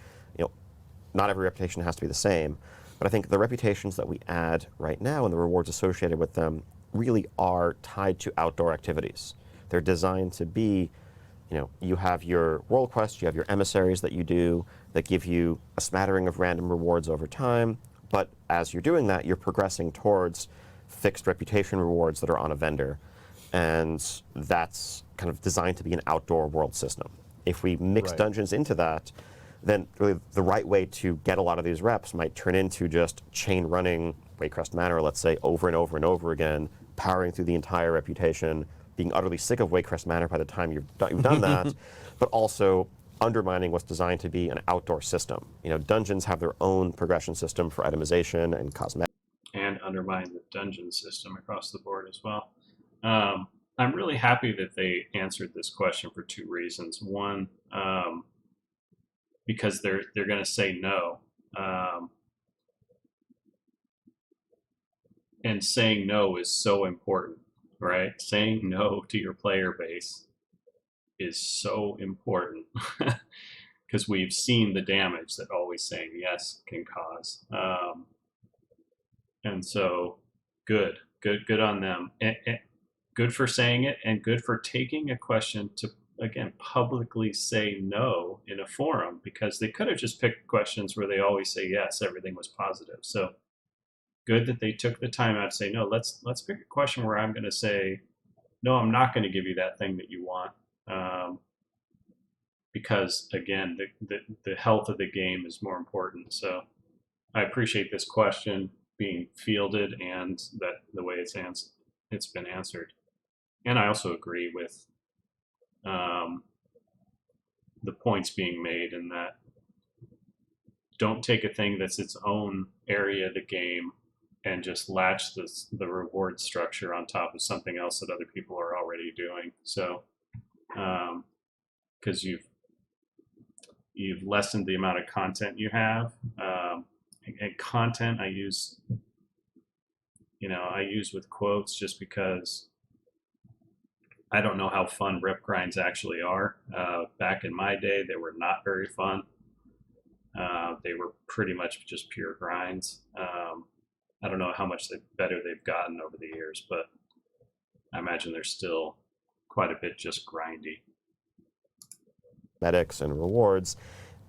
not every reputation has to be the same, but I think the reputations that we add right now and the rewards associated with them really are tied to outdoor activities. They're designed to be, you have your world quests, you have your emissaries that you do that give you a smattering of random rewards over time, but as you're doing that, you're progressing towards fixed reputation rewards that are on a vendor, and that's kind of designed to be an outdoor world system. If we mix dungeons into that, then really the right way to get a lot of these reps might turn into just chain running Waycrest Manor, let's say, over and over and over again, powering through the entire reputation, being utterly sick of Waycrest Manor by the time you've done that, but also undermining what's designed to be an outdoor system. Dungeons have their own progression system for itemization and cosmetics. And undermine the dungeon system across the board as well. I'm really happy that they answered this question for two reasons. One, because they're going to say no, and saying no is so important, right? Saying no to your player base is so important because we've seen the damage that always saying yes can cause, and so good on them. good for saying it and good for taking a question to, again, publicly say no in a forum, because they could have just picked questions where they always say yes, everything was positive. So good that they took the time out to say no. Let's pick a question where I'm going to say no, I'm not going to give you that thing that you want, because again, the health of the game is more important. So I appreciate this question being fielded and that the way it's been answered. And I also agree with um, the points being made in that don't take a thing that's its own area of the game and just latch the reward structure on top of something else that other people are already doing. So, because you've lessened the amount of content you have, and content I use with quotes just because I don't know how fun rip grinds actually are. Back in my day, they were not very fun. They were pretty much just pure grinds. I don't know how much better they've gotten over the years, but I imagine they're still quite a bit just grindy. Medics and rewards,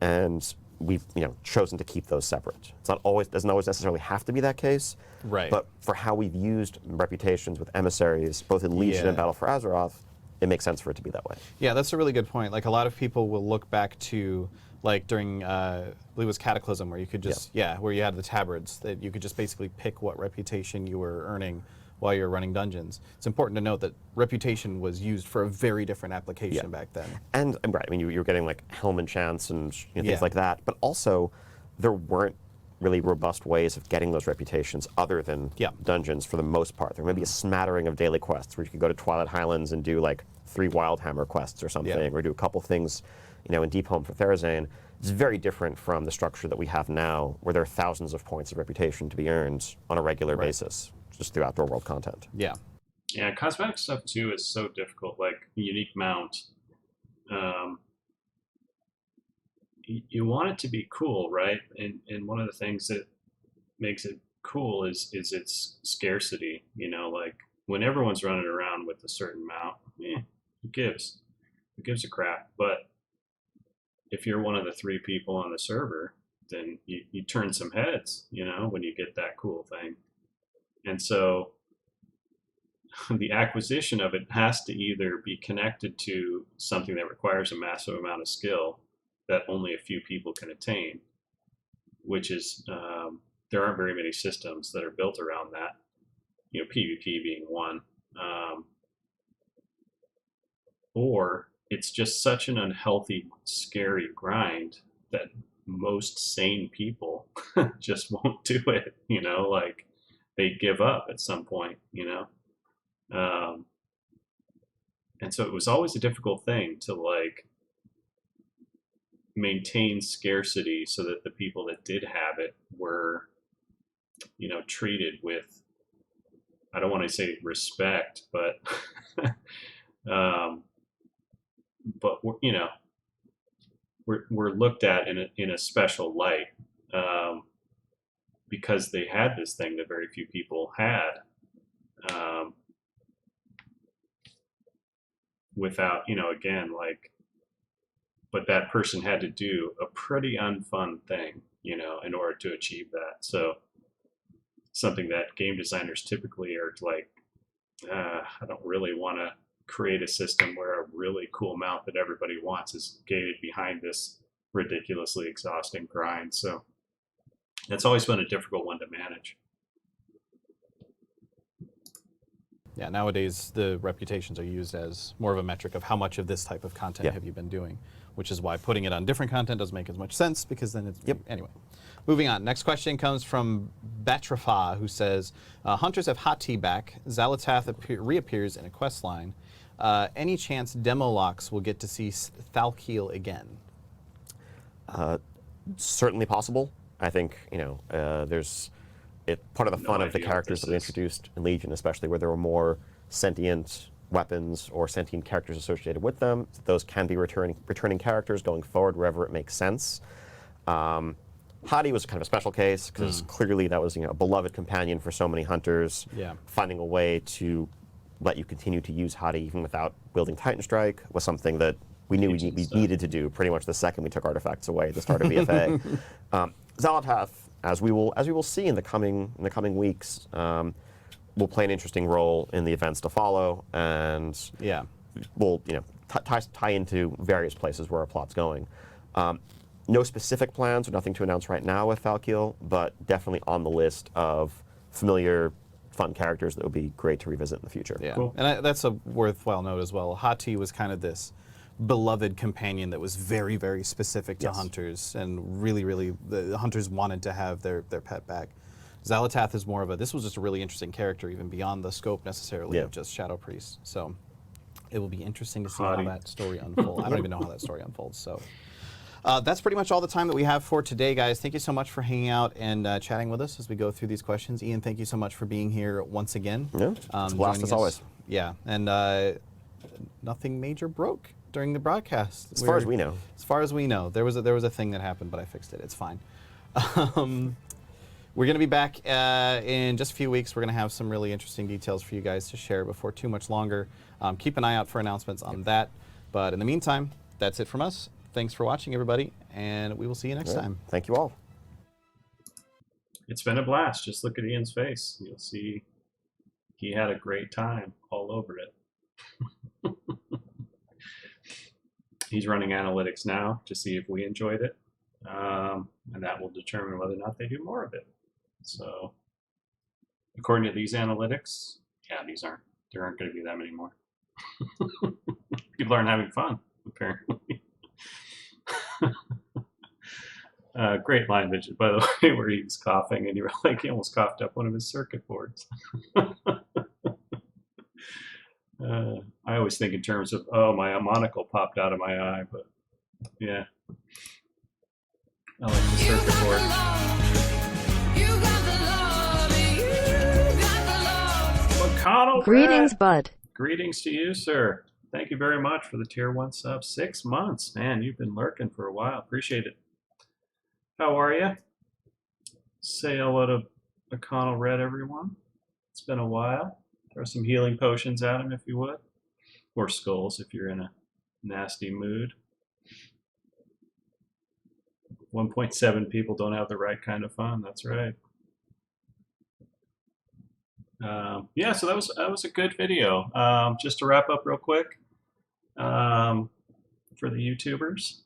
and we've chosen to keep those separate. It's not always doesn't always necessarily have to be that case, Right. but for how we've used reputations with emissaries, both in Legion and Battle for Azeroth, it makes sense for it to be that way. Yeah, that's a really good point. Like a lot of people will look back to like during I believe it was Cataclysm, where you could just where you had the tabards that you could just basically pick what reputation you were earning while you're running dungeons. It's important to note that reputation was used for a very different application back then. And right, I mean, you were getting like helm enchants and things like that, but also there weren't really robust ways of getting those reputations other than dungeons for the most part. There may be a smattering of daily quests where you could go to Twilight Highlands and do like 3 Wildhammer quests or something, or do a couple things, in Deep Home for Therazane. It's very different from the structure that we have now, where there are thousands of points of reputation to be earned on a regular basis, just through outdoor world content. Yeah. Yeah, cosmetic stuff too is so difficult. Like unique mount, you want it to be cool, right? And one of the things that makes it cool is its scarcity. Like when everyone's running around with a certain mount, who gives a crap? But if you're one of the 3 people on the server, then you turn some heads, when you get that cool thing. And so the acquisition of it has to either be connected to something that requires a massive amount of skill that only a few people can attain, which is there aren't very many systems that are built around that, PvP being one. Or it's just such an unhealthy, scary grind that most sane people just won't do it, like they give up at some point, and so it was always a difficult thing to like maintain scarcity so that the people that did have it were, treated with, I don't want to say respect, but but we're looked at in a special light, because they had this thing that very few people had, without, again, like, but that person had to do a pretty unfun thing, in order to achieve that. So something that game designers typically are like, I don't really want to create a system where a really cool mount that everybody wants is gated behind this ridiculously exhausting grind. So it's always been a difficult one to manage. Yeah, nowadays the reputations are used as more of a metric of how much of this type of content have you been doing, which is why putting it on different content doesn't make as much sense, because then it's... Anyway, moving on. Next question comes from Batrafa, who says, Hunters have Hot Tea back. Xalatath reappears in a quest line. Any chance demo locks will get to see Thalkeel again? Certainly possible. I think, there's... part of the fun of the characters that we introduced in Legion, especially where there were more sentient weapons or sentient characters associated with them, those can be returning characters going forward wherever it makes sense. Hadi was kind of a special case because clearly that was a beloved companion for so many hunters. Finding a way to let you continue to use Hadi even without wielding Titan Strike was something that we knew we needed to do pretty much the second we took artifacts away at the start of BFA. Xalatath, as we will see in the coming weeks, will play an interesting role in the events to follow, and Yeah. will tie into various places where our plot's going. No specific plans or nothing to announce right now with Falkiel, but definitely on the list of familiar, fun characters that would be great to revisit in the future. Yeah, Cool. and that's a worthwhile note as well. Hati was kind of this beloved companion that was very, very specific to Yes. hunters, and really, really, the hunters wanted to have their pet back. Xalatath is more of a, this was just a really interesting character, even beyond the scope necessarily Yeah. of just Shadow Priest. So it will be interesting to see Hati. how that story unfolds. I don't even know how that story unfolds. So that's pretty much all the time that we have for today, guys. Thank you so much for hanging out and chatting with us as we go through these questions. Ian, thank you so much for being here once again. Yeah, it's a blast joining as us. always. Yeah, and nothing major broke during the broadcast. As far as we know. As far as we know, there was a thing that happened, but I fixed it. It's fine. We're going to be back in just a few weeks. We're going to have some really interesting details for you guys to share before too much longer. Keep an eye out for announcements on that. But in the meantime, that's it from us. Thanks for watching, everybody, and we will see you next time. Thank you all. It's been a blast. Just look at Ian's face. You'll see he had a great time all over it. He's running analytics now to see if we enjoyed it, and that will determine whether or not they do more of it. So, according to these analytics, yeah, there aren't going to be that many more. People aren't having fun, apparently. Great line, Mitch, by the way, where he was coughing and you were like, he almost coughed up one of his circuit boards. I always think in terms of, oh, my monocle popped out of my eye, but yeah. I like the circuit board. McConnell Greetings, Brad. bud. Greetings to you, sir. Thank you very much for the tier 1 sub. 6 months. Man, you've been lurking for a while. Appreciate it. How are you? Say hello to McConnell Red, everyone. It's been a while. Throw some healing potions at him if you would. Or skulls if you're in a nasty mood. 1.7 people don't have the right kind of fun. That's right. Yeah, so that was a good video. Just to wrap up real quick, for the YouTubers,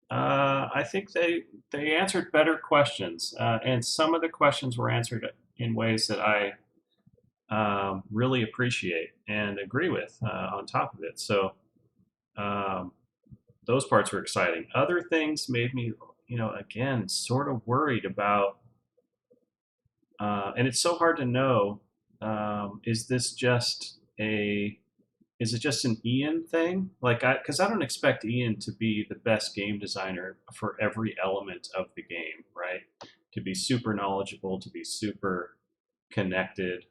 I think they answered better questions, and some of the questions were answered in ways that I really appreciate and agree with on top of it. So those parts were exciting. Other things made me, again, sort of worried about, and it's so hard to know, is it just an Ian thing? Because I don't expect Ian to be the best game designer for every element of the game, right? To be super knowledgeable, to be super connected,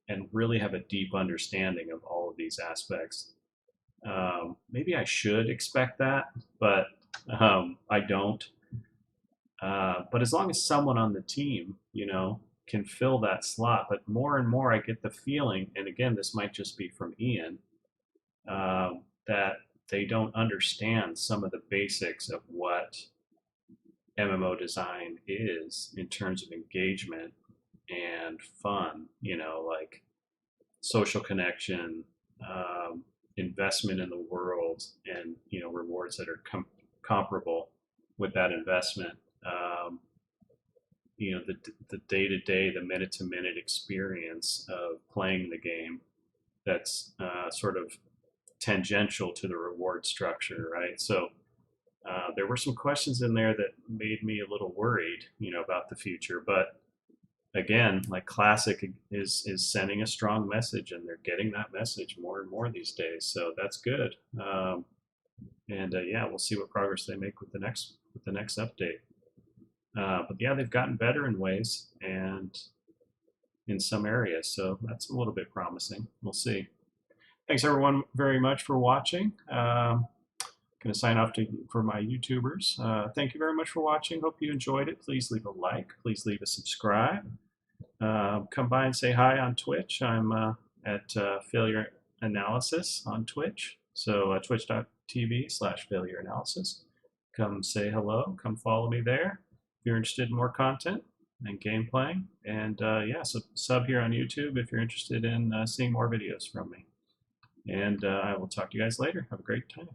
and really have a deep understanding of all of these aspects. Maybe I should expect that, but I don't. But as long as someone on the team, can fill that slot. But more and more I get the feeling, and again, this might just be from Ian, that they don't understand some of the basics of what MMO design is in terms of engagement and fun, like social connection, investment in the world, and rewards that are comparable with that investment. The day-to-day, the minute-to-minute experience of playing the game that's sort of tangential to the reward structure, right? So there were some questions in there that made me a little worried, about the future. But again, like Classic is sending a strong message, and they're getting that message more and more these days. So that's good. Yeah, we'll see what progress they make with the next update. But yeah, they've gotten better in ways and in some areas, so that's a little bit promising. We'll see. Thanks everyone very much for watching. Going to sign off for my YouTubers. Thank you very much for watching. Hope you enjoyed it. Please leave a like. Please leave a subscribe. Come by and say hi on Twitch. I'm at Failure Analysis on Twitch. So twitch.tv/failure analysis. Come say hello. Come follow me there if you're interested in more content and game playing. And yeah, so sub here on YouTube if you're interested in seeing more videos from me. And I will talk to you guys later. Have a great time.